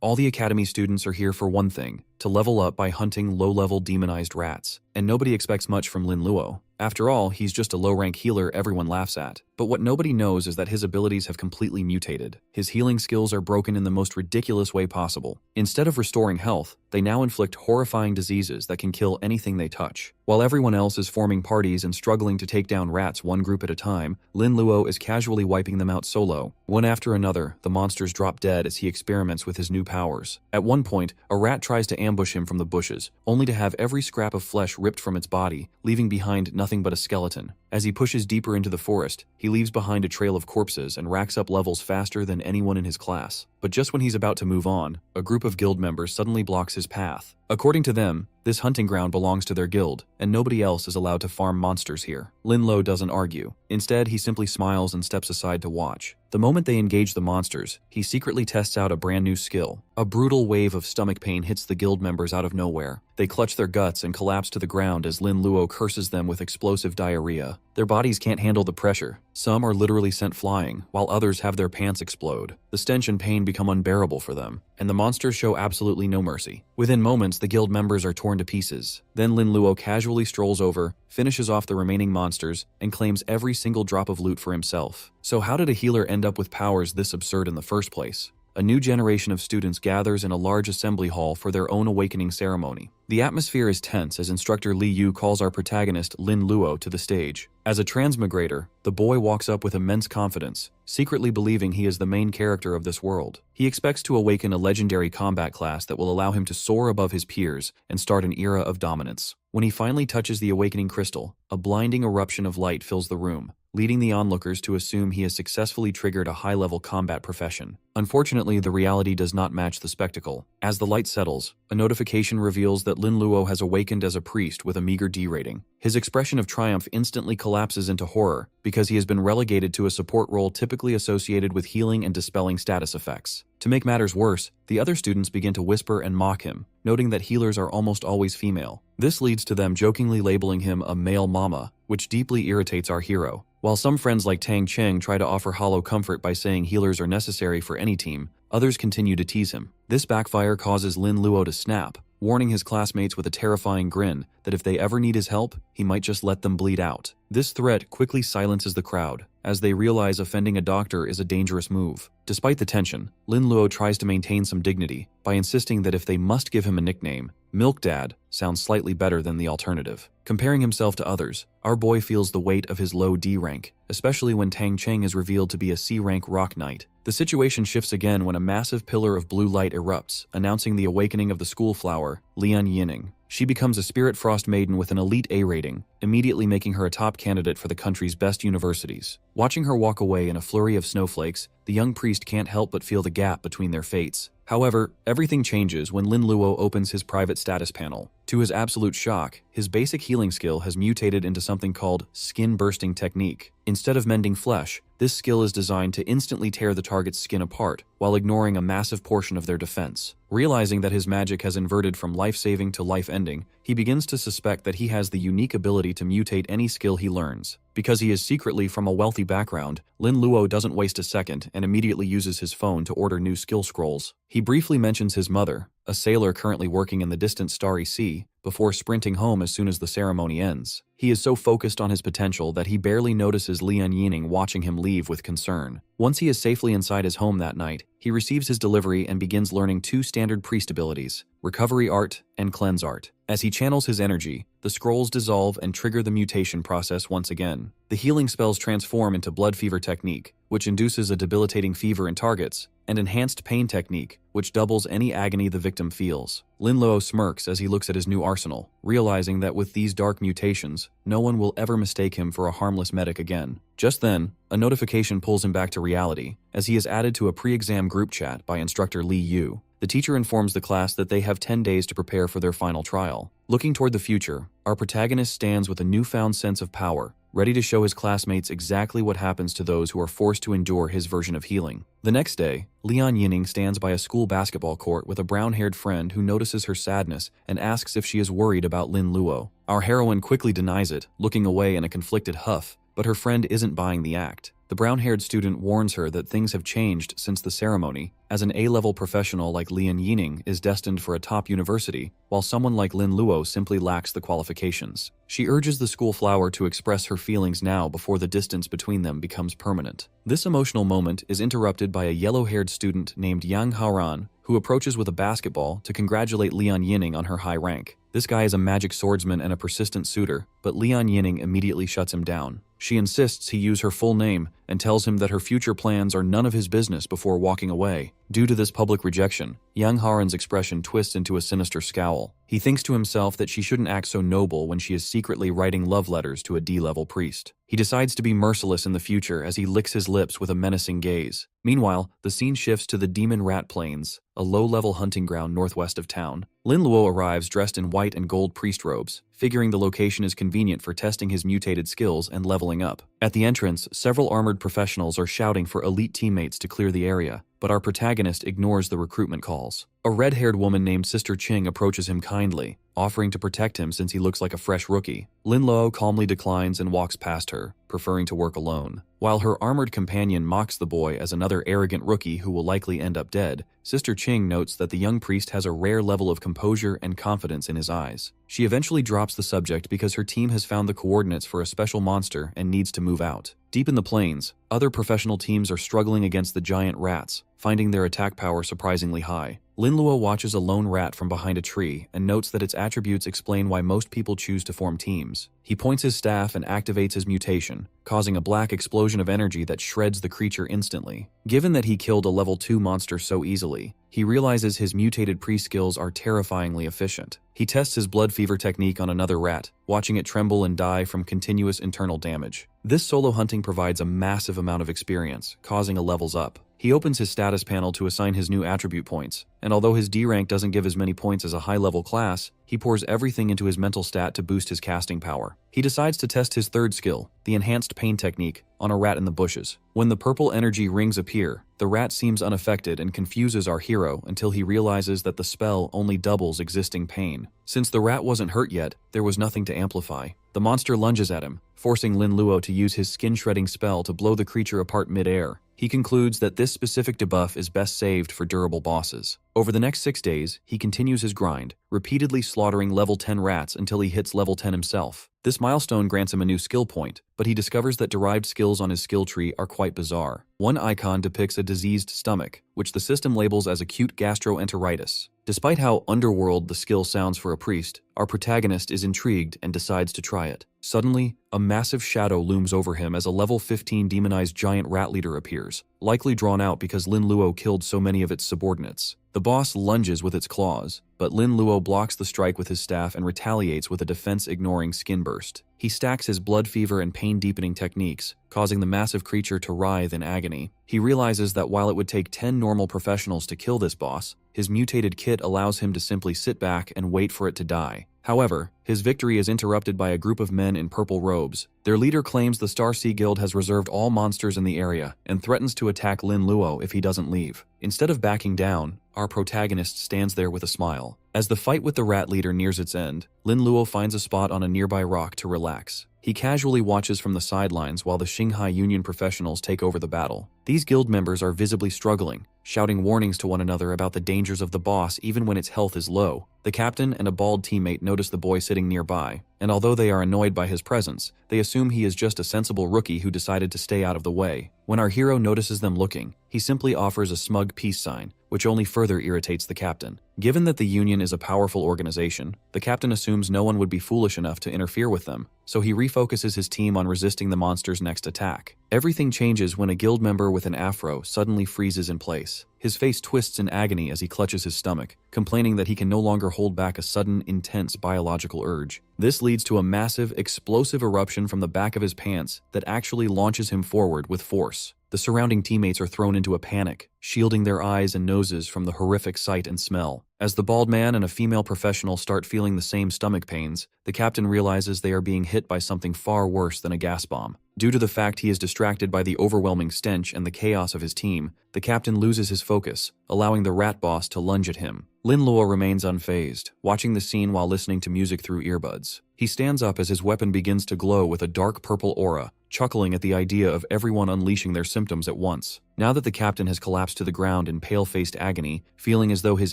All the academy students are here for one thing, to level up by hunting low-level demonized rats. And nobody expects much from Lin Luo. After all, he's just a low-rank healer everyone laughs at. But what nobody knows is that his abilities have completely mutated. His healing skills are broken in the most ridiculous way possible. Instead of restoring health, they now inflict horrifying diseases that can kill anything they touch. While everyone else is forming parties and struggling to take down rats one group at a time, Lin Luo is casually wiping them out solo. One after another, the monsters drop dead as he experiments with his new powers. At one point, a rat tries to ambush him from the bushes, only to have every scrap of flesh ripped from its body, leaving behind nothing but a skeleton. As he pushes deeper into the forest, he leaves behind a trail of corpses and racks up levels faster than anyone in his class. But just when he's about to move on, a group of guild members suddenly blocks his path. According to them, this hunting ground belongs to their guild, and nobody else is allowed to farm monsters here. Lin Luo doesn't argue. Instead, he simply smiles and steps aside to watch. The moment they engage the monsters, he secretly tests out a brand new skill. A brutal wave of stomach pain hits the guild members out of nowhere. They clutch their guts and collapse to the ground as Lin Luo curses them with explosive diarrhea. Their bodies can't handle the pressure. Some are literally sent flying, while others have their pants explode. The stench and pain become unbearable for them, and the monsters show absolutely no mercy. Within moments, the guild members are torn to pieces. Then Lin Luo casually strolls over, finishes off the remaining monsters, and claims every single drop of loot for himself. So how did a healer end up with powers this absurd in the first place? A new generation of students gathers in a large assembly hall for their own awakening ceremony. The atmosphere is tense as Instructor Li Yu calls our protagonist Lin Luo to the stage. As a transmigrator, the boy walks up with immense confidence, secretly believing he is the main character of this world. He expects to awaken a legendary combat class that will allow him to soar above his peers and start an era of dominance. When he finally touches the awakening crystal, a blinding eruption of light fills the room, leading the onlookers to assume he has successfully triggered a high-level combat profession. Unfortunately, the reality does not match the spectacle. As the light settles, a notification reveals that Lin Luo has awakened as a priest with a meager D rating. His expression of triumph instantly collapses into horror because he has been relegated to a support role typically associated with healing and dispelling status effects. To make matters worse, the other students begin to whisper and mock him, noting that healers are almost always female. This leads to them jokingly labeling him a male mama, which deeply irritates our hero. While some friends like Tang Cheng try to offer hollow comfort by saying healers are necessary for any team, others continue to tease him. This backfire causes Lin Luo to snap, warning his classmates with a terrifying grin that if they ever need his help, he might just let them bleed out. This threat quickly silences the crowd, as they realize offending a doctor is a dangerous move. Despite the tension, Lin Luo tries to maintain some dignity by insisting that if they must give him a nickname, Milk Dad sounds slightly better than the alternative. Comparing himself to others, our boy feels the weight of his low D rank, especially when Tang Cheng is revealed to be a C rank rock knight. The situation shifts again when a massive pillar of blue light erupts, announcing the awakening of the school flower, Lian Yining. She becomes a Spirit Frost maiden with an elite A rating, immediately making her a top candidate for the country's best universities. Watching her walk away in a flurry of snowflakes, the young priest can't help but feel the gap between their fates. However, everything changes when Lin Luo opens his private status panel. To his absolute shock, his basic healing skill has mutated into something called Skin Bursting Technique. Instead of mending flesh, this skill is designed to instantly tear the target's skin apart, while ignoring a massive portion of their defense. Realizing that his magic has inverted from life-saving to life-ending, he begins to suspect that he has the unique ability to mutate any skill he learns. Because he is secretly from a wealthy background, Lin Luo doesn't waste a second and immediately uses his phone to order new skill scrolls. He briefly mentions his mother, a sailor currently working in the distant Starry Sea, before sprinting home as soon as the ceremony ends. He is so focused on his potential that he barely notices Lian Yining watching him leave with concern. Once he is safely inside his home that night, he receives his delivery and begins learning two standard priest abilities, Recovery Art and Cleanse Art. As he channels his energy, the scrolls dissolve and trigger the mutation process once again. The healing spells transform into Blood Fever Technique, which induces a debilitating fever in targets, and Enhanced Pain Technique, which doubles any agony the victim feels. Lin Luo smirks as he looks at his new arsenal, realizing that with these dark mutations, no one will ever mistake him for a harmless medic again. Just then, a notification pulls him back to reality, as he is added to a pre-exam group chat by Instructor Li Yu. The teacher informs the class that they have 10 days to prepare for their final trial. Looking toward the future, our protagonist stands with a newfound sense of power, ready to show his classmates exactly what happens to those who are forced to endure his version of healing. The next day, Lian Yining stands by a school basketball court with a brown-haired friend who notices her sadness and asks if she is worried about Lin Luo. Our heroine quickly denies it, looking away in a conflicted huff, but her friend isn't buying the act. The brown-haired student warns her that things have changed since the ceremony, as an A-level professional like Lian Yining is destined for a top university, while someone like Lin Luo simply lacks the qualifications. She urges the school flower to express her feelings now before the distance between them becomes permanent. This emotional moment is interrupted by a yellow-haired student named Yang Haoran, who approaches with a basketball to congratulate Lian Yining on her high rank. This guy is a magic swordsman and a persistent suitor, but Lian Yining immediately shuts him down. She insists he use her full name and tells him that her future plans are none of his business before walking away. Due to this public rejection, Yang Haran's expression twists into a sinister scowl. He thinks to himself that she shouldn't act so noble when she is secretly writing love letters to a D-level priest. He decides to be merciless in the future as he licks his lips with a menacing gaze. Meanwhile, the scene shifts to the Demon Rat Plains, a low-level hunting ground northwest of town. Lin Luo arrives dressed in white and gold priest robes, figuring the location is convenient for testing his mutated skills and leveling up. At the entrance, several armored professionals are shouting for elite teammates to clear the area, but our protagonist ignores the recruitment calls. A red-haired woman named Sister Ching approaches him kindly, offering to protect him since he looks like a fresh rookie. Lin Luo calmly declines and walks past her, preferring to work alone. While her armored companion mocks the boy as another arrogant rookie who will likely end up dead, Sister Ching notes that the young priest has a rare level of composure and confidence in his eyes. She eventually drops the subject because her team has found the coordinates for a special monster and needs to move out. Deep in the plains, other professional teams are struggling against the giant rats, finding their attack power surprisingly high. Lin Luo watches a lone rat from behind a tree and notes that its attributes explain why most people choose to form teams. He points his staff and activates his mutation, causing a black explosion of energy that shreds the creature instantly. Given that he killed a level 2 monster so easily, he realizes his mutated pre-skills are terrifyingly efficient. He tests his blood fever technique on another rat, watching it tremble and die from continuous internal damage. This solo hunting provides a massive amount of experience, causing a levels up. He opens his status panel to assign his new attribute points, and although his D rank doesn't give as many points as a high-level class, he pours everything into his mental stat to boost his casting power. He decides to test his third skill, the enhanced pain technique, on a rat in the bushes. When the purple energy rings appear, the rat seems unaffected and confuses our hero until he realizes that the spell only doubles existing pain. Since the rat wasn't hurt yet, there was nothing to amplify. The monster lunges at him, forcing Lin Luo to use his skin-shredding spell to blow the creature apart mid-air. He concludes that this specific debuff is best saved for durable bosses. Over the next 6 days, he continues his grind, repeatedly slaughtering level 10 rats until he hits level 10 himself. This milestone grants him a new skill point, but he discovers that derived skills on his skill tree are quite bizarre. One icon depicts a diseased stomach, which the system labels as acute gastroenteritis. Despite how underworld the skill sounds for a priest, our protagonist is intrigued and decides to try it. Suddenly, a massive shadow looms over him as a level 15 demonized giant rat leader appears, likely drawn out because Lin Luo killed so many of its subordinates. The boss lunges with its claws, but Lin Luo blocks the strike with his staff and retaliates with a defense-ignoring skin burst. He stacks his blood fever and pain-deepening techniques, causing the massive creature to writhe in agony. He realizes that while it would take 10 normal professionals to kill this boss, his mutated kit allows him to simply sit back and wait for it to die. However, his victory is interrupted by a group of men in purple robes. Their leader claims the Star Sea Guild has reserved all monsters in the area and threatens to attack Lin Luo if he doesn't leave. Instead of backing down, our protagonist stands there with a smile. As the fight with the rat leader nears its end, Lin Luo finds a spot on a nearby rock to relax. He casually watches from the sidelines while the Shanghai Union professionals take over the battle. These guild members are visibly struggling, shouting warnings to one another about the dangers of the boss even when its health is low. The captain and a bald teammate notice the boy sitting nearby, and although they are annoyed by his presence, they assume he is just a sensible rookie who decided to stay out of the way. When our hero notices them looking, he simply offers a smug peace sign, which only further irritates the captain. Given that the Union is a powerful organization, the captain assumes no one would be foolish enough to interfere with them, so he refocuses his team on resisting the monster's next attack. Everything changes when a guild member with an afro suddenly freezes in place. His face twists in agony as he clutches his stomach, complaining that he can no longer hold back a sudden, intense biological urge. This leads to a massive, explosive eruption from the back of his pants that actually launches him forward with force. The surrounding teammates are thrown into a panic, shielding their eyes and noses from the horrific sight and smell. As the bald man and a female professional start feeling the same stomach pains, the captain realizes they are being hit by something far worse than a gas bomb. Due to the fact he is distracted by the overwhelming stench and the chaos of his team, the captain loses his focus, allowing the rat boss to lunge at him. Lin Luo remains unfazed, watching the scene while listening to music through earbuds. He stands up as his weapon begins to glow with a dark purple aura, chuckling at the idea of everyone unleashing their symptoms at once. Now that the captain has collapsed to the ground in pale-faced agony, feeling as though his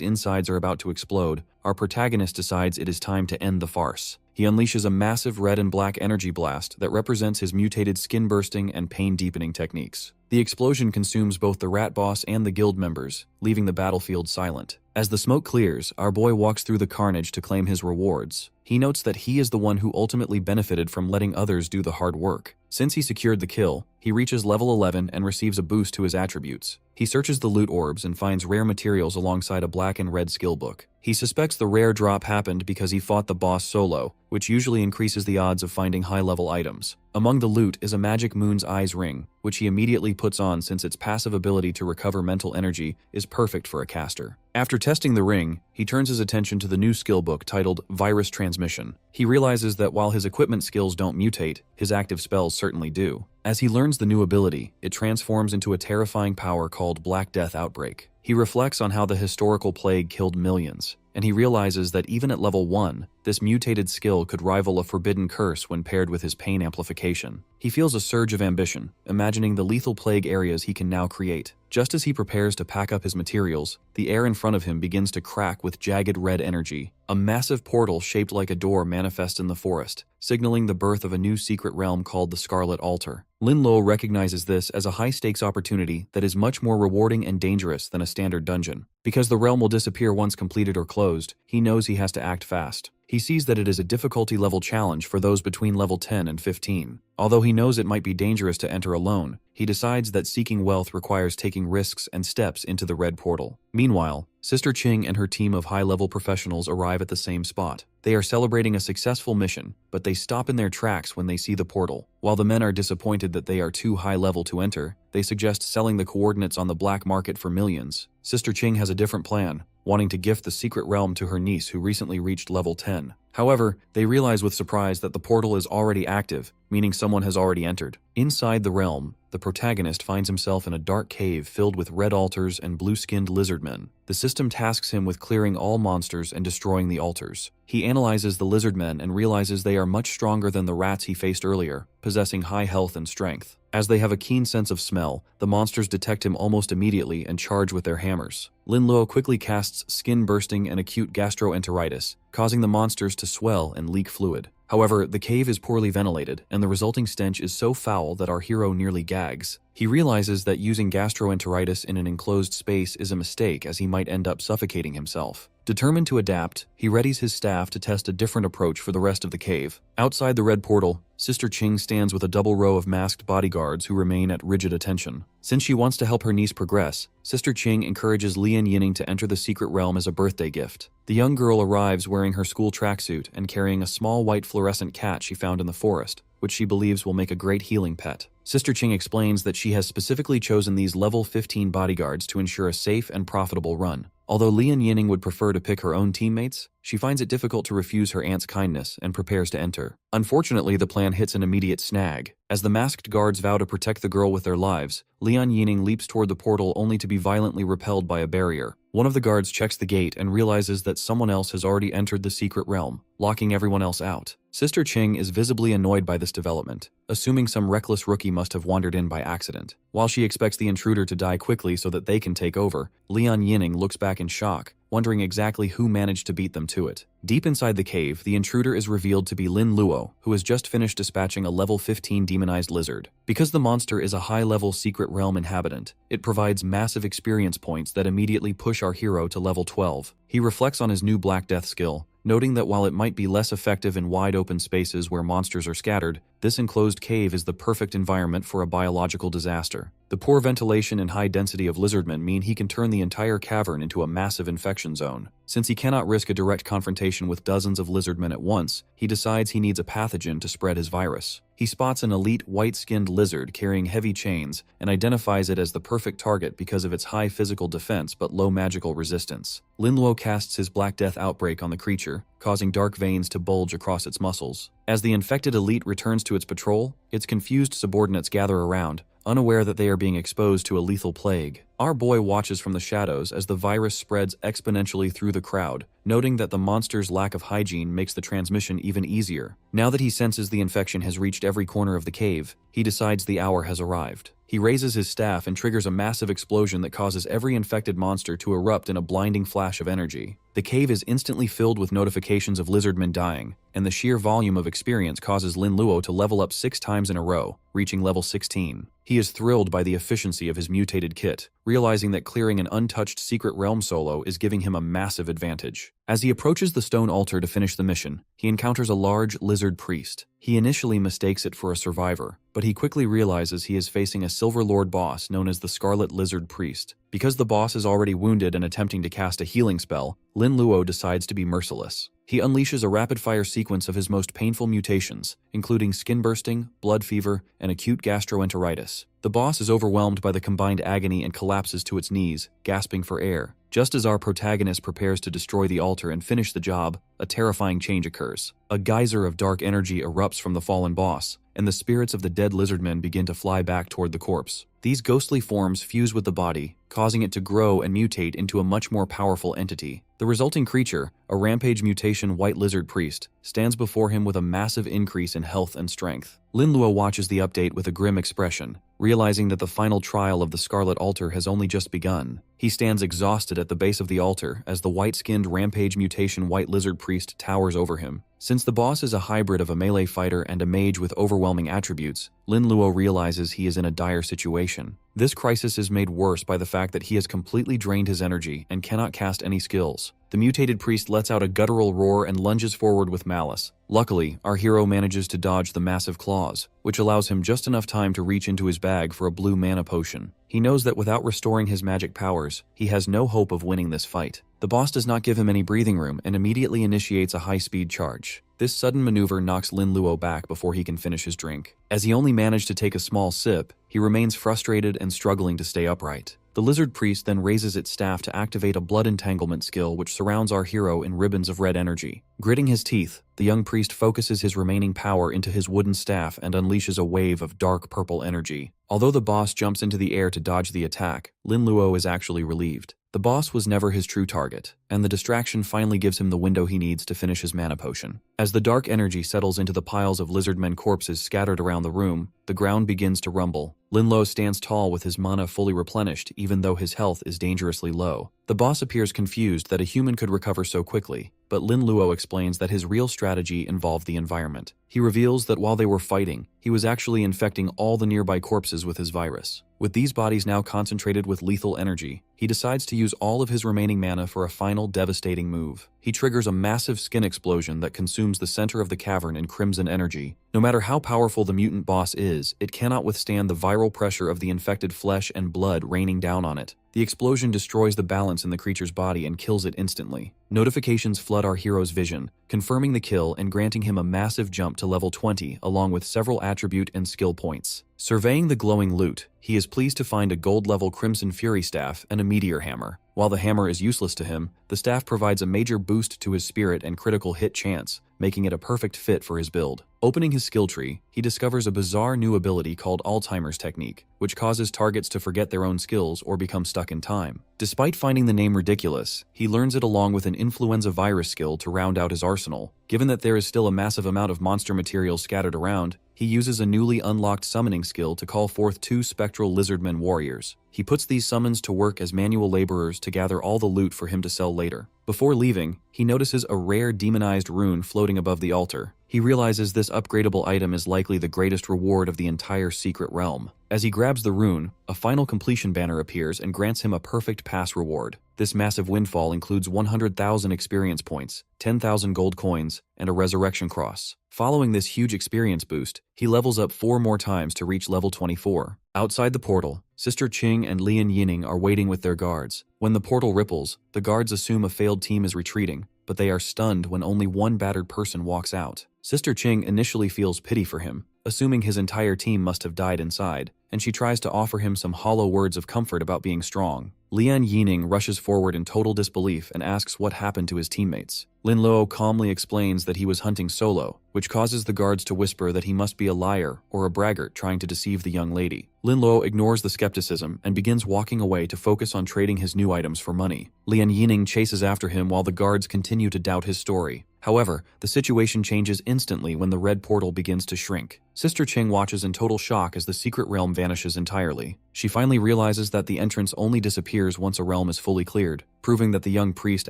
insides are about to explode, our protagonist decides it is time to end the farce. He unleashes a massive red and black energy blast that represents his mutated skin-bursting and pain-deepening techniques. The explosion consumes both the rat boss and the guild members, leaving the battlefield silent. As the smoke clears, our boy walks through the carnage to claim his rewards. He notes that he is the one who ultimately benefited from letting others do the hard work. Since he secured the kill, he reaches level 11 and receives a boost to his attributes. He searches the loot orbs and finds rare materials alongside a black and red skill book. He suspects the rare drop happened because he fought the boss solo, which usually increases the odds of finding high-level items. Among the loot is a magic moon's eyes ring, which he immediately puts on since its passive ability to recover mental energy is perfect for a caster. After testing the ring, he turns his attention to the new skill book titled Virus Transmission. He realizes that while his equipment skills don't mutate, his active spells certainly do. As he learns the new ability, it transforms into a terrifying power called Black Death Outbreak. He reflects on how the historical plague killed millions, and he realizes that even at level 1, this mutated skill could rival a forbidden curse when paired with his pain amplification. He feels a surge of ambition, imagining the lethal plague areas he can now create. Just as he prepares to pack up his materials, the air in front of him begins to crack with jagged red energy. A massive portal shaped like a door manifests in the forest, signaling the birth of a new secret realm called the Scarlet Altar. Lin Luo recognizes this as a high-stakes opportunity that is much more rewarding and dangerous than a standard dungeon. Because the realm will disappear once completed or closed, he knows he has to act fast. He sees that it is a difficulty level challenge for those between level 10 and 15. Although he knows it might be dangerous to enter alone, he decides that seeking wealth requires taking risks and steps into the red portal. Meanwhile, Sister Ching and her team of high-level professionals arrive at the same spot. They are celebrating a successful mission, but they stop in their tracks when they see the portal. While the men are disappointed that they are too high-level to enter, they suggest selling the coordinates on the black market for millions. Sister Ching has a different plan, wanting to gift the secret realm to her niece who recently reached level 10. However, they realize with surprise that the portal is already active, meaning someone has already entered. Inside the realm, the protagonist finds himself in a dark cave filled with red altars and blue-skinned lizardmen. The system tasks him with clearing all monsters and destroying the altars. He analyzes the lizardmen and realizes they are much stronger than the rats he faced earlier, possessing high health and strength. As they have a keen sense of smell, the monsters detect him almost immediately and charge with their hammers. Lin Luo quickly casts skin bursting and acute gastroenteritis, causing the monsters to swell and leak fluid. However, the cave is poorly ventilated, and the resulting stench is so foul that our hero nearly gags. He realizes that using gastroenteritis in an enclosed space is a mistake, as he might end up suffocating himself. Determined to adapt, he readies his staff to test a different approach for the rest of the cave. Outside the red portal, Sister Ching stands with a double row of masked bodyguards who remain at rigid attention. Since she wants to help her niece progress, Sister Ching encourages Lian Yining to enter the secret realm as a birthday gift. The young girl arrives wearing her school tracksuit and carrying a small white fluorescent cat she found in the forest, which she believes will make a great healing pet. Sister Ching explains that she has specifically chosen these level 15 bodyguards to ensure a safe and profitable run. Although Lian Yining would prefer to pick her own teammates, she finds it difficult to refuse her aunt's kindness and prepares to enter. Unfortunately, the plan hits an immediate snag. As the masked guards vow to protect the girl with their lives, Lian Yining leaps toward the portal only to be violently repelled by a barrier. One of the guards checks the gate and realizes that someone else has already entered the secret realm, locking everyone else out. Sister Ching is visibly annoyed by this development, assuming some reckless rookie must have wandered in by accident. While she expects the intruder to die quickly so that they can take over, Lian Yining looks back in shock, wondering exactly who managed to beat them to it. Deep inside the cave, the intruder is revealed to be Lin Luo, who has just finished dispatching a level 15 demonized lizard. Because the monster is a high-level secret realm inhabitant, it provides massive experience points that immediately push our hero to level 12. He reflects on his new Black Death skill, noting that while it might be less effective in wide-open spaces where monsters are scattered, this enclosed cave is the perfect environment for a biological disaster. The poor ventilation and high density of lizardmen mean he can turn the entire cavern into a massive infection zone. Since he cannot risk a direct confrontation with dozens of lizardmen at once, he decides he needs a pathogen to spread his virus. He spots an elite white-skinned lizard carrying heavy chains and identifies it as the perfect target because of its high physical defense but low magical resistance. Lin Luo casts his Black Death Outbreak on the creature, causing dark veins to bulge across its muscles. As the infected elite returns to its patrol, its confused subordinates gather around, unaware that they are being exposed to a lethal plague. Our boy watches from the shadows as the virus spreads exponentially through the crowd, noting that the monster's lack of hygiene makes the transmission even easier. Now that he senses the infection has reached every corner of the cave, he decides the hour has arrived. He raises his staff and triggers a massive explosion that causes every infected monster to erupt in a blinding flash of energy. The cave is instantly filled with notifications of lizardmen dying, and the sheer volume of experience causes Lin Luo to level up 6 times in a row, reaching level 16. He is thrilled by the efficiency of his mutated kit, realizing that clearing an untouched secret realm solo is giving him a massive advantage. As he approaches the stone altar to finish the mission, he encounters a large lizard priest. He initially mistakes it for a survivor, but he quickly realizes he is facing a Silver Lord boss known as the Scarlet Lizard Priest. Because the boss is already wounded and attempting to cast a healing spell, Lin Luo decides to be merciless. He unleashes a rapid-fire sequence of his most painful mutations, including skin bursting, blood fever, and acute gastroenteritis. The boss is overwhelmed by the combined agony and collapses to its knees, gasping for air. Just as our protagonist prepares to destroy the altar and finish the job, a terrifying change occurs. A geyser of dark energy erupts from the fallen boss, and the spirits of the dead lizardmen begin to fly back toward the corpse. These ghostly forms fuse with the body, causing it to grow and mutate into a much more powerful entity. The resulting creature, a rampage mutation white lizard priest, stands before him with a massive increase in health and strength. Lin Luo watches the update with a grim expression, realizing that the final trial of the Scarlet Altar has only just begun. He stands exhausted at the base of the altar as the white-skinned rampage mutation white lizard priest towers over him. Since the boss is a hybrid of a melee fighter and a mage with overwhelming attributes, Lin Luo realizes he is in a dire situation. This crisis is made worse by the fact that he has completely drained his energy and cannot cast any skills. The mutated priest lets out a guttural roar and lunges forward with malice. Luckily, our hero manages to dodge the massive claws, which allows him just enough time to reach into his bag for a blue mana potion. He knows that without restoring his magic powers, he has no hope of winning this fight. The boss does not give him any breathing room and immediately initiates a high-speed charge. This sudden maneuver knocks Lin Luo back before he can finish his drink. As he only managed to take a small sip, he remains frustrated and struggling to stay upright. The lizard priest then raises its staff to activate a blood entanglement skill which surrounds our hero in ribbons of red energy. Gritting his teeth, the young priest focuses his remaining power into his wooden staff and unleashes a wave of dark purple energy. Although the boss jumps into the air to dodge the attack, Lin Luo is actually relieved. The boss was never his true target, and the distraction finally gives him the window he needs to finish his mana potion. As the dark energy settles into the piles of lizardmen corpses scattered around the room, the ground begins to rumble. Lin Luo stands tall with his mana fully replenished even though his health is dangerously low. The boss appears confused that a human could recover so quickly, but Lin Luo explains that his real strategy involved the environment. He reveals that while they were fighting, he was actually infecting all the nearby corpses with his virus. With these bodies now concentrated with lethal energy, he decides to use all of his remaining mana for a final devastating move. He triggers a massive skin explosion that consumes the center of the cavern in crimson energy. No matter how powerful the mutant boss is, it cannot withstand the viral pressure of the infected flesh and blood raining down on it. The explosion destroys the balance in the creature's body and kills it instantly. Notifications flood our hero's vision, confirming the kill and granting him a massive jump to level 20 along with several attribute and skill points. Surveying the glowing loot, he is pleased to find a gold-level Crimson Fury staff and a meteor hammer. While the hammer is useless to him, the staff provides a major boost to his spirit and critical hit chance, making it a perfect fit for his build. Opening his skill tree, he discovers a bizarre new ability called Alzheimer's Technique, which causes targets to forget their own skills or become stuck in time. Despite finding the name ridiculous, he learns it along with an influenza virus skill to round out his arsenal. Given that there is still a massive amount of monster material scattered around, he uses a newly unlocked summoning skill to call forth 2 spectral lizardmen warriors. He puts these summons to work as manual laborers to gather all the loot for him to sell later. Before leaving, he notices a rare demonized rune floating above the altar. He realizes this upgradable item is likely the greatest reward of the entire secret realm. As he grabs the rune, a final completion banner appears and grants him a perfect pass reward. This massive windfall includes 100,000 experience points, 10,000 gold coins, and a resurrection cross. Following this huge experience boost, he levels up 4 more times to reach level 24. Outside the portal, Sister Qing and Lian Yining are waiting with their guards. When the portal ripples, the guards assume a failed team is retreating, but they are stunned when only one battered person walks out. Sister Qing initially feels pity for him, assuming his entire team must have died inside, and she tries to offer him some hollow words of comfort about being strong. Lian Yining rushes forward in total disbelief and asks what happened to his teammates. Lin Luo calmly explains that he was hunting solo, which causes the guards to whisper that he must be a liar or a braggart trying to deceive the young lady. Lin Luo ignores the skepticism and begins walking away to focus on trading his new items for money. Lian Yining chases after him while the guards continue to doubt his story. However, the situation changes instantly when the red portal begins to shrink. Sister Qing watches in total shock as the secret realm vanishes entirely. She finally realizes that the entrance only disappears once a realm is fully cleared, proving that the young priest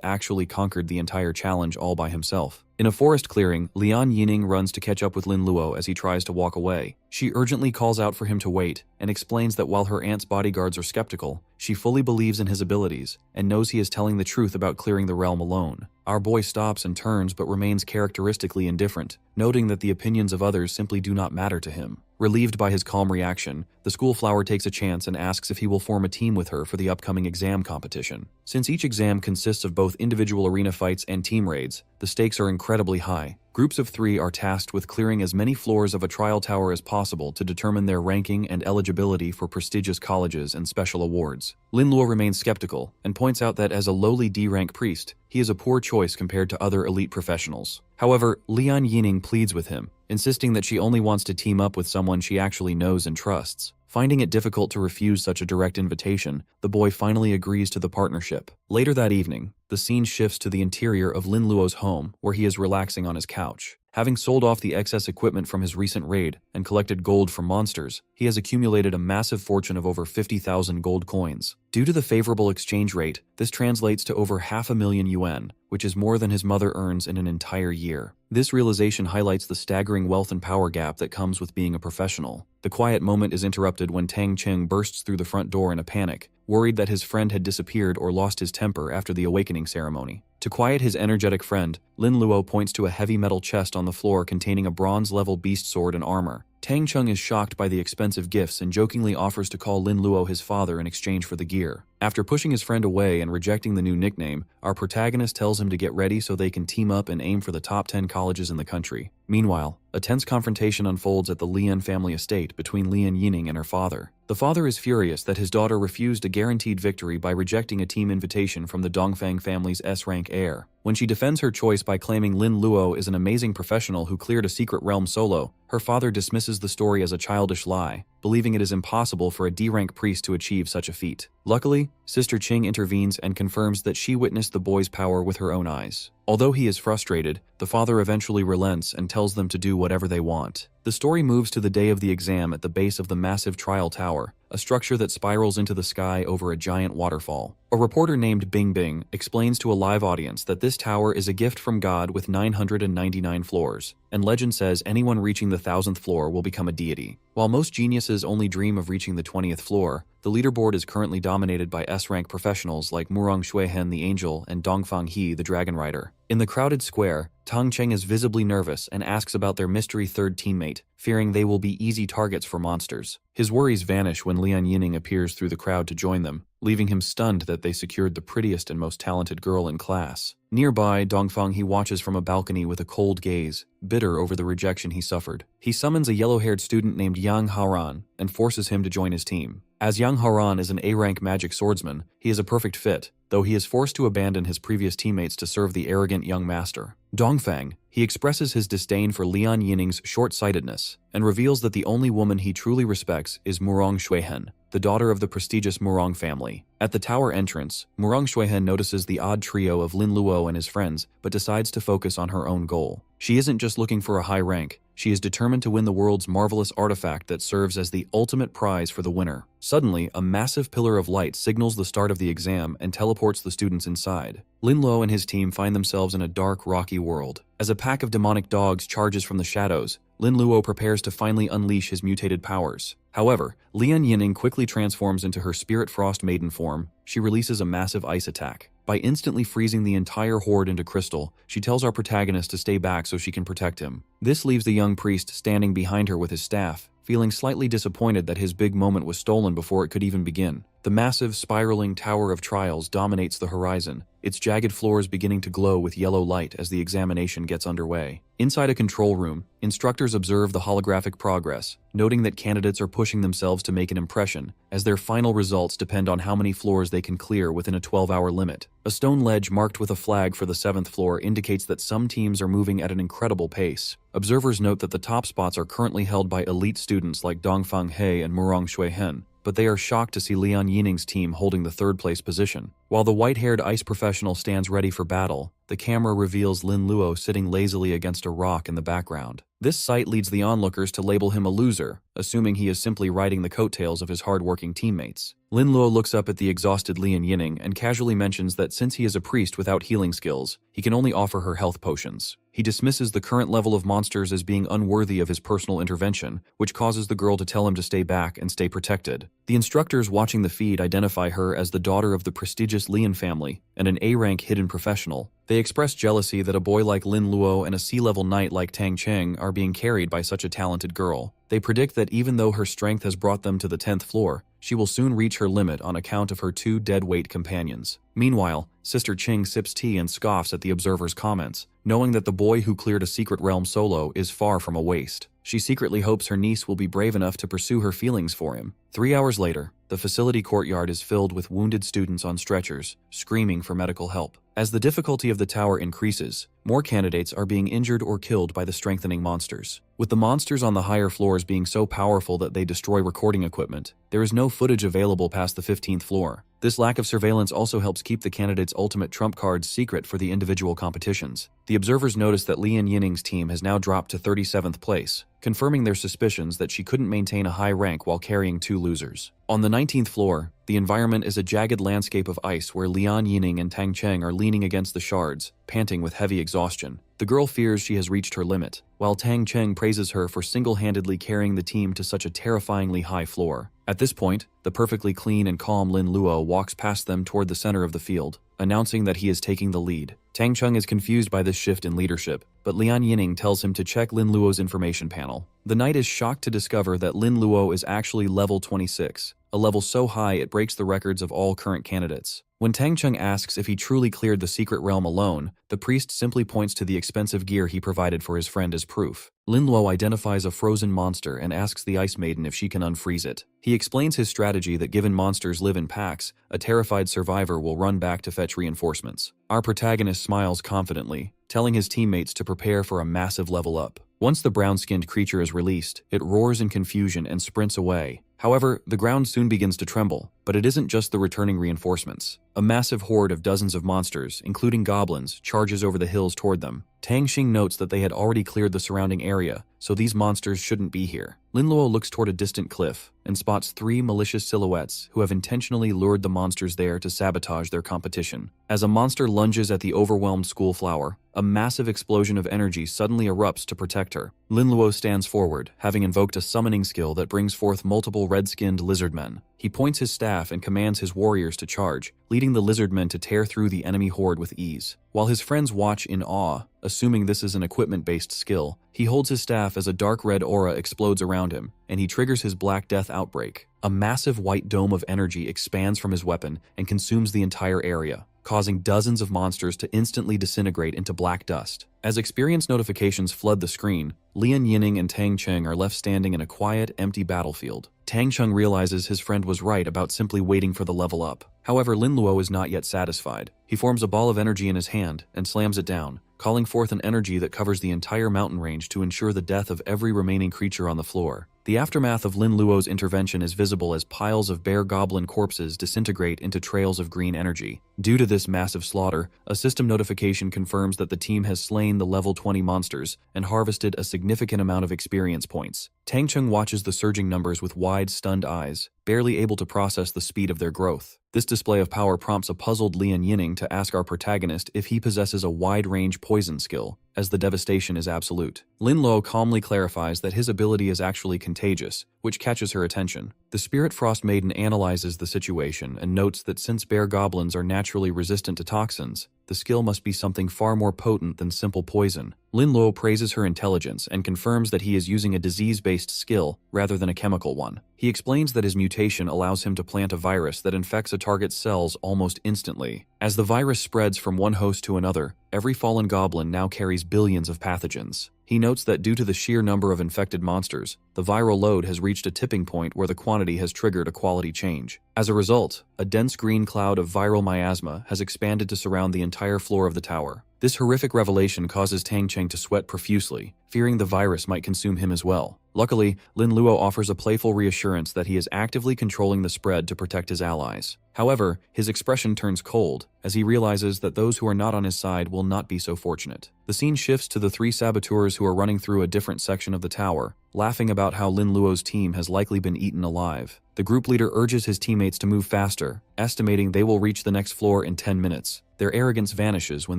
actually conquered the entire challenge all by himself. In a forest clearing, Lian Yining runs to catch up with Lin Luo as he tries to walk away. She urgently calls out for him to wait and explains that while her aunt's bodyguards are skeptical, she fully believes in his abilities and knows he is telling the truth about clearing the realm alone. Our boy stops and turns but remains characteristically indifferent, noting that the opinions of others simply do not matter to him. Relieved by his calm reaction, the school flower takes a chance and asks if he will form a team with her for the upcoming exam competition. Since each exam consists of both individual arena fights and team raids, the stakes are incredibly high. Groups of 3 are tasked with clearing as many floors of a trial tower as possible to determine their ranking and eligibility for prestigious colleges and special awards. Lin Luo remains skeptical and points out that as a lowly D-rank priest, he is a poor choice compared to other elite professionals. However, Lian Yining pleads with him, insisting that she only wants to team up with someone she actually knows and trusts. Finding it difficult to refuse such a direct invitation, the boy finally agrees to the partnership. Later that evening, the scene shifts to the interior of Lin Luo's home, where he is relaxing on his couch. Having sold off the excess equipment from his recent raid and collected gold from monsters, he has accumulated a massive fortune of over 50,000 gold coins. Due to the favorable exchange rate, this translates to over 500,000 yuan, which is more than his mother earns in an entire year. This realization highlights the staggering wealth and power gap that comes with being a professional. The quiet moment is interrupted when Tang Cheng bursts through the front door in a panic, worried that his friend had disappeared or lost his temper after the awakening ceremony. To quiet his energetic friend, Lin Luo points to a heavy metal chest on the floor containing a bronze-level beast sword and armor. Tang Cheng is shocked by the expensive gifts and jokingly offers to call Lin Luo his father in exchange for the gear. After pushing his friend away and rejecting the new nickname, our protagonist tells him to get ready so they can team up and aim for the top 10 colleges in the country. Meanwhile, a tense confrontation unfolds at the Lian family estate between Lian Yining and her father. The father is furious that his daughter refused a guaranteed victory by rejecting a team invitation from the Dongfang family's S-rank heir. When she defends her choice by claiming Lin Luo is an amazing professional who cleared a secret realm solo, her father dismisses the story as a childish lie, believing it is impossible for a D-rank priest to achieve such a feat. Luckily, Sister Qing intervenes and confirms that she witnessed the boy's power with her own eyes. Although he is frustrated, the father eventually relents and tells them to do whatever they want. The story moves to the day of the exam at the base of the massive trial tower, a structure that spirals into the sky over a giant waterfall. A reporter named Bing Bing explains to a live audience that this tower is a gift from God with 999 floors, and legend says anyone reaching the 1,000th floor will become a deity. While most geniuses only dream of reaching the 20th floor, the leaderboard is currently dominated by S-rank professionals like Murong Xuehen the Angel and Dongfang He the Dragon Rider. In the crowded square, Tang Cheng is visibly nervous and asks about their mystery third teammate, fearing they will be easy targets for monsters. His worries vanish when Lian Yining appears through the crowd to join them, leaving him stunned that they secured the prettiest and most talented girl in class. Nearby, Dongfang He watches from a balcony with a cold gaze, bitter over the rejection he suffered. He summons a yellow-haired student named Yang Haoran and forces him to join his team. As Yang Haoran is an A-rank magic swordsman, he is a perfect fit, though he is forced to abandon his previous teammates to serve the arrogant young master. Dongfang, he expresses his disdain for Lian Yining's short-sightedness and reveals that the only woman he truly respects is Murong Xuehen, the daughter of the prestigious Murong family. At the tower entrance, Murong Xuehen notices the odd trio of Lin Luo and his friends, but decides to focus on her own goal. She isn't just looking for a high rank, she is determined to win the world's marvelous artifact that serves as the ultimate prize for the winner. Suddenly, a massive pillar of light signals the start of the exam and teleports the students inside. Lin Luo and his team find themselves in a dark, rocky world. As a pack of demonic dogs charges from the shadows, Lin Luo prepares to finally unleash his mutated powers. However, Lian Yining quickly transforms into her Spirit Frost Maiden form. She releases a massive ice attack. By instantly freezing the entire horde into crystal, she tells our protagonist to stay back so she can protect him. This leaves the young priest standing behind her with his staff, feeling slightly disappointed that his big moment was stolen before it could even begin. The massive, spiraling Tower of Trials dominates the horizon, its jagged floors beginning to glow with yellow light as the examination gets underway. Inside a control room, instructors observe the holographic progress, noting that candidates are pushing themselves to make an impression, as their final results depend on how many floors they can clear within a 12-hour limit. A stone ledge marked with a flag for the 7th floor indicates that some teams are moving at an incredible pace. Observers note that the top spots are currently held by elite students like Dongfang He and Murong Shuihen, but they are shocked to see Lian Yining's team holding the 3rd place position. While the white-haired ice professional stands ready for battle, the camera reveals Lin Luo sitting lazily against a rock in the background. This sight leads the onlookers to label him a loser, assuming he is simply riding the coattails of his hard-working teammates. Lin Luo looks up at the exhausted Lian Yining and casually mentions that since he is a priest without healing skills, he can only offer her health potions. He dismisses the current level of monsters as being unworthy of his personal intervention, which causes the girl to tell him to stay back and stay protected. The instructors watching the feed identify her as the daughter of the prestigious Lian family and an A-rank hidden professional. They express jealousy that a boy like Lin Luo and a C-level knight like Tang Cheng are being carried by such a talented girl. They predict that even though her strength has brought them to the 10th floor, she will soon reach her limit on account of her 2 dead-weight companions. Meanwhile, Sister Ching sips tea and scoffs at the observer's comments, knowing that the boy who cleared a secret realm solo is far from a waste. She secretly hopes her niece will be brave enough to pursue her feelings for him. 3 hours later, the facility courtyard is filled with wounded students on stretchers, screaming for medical help. As the difficulty of the tower increases, more candidates are being injured or killed by the strengthening monsters. With the monsters on the higher floors being so powerful that they destroy recording equipment, there is no footage available past the 15th floor. This lack of surveillance also helps keep the candidates' ultimate trump cards secret for the individual competitions. The observers notice that Lian Yining's team has now dropped to 37th place, confirming their suspicions that she couldn't maintain a high rank while carrying 2 losers. On the 19th floor, the environment is a jagged landscape of ice where Lian Yining and Tang Cheng are leaning against the shards, panting with heavy exhaustion. The girl fears she has reached her limit, while Tang Cheng praises her for single-handedly carrying the team to such a terrifyingly high floor. At this point, the perfectly clean and calm Lin Luo walks past them toward the center of the field, announcing that he is taking the lead. Tang Cheng is confused by this shift in leadership, but Lian Yining tells him to check Lin Luo's information panel. The knight is shocked to discover that Lin Luo is actually level 26, a level so high it breaks the records of all current candidates. When Tang Cheng asks if he truly cleared the secret realm alone, the priest simply points to the expensive gear he provided for his friend as proof. Lin Luo identifies a frozen monster and asks the Ice Maiden if she can unfreeze it. He explains his strategy that given monsters live in packs, a terrified survivor will run back to fetch reinforcements. Our protagonist smiles confidently, telling his teammates to prepare for a massive level up. Once the brown-skinned creature is released, it roars in confusion and sprints away. However, the ground soon begins to tremble, but it isn't just the returning reinforcements. A massive horde of dozens of monsters, including goblins, charges over the hills toward them. Tang Xing notes that they had already cleared the surrounding area, so these monsters shouldn't be here. Lin Luo looks toward a distant cliff and spots 3 malicious silhouettes who have intentionally lured the monsters there to sabotage their competition. As a monster lunges at the overwhelmed school flower, a massive explosion of energy suddenly erupts to protect her. Lin Luo stands forward, having invoked a summoning skill that brings forth multiple red-skinned lizardmen. He points his staff and commands his warriors to charge, leading the lizardmen to tear through the enemy horde with ease. While his friends watch in awe, assuming this is an equipment-based skill, he holds his staff as a dark red aura explodes around him, and he triggers his Black Death outbreak. A massive white dome of energy expands from his weapon and consumes the entire area, causing dozens of monsters to instantly disintegrate into black dust. As experience notifications flood the screen, Lian Yining and Tang Cheng are left standing in a quiet, empty battlefield. Tang Cheng realizes his friend was right about simply waiting for the level up. However, Lin Luo is not yet satisfied. He forms a ball of energy in his hand and slams it down, calling forth an energy that covers the entire mountain range to ensure the death of every remaining creature on the floor. The aftermath of Lin Luo's intervention is visible as piles of bear goblin corpses disintegrate into trails of green energy. Due to this massive slaughter, a system notification confirms that the team has slain the level 20 monsters and harvested a significant amount of experience points. Tang Cheng watches the surging numbers with wide, stunned eyes, barely able to process the speed of their growth. This display of power prompts a puzzled Lian Yining to ask our protagonist if he possesses a wide-range poison skill. as the devastation is absolute. Lin Luo calmly clarifies that his ability is actually contagious, which catches her attention. The Spirit Frost Maiden analyzes the situation and notes that since bear goblins are naturally resistant to toxins, the skill must be something far more potent than simple poison. Lin Luo praises her intelligence and confirms that he is using a disease-based skill rather than a chemical one. He explains that his mutation allows him to plant a virus that infects a target's cells almost instantly. As the virus spreads from one host to another, every fallen goblin now carries billions of pathogens. He notes that due to the sheer number of infected monsters, the viral load has reached a tipping point where the quantity has triggered a quality change. As a result, a dense green cloud of viral miasma has expanded to surround the entire floor of the tower. This horrific revelation causes Tang Cheng to sweat profusely, fearing the virus might consume him as well. Luckily, Lin Luo offers a playful reassurance that he is actively controlling the spread to protect his allies. However, his expression turns cold as he realizes that those who are not on his side will not be so fortunate. The scene shifts to the three saboteurs who are running through a different section of the tower, laughing about how Lin Luo's team has likely been eaten alive. The group leader urges his teammates to move faster, estimating they will reach the next floor in 10 minutes. Their arrogance vanishes when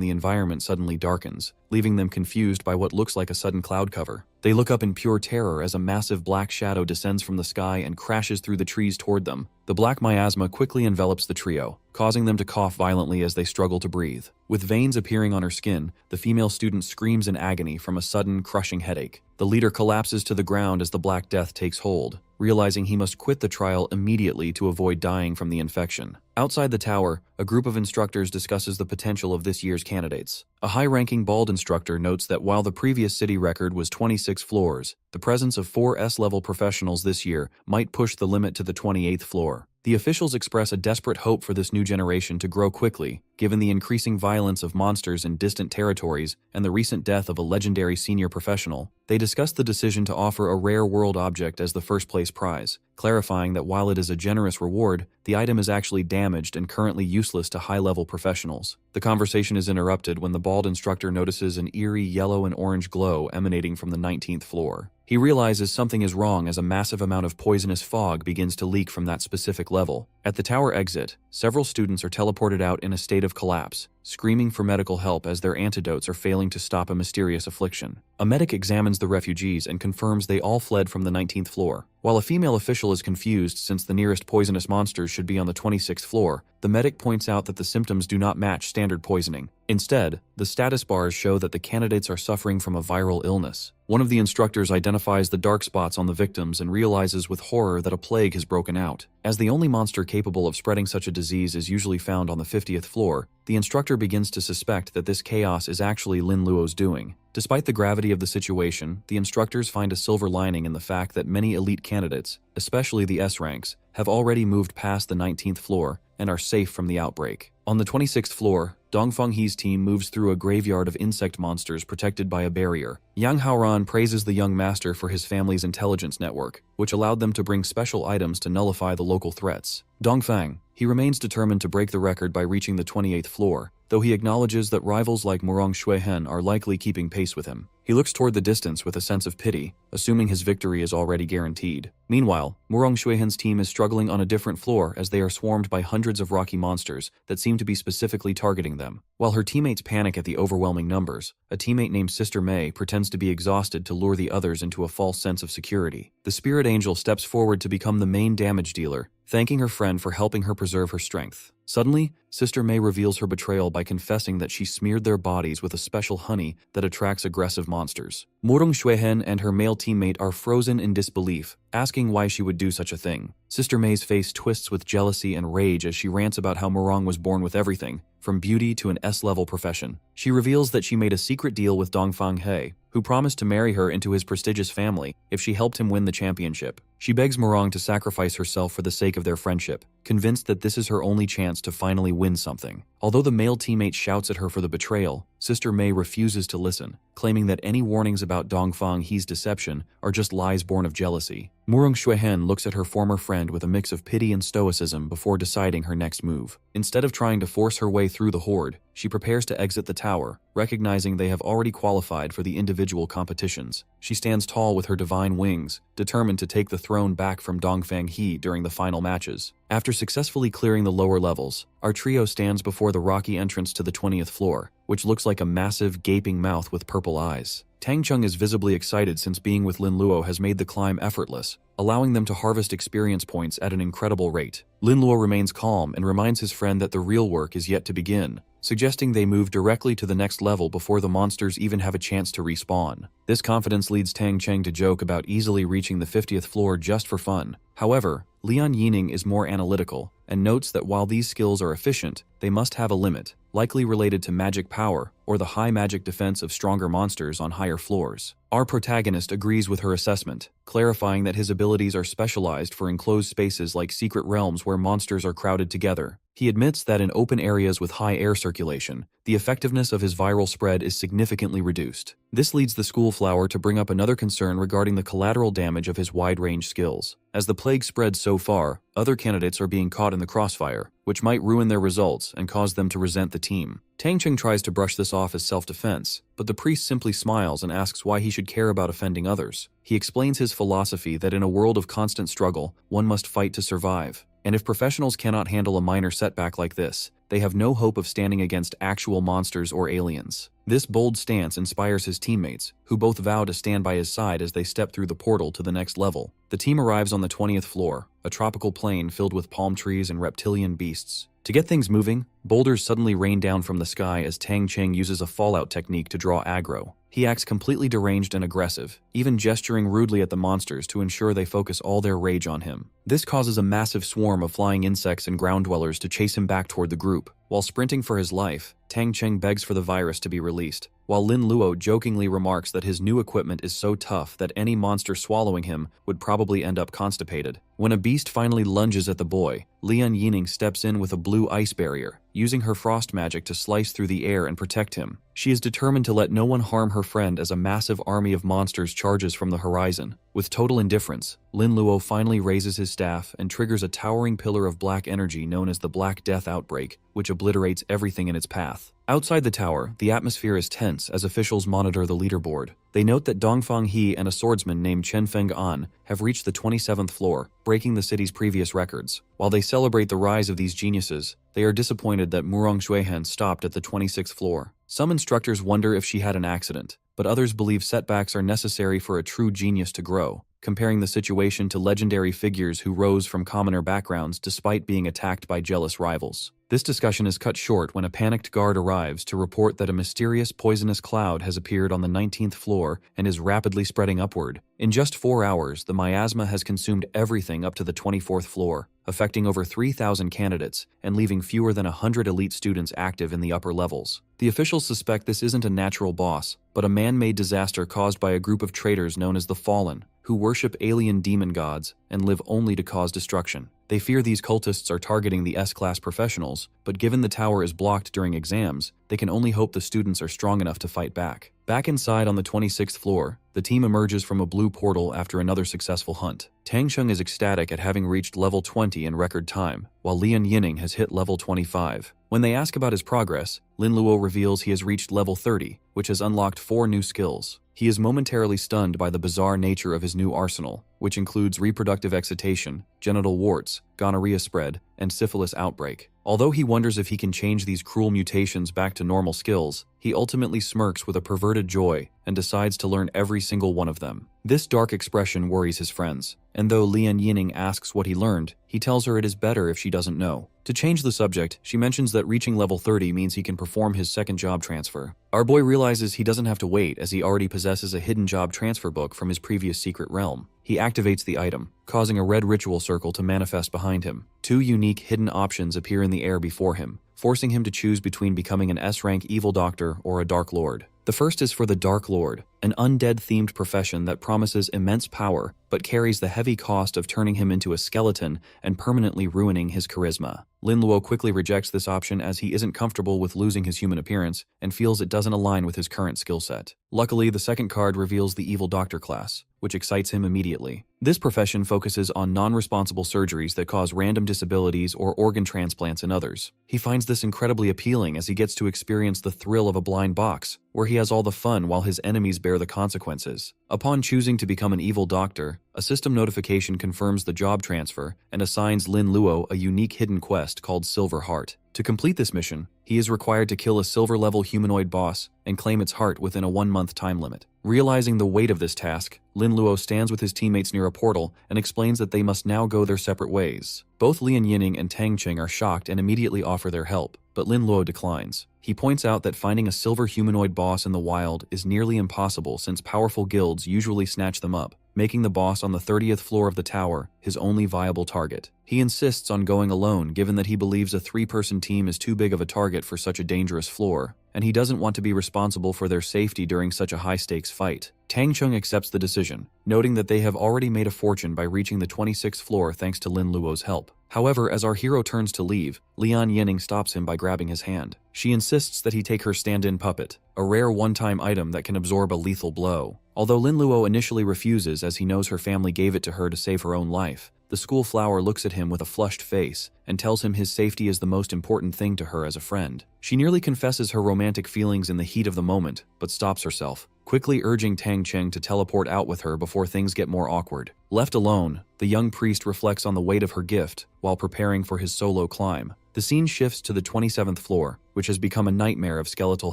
the environment suddenly darkens, leaving them confused by what looks like a sudden cloud cover. They look up in pure terror as a massive black shadow descends from the sky and crashes through the trees toward them. The black miasma quickly envelops the trio, causing them to cough violently as they struggle to breathe. With veins appearing on her skin, the female student screams in agony from a sudden, crushing headache. The leader collapses to the ground as the Black Death takes hold, realizing he must quit the trial immediately to avoid dying from the infection. Outside the tower, a group of instructors discusses the potential of this year's candidates. A high-ranking bald instructor notes that while the previous city record was 26 floors, the presence of 4 S-level professionals this year might push the limit to the 28th floor. The officials express a desperate hope for this new generation to grow quickly, given the increasing violence of monsters in distant territories and the recent death of a legendary senior professional. They discuss the decision to offer a rare world object as the first-place prize, clarifying that while it is a generous reward, the item is actually damaged and currently useless to high-level professionals. The conversation is interrupted when the bald instructor notices an eerie yellow and orange glow emanating from the 19th floor. He realizes something is wrong as a massive amount of poisonous fog begins to leak from that specific level. At the tower exit, several students are teleported out in a state of collapse, screaming for medical help as their antidotes are failing to stop a mysterious affliction. A medic examines the refugees and confirms they all fled from the 19th floor. While a female official is confused since the nearest poisonous monsters should be on the 26th floor, the medic points out that the symptoms do not match standard poisoning. Instead, the status bars show that the candidates are suffering from a viral illness. One of the instructors identifies the dark spots on the victims and realizes with horror that a plague has broken out. As the only monster capable of spreading such a disease is usually found on the 50th floor, the instructor begins to suspect that this chaos is actually Lin Luo's doing. Despite the gravity of the situation, the instructors find a silver lining in the fact that many elite candidates, especially the S ranks, have already moved past the 19th floor and are safe from the outbreak. On the 26th floor, Dong Fenghe's team moves through a graveyard of insect monsters protected by a barrier. Yang Haoran praises the young master for his family's intelligence network, which allowed them to bring special items to nullify the local threats. Dongfang, he remains determined to break the record by reaching the 28th floor, though he acknowledges that rivals like Murong Xuehen are likely keeping pace with him. He looks toward the distance with a sense of pity, assuming his victory is already guaranteed. Meanwhile, Murong Xuehen's team is struggling on a different floor as they are swarmed by hundreds of rocky monsters that seem to be specifically targeting them. While her teammates panic at the overwhelming numbers, a teammate named Sister May pretends to be exhausted to lure the others into a false sense of security. The Spirit Angel steps forward to become the main damage dealer, thanking her friend for helping her preserve her strength. Suddenly, Sister May reveals her betrayal by confessing that she smeared their bodies with a special honey that attracts aggressive monsters. Murong Xuehen and her male teammate are frozen in disbelief, asking why she would do such a thing. Sister May's face twists with jealousy and rage as she rants about how Murong was born with everything, from beauty to an S-level profession. She reveals that she made a secret deal with Dong Fenghe, who promised to marry her into his prestigious family if she helped him win the championship. She begs Murong to sacrifice herself for the sake of their friendship, convinced that this is her only chance to finally win something. Although the male teammate shouts at her for the betrayal, Sister May refuses to listen, claiming that any warnings about Dong Fenghe's deception are just lies born of jealousy. Murong Xuehen looks at her former friend with a mix of pity and stoicism before deciding her next move. Instead of trying to force her way through the horde, she prepares to exit the tower, recognizing they have already qualified for the individual competitions. She stands tall with her divine wings, determined to take the throne back from Dongfang He during the final matches. After successfully clearing the lower levels, our trio stands before the rocky entrance to the 20th floor, which looks like a massive, gaping mouth with purple eyes. Tang Chung is visibly excited since being with Lin Luo has made the climb effortless, allowing them to harvest experience points at an incredible rate. Lin Luo remains calm and reminds his friend that the real work is yet to begin, suggesting they move directly to the next level before the monsters even have a chance to respawn. This confidence leads Tang Cheng to joke about easily reaching the 50th floor just for fun. However, Lian Yining is more analytical and notes that while these skills are efficient, they must have a limit, likely related to magic power or the high magic defense of stronger monsters on higher floors. Our protagonist agrees with her assessment, clarifying that his abilities are specialized for enclosed spaces like secret realms where monsters are crowded together. He admits that in open areas with high air circulation, the effectiveness of his viral spread is significantly reduced. This leads the schoolflower to bring up another concern regarding the collateral damage of his wide-range skills. As the plague spreads so far, other candidates are being caught in the crossfire, which might ruin their results and cause them to resent the team. Tang Cheng tries to brush this off as self-defense, but the priest simply smiles and asks why he should care about offending others. He explains his philosophy that in a world of constant struggle, one must fight to survive. And if professionals cannot handle a minor setback like this, they have no hope of standing against actual monsters or aliens. This bold stance inspires his teammates, who both vow to stand by his side as they step through the portal to the next level. The team arrives on the 20th floor, a tropical plain filled with palm trees and reptilian beasts. To get things moving, boulders suddenly rain down from the sky as Tang Cheng uses a fallout technique to draw aggro. He acts completely deranged and aggressive, even gesturing rudely at the monsters to ensure they focus all their rage on him. This causes a massive swarm of flying insects and ground dwellers to chase him back toward the group. While sprinting for his life, Tang Cheng begs for the virus to be released, while Lin Luo jokingly remarks that his new equipment is so tough that any monster swallowing him would probably end up constipated. When a beast finally lunges at the boy, Lian Yining steps in with a blue ice barrier, using her frost magic to slice through the air and protect him. She is determined to let no one harm her friend as a massive army of monsters charges from the horizon. With total indifference, Lin Luo finally raises his staff and triggers a towering pillar of black energy known as the Black Death Outbreak, which obliterates everything in its path. Outside the tower, the atmosphere is tense as officials monitor the leaderboard. They note that Dongfang He and a swordsman named Chen Feng An have reached the 27th floor, breaking the city's previous records. While they celebrate the rise of these geniuses, they are disappointed that Murong Xuehen stopped at the 26th floor. Some instructors wonder if she had an accident, but others believe setbacks are necessary for a true genius to grow, comparing the situation to legendary figures who rose from commoner backgrounds despite being attacked by jealous rivals. This discussion is cut short when a panicked guard arrives to report that a mysterious poisonous cloud has appeared on the 19th floor and is rapidly spreading upward. In just 4 hours, the miasma has consumed everything up to the 24th floor, affecting over 3,000 candidates and leaving fewer than 100 elite students active in the upper levels. The officials suspect this isn't a natural boss, but a man-made disaster caused by a group of traitors known as the Fallen, who worship alien demon gods and live only to cause destruction. They fear these cultists are targeting the S-class professionals, but given the tower is blocked during exams, they can only hope the students are strong enough to fight back. Back inside on the 26th floor, the team emerges from a blue portal after another successful hunt. Tang Cheng is ecstatic at having reached level 20 in record time, while Lian Yining has hit level 25. When they ask about his progress, Lin Luo reveals he has reached level 30, which has unlocked 4 new skills. He is momentarily stunned by the bizarre nature of his new arsenal, which includes reproductive excitation, genital warts, gonorrhea spread, and syphilis outbreak. Although he wonders if he can change these cruel mutations back to normal skills, he ultimately smirks with a perverted joy and decides to learn every single one of them. This dark expression worries his friends, and though Lian Yining asks what he learned, he tells her it is better if she doesn't know. To change the subject, she mentions that reaching level 30 means he can perform his second job transfer. Our boy realizes he doesn't have to wait as he already possesses a hidden job transfer book from his previous secret realm. He activates the item, causing a red ritual circle to manifest behind him. 2 unique hidden options appear in the air before him, forcing him to choose between becoming an S-rank evil doctor or a Dark Lord. The first is for the Dark Lord, an undead-themed profession that promises immense power, but carries the heavy cost of turning him into a skeleton and permanently ruining his charisma. Lin Luo quickly rejects this option as he isn't comfortable with losing his human appearance and feels it doesn't align with his current skill set. Luckily, the second card reveals the Evil Doctor class, which excites him immediately. This profession focuses on non-responsible surgeries that cause random disabilities or organ transplants in others. He finds this incredibly appealing as he gets to experience the thrill of a blind box, where he has all the fun while his enemies bear the consequences. Upon choosing to become an evil doctor, a system notification confirms the job transfer and assigns Lin Luo a unique hidden quest called Silver Heart. To complete this mission, he is required to kill a silver-level humanoid boss and claim its heart within a 1-month time limit. Realizing the weight of this task, Lin Luo stands with his teammates near a portal and explains that they must now go their separate ways. Both Lian Yining and Tang Cheng are shocked and immediately offer their help, but Lin Luo declines. He points out that finding a silver humanoid boss in the wild is nearly impossible since powerful guilds usually snatch them up, making the boss on the 30th floor of the tower his only viable target. He insists on going alone given that he believes a 3-person team is too big of a target for such a dangerous floor, and he doesn't want to be responsible for their safety during such a high-stakes fight. Tang Cheng accepts the decision, noting that they have already made a fortune by reaching the 26th floor thanks to Lin Luo's help. However, as our hero turns to leave, Lian Yining stops him by grabbing his hand. She insists that he take her stand-in puppet, a rare one-time item that can absorb a lethal blow. Although Lin Luo initially refuses as he knows her family gave it to her to save her own life, the school flower looks at him with a flushed face and tells him his safety is the most important thing to her as a friend. She nearly confesses her romantic feelings in the heat of the moment, but stops herself, quickly urging Tang Cheng to teleport out with her before things get more awkward. Left alone, the young priest reflects on the weight of her gift while preparing for his solo climb. The scene shifts to the 27th floor, which has become a nightmare of skeletal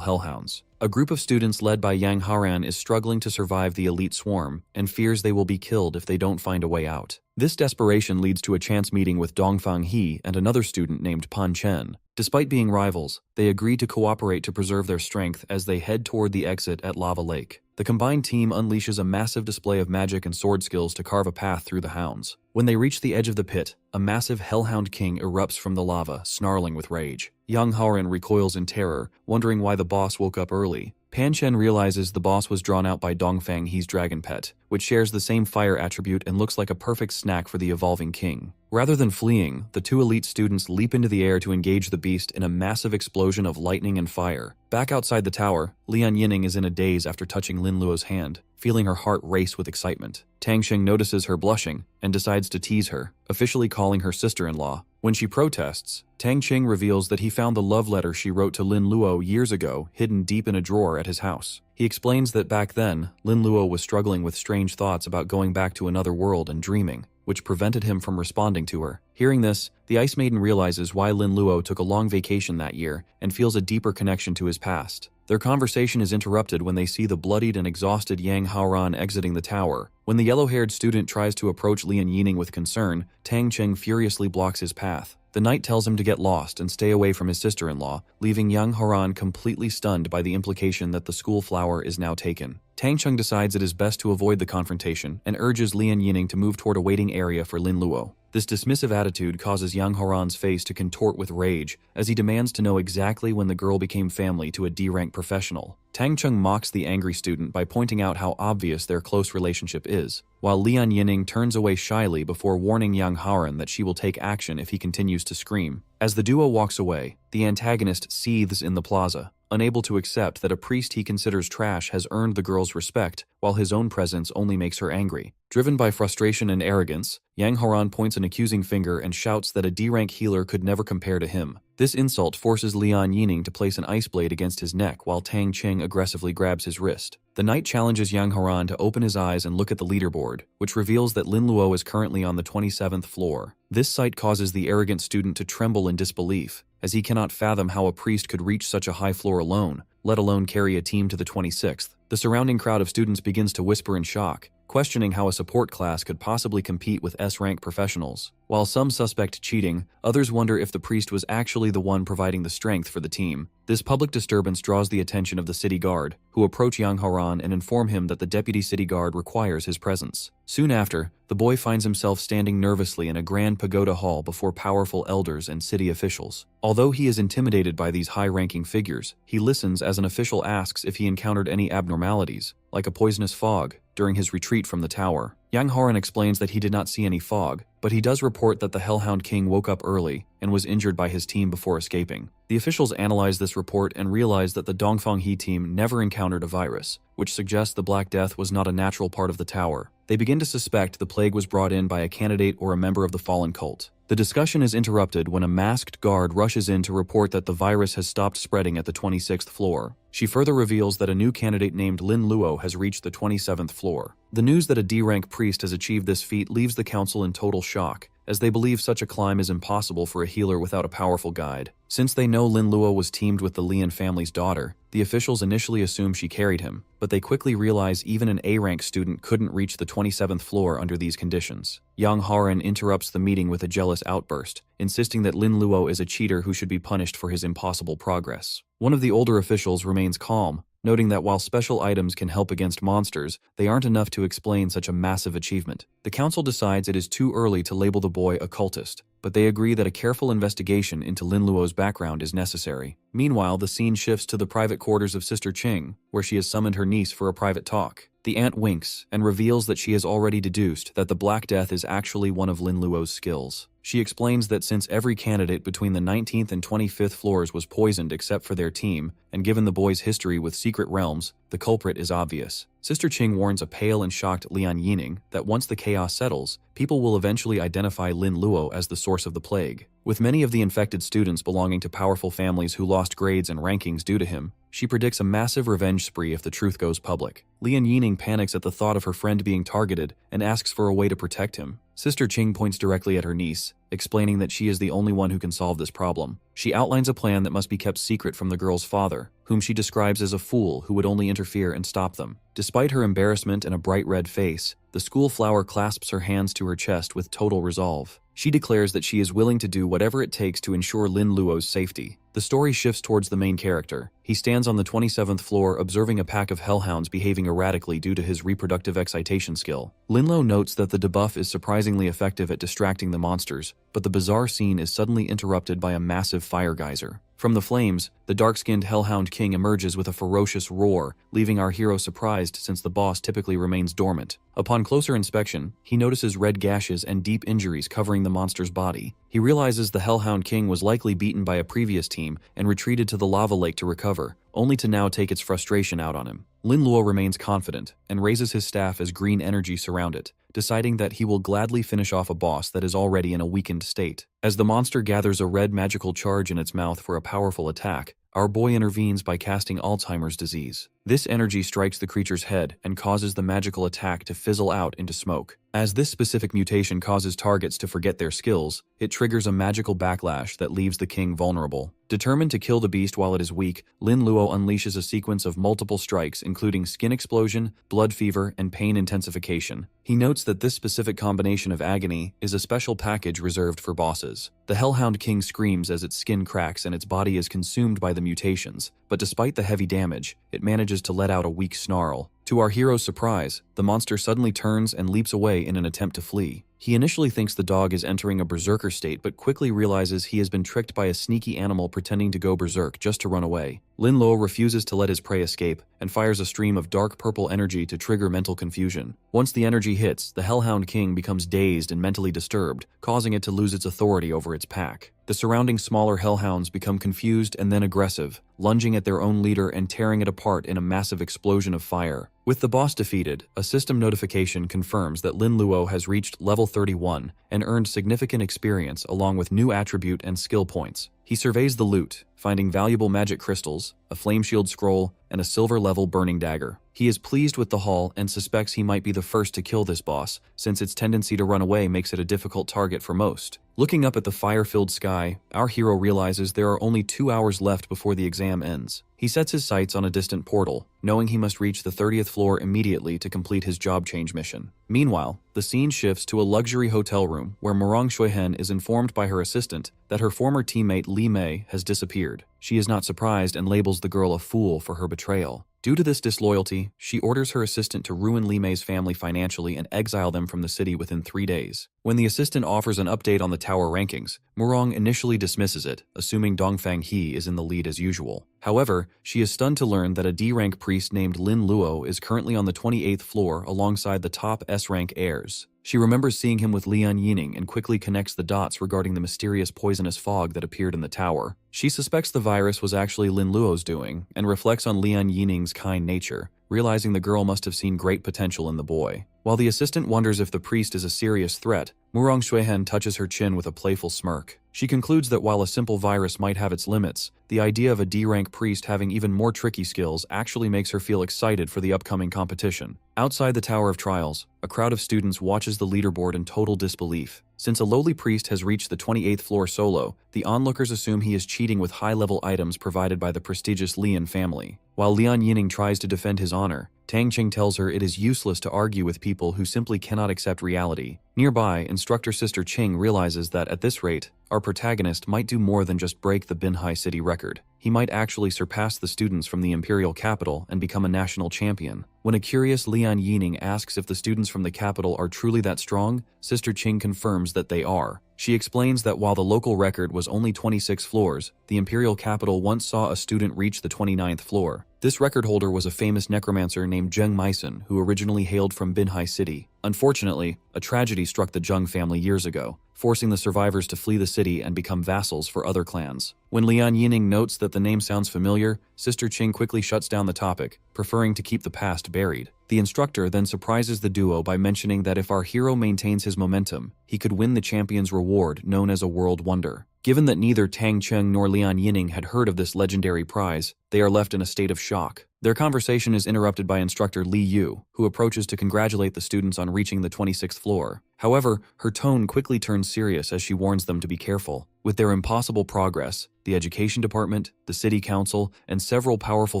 hellhounds. A group of students led by Yang Haran is struggling to survive the elite swarm and fears they will be killed if they don't find a way out. This desperation leads to a chance meeting with Dongfang He and another student named Pan Chen. Despite being rivals, they agree to cooperate to preserve their strength as they head toward the exit at Lava Lake. The combined team unleashes a massive display of magic and sword skills to carve a path through the hounds. When they reach the edge of the pit, a massive hellhound king erupts from the lava, snarling with rage. Yang Haoran recoils in terror, wondering why the boss woke up early. Pan Chen realizes the boss was drawn out by Dongfang He's dragon pet, which shares the same fire attribute and looks like a perfect snack for the evolving king. Rather than fleeing, the 2 elite students leap into the air to engage the beast in a massive explosion of lightning and fire. Back outside the tower, Lian Yining is in a daze after touching Lin Luo's hand, feeling her heart race with excitement. Tang Cheng notices her blushing and decides to tease her, officially calling her sister-in-law. When she protests, Tang Cheng reveals that he found the love letter she wrote to Lin Luo years ago hidden deep in a drawer at his house. He explains that back then, Lin Luo was struggling with strange thoughts about going back to another world and dreaming, which prevented him from responding to her. Hearing this, the Ice Maiden realizes why Lin Luo took a long vacation that year and feels a deeper connection to his past. Their conversation is interrupted when they see the bloodied and exhausted Yang Haoran exiting the tower. When the yellow-haired student tries to approach Lian Yining with concern, Tang Cheng furiously blocks his path. The knight tells him to get lost and stay away from his sister-in-law, leaving Yang Haoran completely stunned by the implication that the school flower is now taken. Tang Cheng decides it is best to avoid the confrontation and urges Lian Yining to move toward a waiting area for Lin Luo. This dismissive attitude causes Yang Haoran's face to contort with rage as he demands to know exactly when the girl became family to a D-rank professional. Tang Cheng mocks the angry student by pointing out how obvious their close relationship is, while Lian Yining turns away shyly before warning Yang Haoran that she will take action if he continues to scream. As the duo walks away, the antagonist seethes in the plaza, unable to accept that a priest he considers trash has earned the girl's respect, while his own presence only makes her angry. Driven by frustration and arrogance, Yang Haoran points an accusing finger and shouts that a D-rank healer could never compare to him. This insult forces Lian Yining to place an ice blade against his neck while Tang Cheng aggressively grabs his wrist. The knight challenges Yang Haoran to open his eyes and look at the leaderboard, which reveals that Lin Luo is currently on the 27th floor. This sight causes the arrogant student to tremble in disbelief, as he cannot fathom how a priest could reach such a high floor alone, let alone carry a team to the 26th. The surrounding crowd of students begins to whisper in shock, questioning how a support class could possibly compete with S-rank professionals. While some suspect cheating, others wonder if the priest was actually the one providing the strength for the team. This public disturbance draws the attention of the city guard, who approach Yang Haoran and inform him that the deputy city guard requires his presence. Soon after, the boy finds himself standing nervously in a grand pagoda hall before powerful elders and city officials. Although he is intimidated by these high-ranking figures, he listens as an official asks if he encountered any abnormalities, like a poisonous fog, during his retreat from the tower. Yang Haoran explains that he did not see any fog, but he does report that the Hellhound King woke up early and was injured by his team before escaping. The officials analyzed this report and realized that the Dongfang He team never encountered a virus, which suggests the Black Death was not a natural part of the tower. They begin to suspect the plague was brought in by a candidate or a member of the fallen cult. The discussion is interrupted when a masked guard rushes in to report that the virus has stopped spreading at the 26th floor. She further reveals that a new candidate named Lin Luo has reached the 27th floor. The news that a D-rank priest has achieved this feat leaves the council in total shock, as they believe such a climb is impossible for a healer without a powerful guide. Since they know Lin Luo was teamed with the Lian family's daughter, the officials initially assume she carried him, but they quickly realize even an A-rank student couldn't reach the 27th floor under these conditions. Yang Haran interrupts the meeting with a jealous outburst, insisting that Lin Luo is a cheater who should be punished for his impossible progress. One of the older officials remains calm, noting that while special items can help against monsters, they aren't enough to explain such a massive achievement. The council decides it is too early to label the boy a cultist, but they agree that a careful investigation into Lin Luo's background is necessary. Meanwhile, the scene shifts to the private quarters of Sister Qing, where she has summoned her niece for a private talk. The aunt winks and reveals that she has already deduced that the Black Death is actually one of Lin Luo's skills. She explains that since every candidate between the 19th and 25th floors was poisoned except for their team, and given the boy's history with secret realms, the culprit is obvious. Sister Qing warns a pale and shocked Lian Yining that once the chaos settles, people will eventually identify Lin Luo as the source of the plague. With many of the infected students belonging to powerful families who lost grades and rankings due to him, she predicts a massive revenge spree if the truth goes public. Lian Yining panics at the thought of her friend being targeted and asks for a way to protect him. Sister Qing points directly at her niece, explaining that she is the only one who can solve this problem. She outlines a plan that must be kept secret from the girl's father, whom she describes as a fool who would only interfere and stop them. Despite her embarrassment and a bright red face, the school flower clasps her hands to her chest with total resolve. She declares that she is willing to do whatever it takes to ensure Lin Luo's safety. The story shifts towards the main character. He stands on the 27th floor observing a pack of hellhounds behaving erratically due to his reproductive excitation skill. Lin Luo notes that the debuff is surprisingly effective at distracting the monsters, but the bizarre scene is suddenly interrupted by a massive fire geyser. From the flames, the dark-skinned Hellhound King emerges with a ferocious roar, leaving our hero surprised since the boss typically remains dormant. Upon closer inspection, he notices red gashes and deep injuries covering the monster's body. He realizes the Hellhound King was likely beaten by a previous team and retreated to the lava lake to recover, only to now take its frustration out on him. Lin Luo remains confident and raises his staff as green energy surround it, deciding that he will gladly finish off a boss that is already in a weakened state. As the monster gathers a red magical charge in its mouth for a powerful attack, our boy intervenes by casting Alzheimer's disease. This energy strikes the creature's head and causes the magical attack to fizzle out into smoke. As this specific mutation causes targets to forget their skills, it triggers a magical backlash that leaves the king vulnerable. Determined to kill the beast while it is weak, Lin Luo unleashes a sequence of multiple strikes including skin explosion, blood fever, and pain intensification. He notes that this specific combination of agony is a special package reserved for bosses. The Hellhound King screams as its skin cracks and its body is consumed by the mutations, but despite the heavy damage, it manages to let out a weak snarl. To our hero's surprise, the monster suddenly turns and leaps away in an attempt to flee. He initially thinks the dog is entering a berserker state but quickly realizes he has been tricked by a sneaky animal pretending to go berserk just to run away. Lin Luo refuses to let his prey escape and fires a stream of dark purple energy to trigger mental confusion. Once the energy hits, the Hellhound King becomes dazed and mentally disturbed, causing it to lose its authority over its pack. The surrounding smaller hellhounds become confused and then aggressive, lunging at their own leader and tearing it apart in a massive explosion of fire. With the boss defeated, a system notification confirms that Lin Luo has reached level 31 and earned significant experience along with new attribute and skill points. He surveys the loot, finding valuable magic crystals, a flame shield scroll, and a silver-level burning dagger. He is pleased with the haul and suspects he might be the first to kill this boss, since its tendency to run away makes it a difficult target for most. Looking up at the fire-filled sky, our hero realizes there are only 2 hours left before the exam ends. He sets his sights on a distant portal, knowing he must reach the 30th floor immediately to complete his job change mission. Meanwhile, the scene shifts to a luxury hotel room where Murong Shuihen is informed by her assistant that her former teammate Li Mei has disappeared. She is not surprised and labels the girl a fool for her betrayal. Due to this disloyalty, she orders her assistant to ruin Li Mei's family financially and exile them from the city within 3 days. When the assistant offers an update on the tower rankings, Murong initially dismisses it, assuming Dongfang He is in the lead as usual. However, she is stunned to learn that a D-rank priest named Lin Luo is currently on the 28th floor alongside the top S-rank heirs. She remembers seeing him with Lian Yining and quickly connects the dots regarding the mysterious poisonous fog that appeared in the tower. She suspects the virus was actually Lin Luo's doing and reflects on Lian Yining's kind nature, realizing the girl must have seen great potential in the boy. While the assistant wonders if the priest is a serious threat, Murong Xuehen touches her chin with a playful smirk. She concludes that while a simple virus might have its limits, the idea of a D-rank priest having even more tricky skills actually makes her feel excited for the upcoming competition. Outside the Tower of Trials, a crowd of students watches the leaderboard in total disbelief. Since a lowly priest has reached the 28th floor solo, the onlookers assume he is cheating with high-level items provided by the prestigious Lian family. While Lian Yining tries to defend his honor, Tang Qing tells her it is useless to argue with people who simply cannot accept reality. Nearby, instructor Sister Qing realizes that at this rate, our protagonist might do more than just break the Binhai city record. He might actually surpass the students from the imperial capital and become a national champion. When a curious Lian Yining asks if the students from the capital are truly that strong, Sister Qing confirms that they are. She explains that while the local record was only 26 floors, the imperial capital once saw a student reach the 29th floor. This record holder was a famous necromancer named Zheng Meisen, who originally hailed from Binhai City. Unfortunately, a tragedy struck the Zheng family years ago, forcing the survivors to flee the city and become vassals for other clans. When Lian Yining notes that the name sounds familiar, Sister Qing quickly shuts down the topic, preferring to keep the past buried. The instructor then surprises the duo by mentioning that if our hero maintains his momentum, he could win the champion's reward known as a world wonder. Given that neither Tang Cheng nor Lian Yining had heard of this legendary prize, they are left in a state of shock. Their conversation is interrupted by instructor Li Yu, who approaches to congratulate the students on reaching the 26th floor. However, her tone quickly turns serious as she warns them to be careful. With their impossible progress, the education department, the city council, and several powerful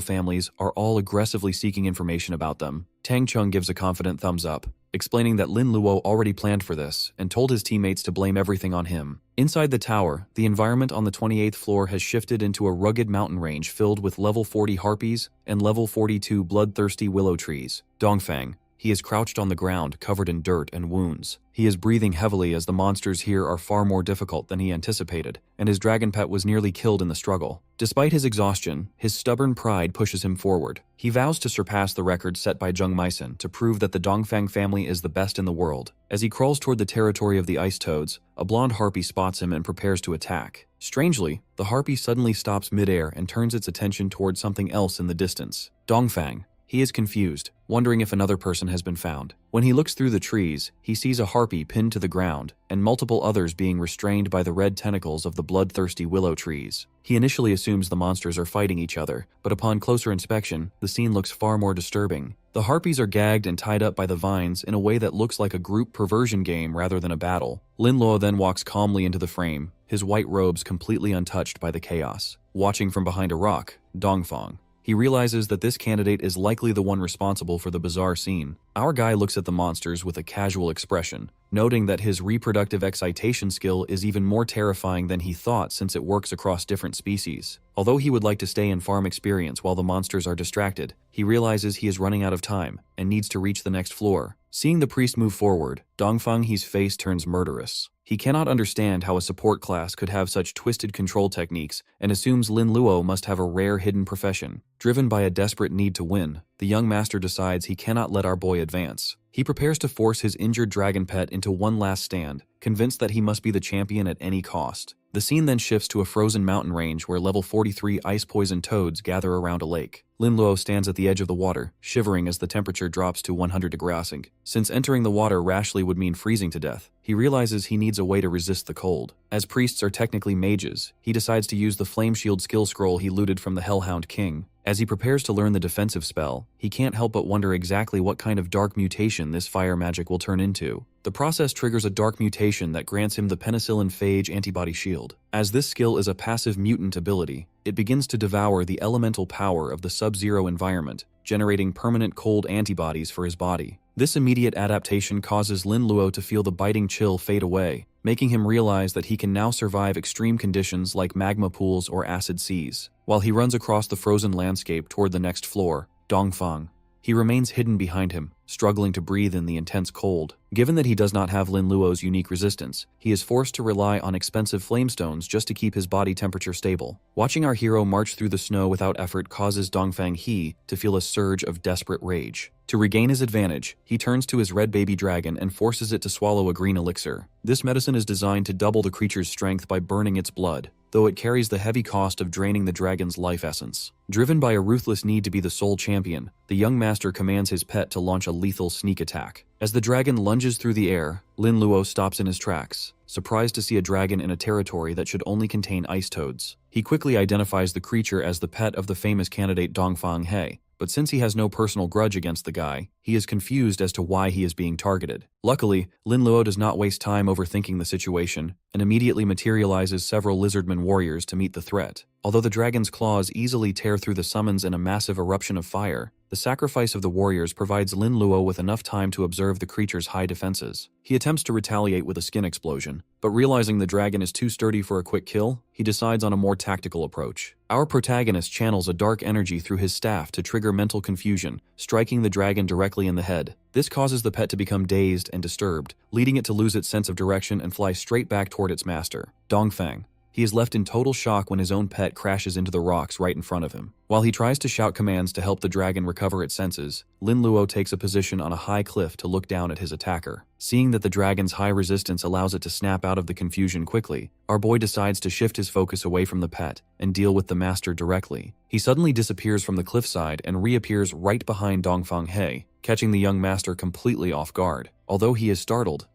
families are all aggressively seeking information about them. Tang Chung gives a confident thumbs up, explaining that Lin Luo already planned for this and told his teammates to blame everything on him. Inside the tower, the environment on the 28th floor has shifted into a rugged mountain range filled with level 40 harpies and level 42 bloodthirsty willow trees. Dongfang. He is crouched on the ground, covered in dirt and wounds. He is breathing heavily as the monsters here are far more difficult than he anticipated, and his dragon pet was nearly killed in the struggle. Despite his exhaustion, his stubborn pride pushes him forward. He vows to surpass the record set by Zheng Meisen to prove that the Dongfang family is the best in the world. As he crawls toward the territory of the ice toads, a blonde harpy spots him and prepares to attack. Strangely, the harpy suddenly stops midair and turns its attention toward something else in the distance. Dongfang. He is confused, wondering if another person has been found. When he looks through the trees, he sees a harpy pinned to the ground, and multiple others being restrained by the red tentacles of the bloodthirsty willow trees. He initially assumes the monsters are fighting each other, but upon closer inspection, the scene looks far more disturbing. The harpies are gagged and tied up by the vines in a way that looks like a group perversion game rather than a battle. Lin Luo then walks calmly into the frame, his white robes completely untouched by the chaos. Watching from behind a rock, Dongfang. He realizes that this candidate is likely the one responsible for the bizarre scene. Our guy looks at the monsters with a casual expression, noting that his reproductive excitation skill is even more terrifying than he thought since it works across different species. Although he would like to stay in farm experience while the monsters are distracted, he realizes he is running out of time and needs to reach the next floor. Seeing the priest move forward, Dongfang He's face turns murderous. He cannot understand how a support class could have such twisted control techniques and assumes Lin Luo must have a rare hidden profession. Driven by a desperate need to win, the young master decides he cannot let our boy advance. He prepares to force his injured dragon pet into one last stand, convinced that he must be the champion at any cost. The scene then shifts to a frozen mountain range where level 43 ice-poisoned toads gather around a lake. Lin Luo stands at the edge of the water, shivering as the temperature drops to 100 degrees. Since entering the water rashly would mean freezing to death, he realizes he needs a way to resist the cold. As priests are technically mages, he decides to use the Flame Shield skill scroll he looted from the Hellhound King. As he prepares to learn the defensive spell, he can't help but wonder exactly what kind of dark mutation this fire magic will turn into. The process triggers a dark mutation that grants him the Penicillin Phage antibody shield. As this skill is a passive mutant ability, it begins to devour the elemental power of the sub-zero environment, generating permanent cold antibodies for his body. This immediate adaptation causes Lin Luo to feel the biting chill fade away, making him realize that he can now survive extreme conditions like magma pools or acid seas. While he runs across the frozen landscape toward the next floor, Dongfang. He remains hidden behind him, struggling to breathe in the intense cold. Given that he does not have Lin Luo's unique resistance, he is forced to rely on expensive flamestones just to keep his body temperature stable. Watching our hero march through the snow without effort causes Dongfang He to feel a surge of desperate rage. To regain his advantage, he turns to his red baby dragon and forces it to swallow a green elixir. This medicine is designed to double the creature's strength by burning its blood, though it carries the heavy cost of draining the dragon's life essence. Driven by a ruthless need to be the sole champion, the young master commands his pet to launch a lethal sneak attack. As the dragon lunges through the air, Lin Luo stops in his tracks, surprised to see a dragon in a territory that should only contain ice toads. He quickly identifies the creature as the pet of the famous candidate Dongfang He, but since he has no personal grudge against the guy, he is confused as to why he is being targeted. Luckily, Lin Luo does not waste time overthinking the situation and immediately materializes several lizardman warriors to meet the threat. Although the dragon's claws easily tear through the summons in a massive eruption of fire, the sacrifice of the warriors provides Lin Luo with enough time to observe the creature's high defenses. He attempts to retaliate with a skin explosion, but realizing the dragon is too sturdy for a quick kill, he decides on a more tactical approach. Our protagonist channels a dark energy through his staff to trigger mental confusion, striking the dragon directly in the head. This causes the pet to become dazed and disturbed, leading it to lose its sense of direction and fly straight back toward its master, Dongfang. He is left in total shock when his own pet crashes into the rocks right in front of him. While he tries to shout commands to help the dragon recover its senses, Lin Luo takes a position on a high cliff to look down at his attacker. Seeing that the dragon's high resistance allows it to snap out of the confusion quickly, our boy decides to shift his focus away from the pet and deal with the master directly. He suddenly disappears from the cliffside and reappears right behind Dongfang He, catching the young master completely off guard. Although he is startled,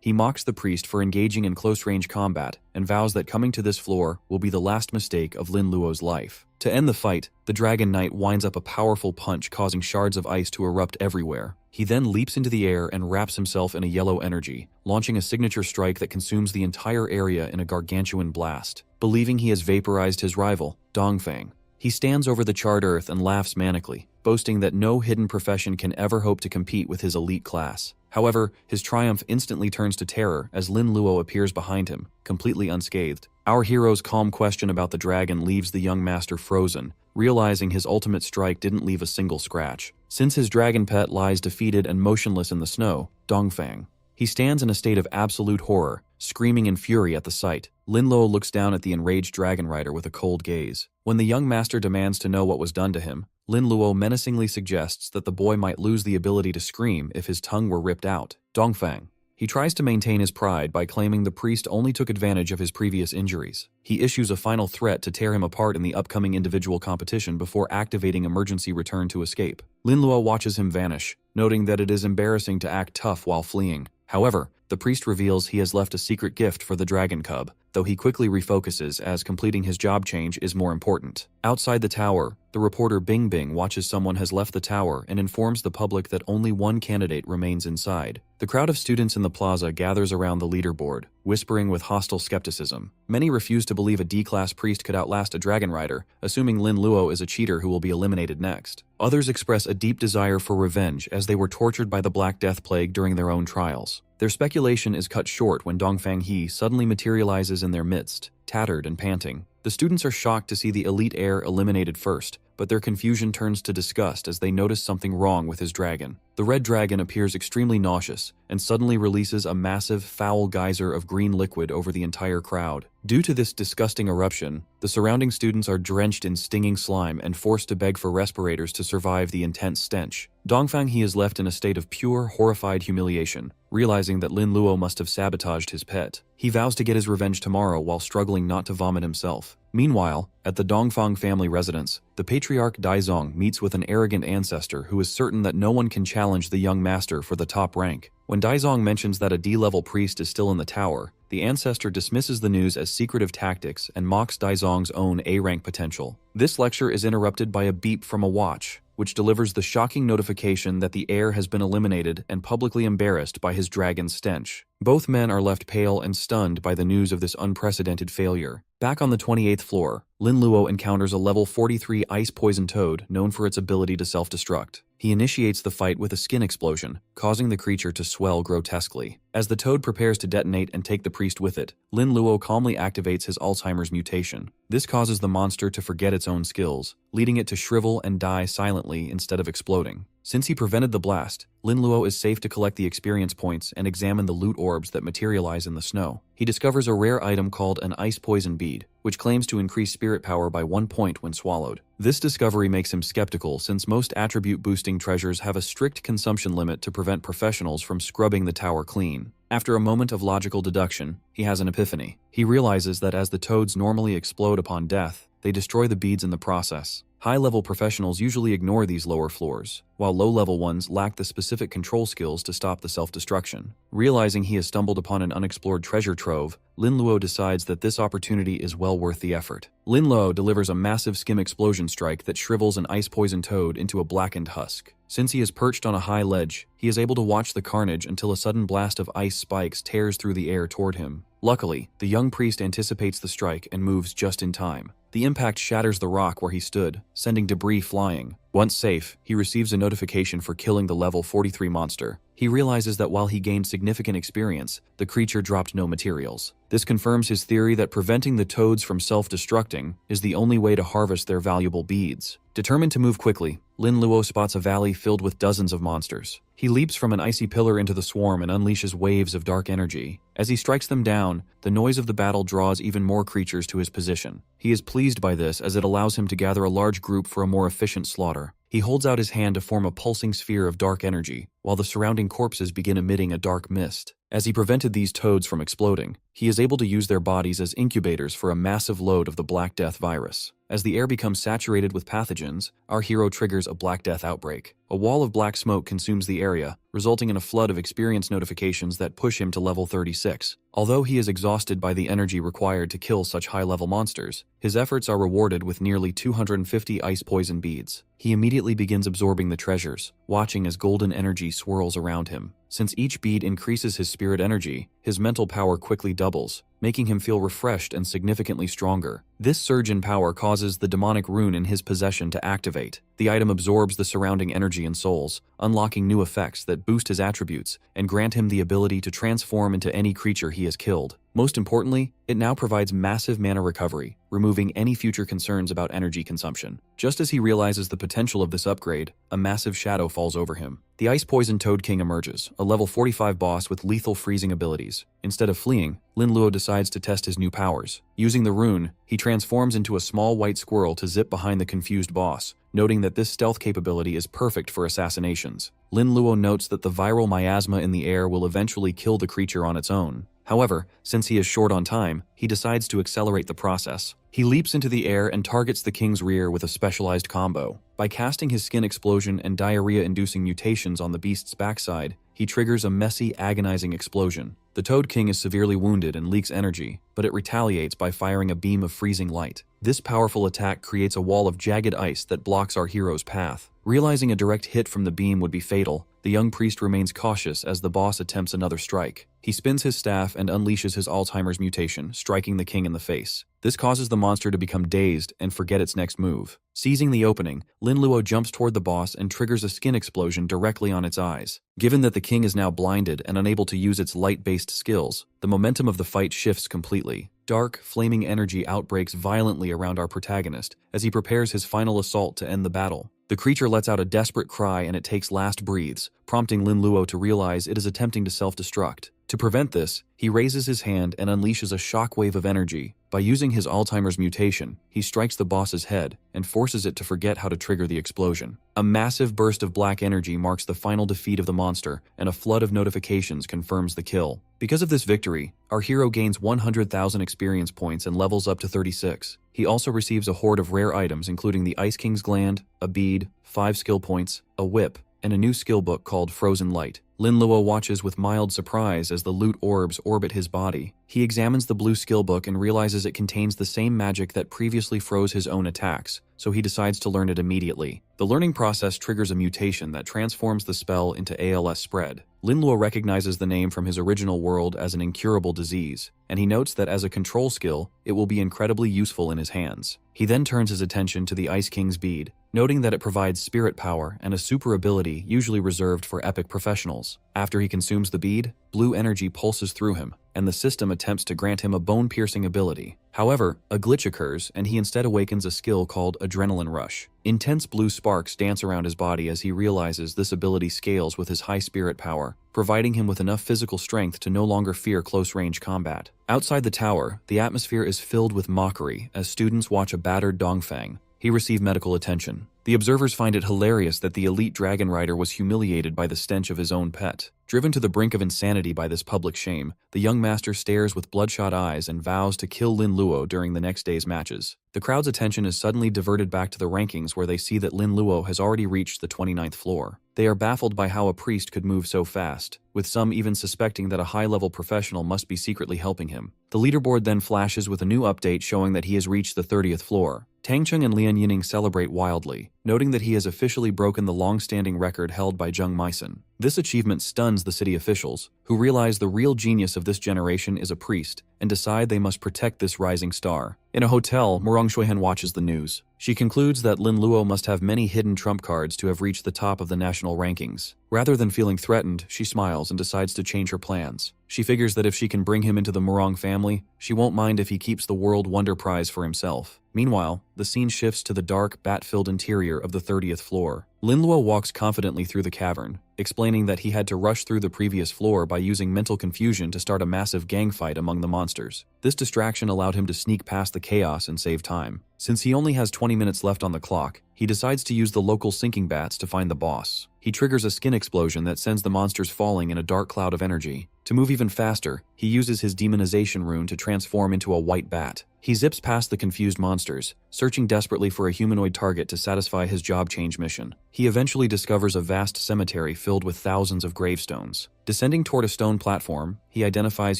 he mocks the priest for engaging in close-range combat and vows that coming to this floor will be the last mistake of Lin Luo's life. To end the fight, the Dragon Knight winds up a powerful punch causing shards of ice to erupt everywhere. He then leaps into the air and wraps himself in a yellow energy, launching a signature strike that consumes the entire area in a gargantuan blast. Believing he has vaporized his rival, Dongfang, he stands over the charred earth and laughs manically, boasting that no hidden profession can ever hope to compete with his elite class. However, his triumph instantly turns to terror as Lin Luo appears behind him, completely unscathed. Our hero's calm question about the dragon leaves the young master frozen, realizing his ultimate strike didn't leave a single scratch. Since his dragon pet lies defeated and motionless in the snow, Dongfang, he stands in a state of absolute horror, screaming in fury at the sight. Lin Luo looks down at the enraged dragon rider with a cold gaze. When the young master demands to know what was done to him, Lin Luo menacingly suggests that the boy might lose the ability to scream if his tongue were ripped out. Dongfang, he tries to maintain his pride by claiming the priest only took advantage of his previous injuries. He issues a final threat to tear him apart in the upcoming individual competition before activating emergency return to escape. Lin Luo watches him vanish, noting that it is embarrassing to act tough while fleeing. However, the priest reveals he has left a secret gift for the dragon cub, though he quickly refocuses as completing his job change is more important. Outside the tower, the reporter Bing Bing watches someone has left the tower and informs the public that only one candidate remains inside. The crowd of students in the plaza gathers around the leaderboard, whispering with hostile skepticism. Many refuse to believe a D-class priest could outlast a dragon rider, assuming Lin Luo is a cheater who will be eliminated next. Others express a deep desire for revenge as they were tortured by the Black Death Plague during their own trials. Their speculation is cut short when Dongfang He suddenly materializes in their midst, tattered and panting. The students are shocked to see the elite heir eliminated first, but their confusion turns to disgust as they notice something wrong with his dragon. The red dragon appears extremely nauseous and suddenly releases a massive, foul geyser of green liquid over the entire crowd. Due to this disgusting eruption, the surrounding students are drenched in stinging slime and forced to beg for respirators to survive the intense stench. Dongfang He is left in a state of pure, horrified humiliation, realizing that Lin Luo must have sabotaged his pet. He vows to get his revenge tomorrow while struggling not to vomit himself. Meanwhile, at the Dongfang family residence, the patriarch Daizong meets with an arrogant ancestor who is certain that no one can challenge the young master for the top rank. When Daizong mentions that a D-level priest is still in the tower, the ancestor dismisses the news as secretive tactics and mocks Daizong's own A-rank potential. This lecture is interrupted by a beep from a watch, which delivers the shocking notification that the heir has been eliminated and publicly embarrassed by his dragon stench. Both men are left pale and stunned by the news of this unprecedented failure. Back on the 28th floor, Lin Luo encounters a level 43 ice poison toad known for its ability to self-destruct. He initiates the fight with a skin explosion, causing the creature to swell grotesquely. As the toad prepares to detonate and take the priest with it, Lin Luo calmly activates his Alzheimer's mutation. This causes the monster to forget its own skills, leading it to shrivel and die silently instead of exploding. Since he prevented the blast, Lin Luo is safe to collect the experience points and examine the loot orbs that materialize in the snow. He discovers a rare item called an ice poison bead, which claims to increase spirit power by 1 point when swallowed. This discovery makes him skeptical since most attribute-boosting treasures have a strict consumption limit to prevent professionals from scrubbing the tower clean. After a moment of logical deduction, he has an epiphany. He realizes that as the toads normally explode upon death, they destroy the beads in the process. High-level professionals usually ignore these lower floors, while low-level ones lack the specific control skills to stop the self-destruction. Realizing he has stumbled upon an unexplored treasure trove, Lin Luo decides that this opportunity is well worth the effort. Lin Luo delivers a massive skim explosion strike that shrivels an ice-poisoned toad into a blackened husk. Since he is perched on a high ledge, he is able to watch the carnage until a sudden blast of ice spikes tears through the air toward him. Luckily, the young priest anticipates the strike and moves just in time. The impact shatters the rock where he stood, sending debris flying. Once safe, he receives a notification for killing the level 43 monster. He realizes that while he gained significant experience, the creature dropped no materials. This confirms his theory that preventing the toads from self-destructing is the only way to harvest their valuable beads. Determined to move quickly, Lin Luo spots a valley filled with dozens of monsters. He leaps from an icy pillar into the swarm and unleashes waves of dark energy. As he strikes them down, the noise of the battle draws even more creatures to his position. He is pleased by this as it allows him to gather a large group for a more efficient slaughter. He holds out his hand to form a pulsing sphere of dark energy, while the surrounding corpses begin emitting a dark mist. As he prevented these toads from exploding, he is able to use their bodies as incubators for a massive load of the Black Death virus. As the air becomes saturated with pathogens, our hero triggers a Black Death outbreak. A wall of black smoke consumes the area, resulting in a flood of experience notifications that push him to level 36. Although he is exhausted by the energy required to kill such high-level monsters, his efforts are rewarded with nearly 250 ice poison beads. He immediately begins absorbing the treasures, watching as golden energy swirls around him. Since each bead increases his spirit energy, his mental power quickly doubles, making him feel refreshed and significantly stronger. This surge in power causes the demonic rune in his possession to activate. The item absorbs the surrounding energy and souls, unlocking new effects that boost his attributes and grant him the ability to transform into any creature he has killed. Most importantly, it now provides massive mana recovery, removing any future concerns about energy consumption. Just as he realizes the potential of this upgrade, a massive shadow falls over him. The Ice Poison Toad King emerges, a level 45 boss with lethal freezing abilities. Instead of fleeing, Lin Luo decides to test his new powers. Using the rune, he transforms into a small white squirrel to zip behind the confused boss, noting that this stealth capability is perfect for assassinations. Lin Luo notes that the viral miasma in the air will eventually kill the creature on its own. However, since he is short on time, he decides to accelerate the process. He leaps into the air and targets the king's rear with a specialized combo. By casting his skin explosion and diarrhea-inducing mutations on the beast's backside, he triggers a messy, agonizing explosion. The Toad King is severely wounded and leaks energy, but it retaliates by firing a beam of freezing light. This powerful attack creates a wall of jagged ice that blocks our hero's path. Realizing a direct hit from the beam would be fatal, the young priest remains cautious as the boss attempts another strike. He spins his staff and unleashes his Alzheimer's mutation, striking the king in the face. This causes the monster to become dazed and forget its next move. Seizing the opening, Lin Luo jumps toward the boss and triggers a skin explosion directly on its eyes. Given that the king is now blinded and unable to use its light-based skills, the momentum of the fight shifts completely. Dark, flaming energy outbreaks violently around our protagonist as he prepares his final assault to end the battle. The creature lets out a desperate cry and it takes last breaths, prompting Lin Luo to realize it is attempting to self-destruct. To prevent this, he raises his hand and unleashes a shockwave of energy. By using his Alzheimer's mutation, he strikes the boss's head and forces it to forget how to trigger the explosion. A massive burst of black energy marks the final defeat of the monster, and a flood of notifications confirms the kill. Because of this victory, our hero gains 100,000 experience points and levels up to 36. He also receives a horde of rare items including the Ice King's Gland, a bead, 5 skill points, a whip, and a new skill book called Frozen Light. Lin Luo watches with mild surprise as the loot orbs orbit his body. He examines the blue skill book and realizes it contains the same magic that previously froze his own attacks, so he decides to learn it immediately. The learning process triggers a mutation that transforms the spell into ALS spread. Lin Luo recognizes the name from his original world as an incurable disease, and he notes that as a control skill, it will be incredibly useful in his hands. He then turns his attention to the Ice King's bead, noting that it provides spirit power and a super ability usually reserved for epic professionals. After he consumes the bead, blue energy pulses through him, and the system attempts to grant him a bone-piercing ability. However, a glitch occurs, and he instead awakens a skill called Adrenaline Rush. Intense blue sparks dance around his body as he realizes this ability scales with his high spirit power, providing him with enough physical strength to no longer fear close-range combat. Outside the tower, the atmosphere is filled with mockery as students watch a battered Dongfang. He received medical attention. The observers find it hilarious that the elite dragon rider was humiliated by the stench of his own pet. Driven to the brink of insanity by this public shame, the young master stares with bloodshot eyes and vows to kill Lin Luo during the next day's matches. The crowd's attention is suddenly diverted back to the rankings where they see that Lin Luo has already reached the 29th floor. They are baffled by how a priest could move so fast, with some even suspecting that a high-level professional must be secretly helping him. The leaderboard then flashes with a new update showing that he has reached the 30th floor. Tang Cheng and Lian Yining celebrate wildly, noting that he has officially broken the long-standing record held by Zheng Meisen. This achievement stuns the city officials, who realize the real genius of this generation is a priest, and decide they must protect this rising star. In a hotel, Murong Shuihan watches the news. She concludes that Lin Luo must have many hidden trump cards to have reached the top of the national rankings. Rather than feeling threatened, she smiles and decides to change her plans. She figures that if she can bring him into the Murong family, she won't mind if he keeps the World Wonder Prize for himself. Meanwhile, the scene shifts to the dark, bat-filled interior of the 30th floor. Lin Luo walks confidently through the cavern, explaining that he had to rush through the previous floor by using mental confusion to start a massive gang fight among the monsters. This distraction allowed him to sneak past the chaos and save time. Since he only has 20 minutes left on the clock, he decides to use the local sinking bats to find the boss. He triggers a skin explosion that sends the monsters falling in a dark cloud of energy. To move even faster, he uses his demonization rune to transform into a white bat. He zips past the confused monsters, searching desperately for a humanoid target to satisfy his job change mission. He eventually discovers a vast cemetery filled with thousands of gravestones. Descending toward a stone platform, he identifies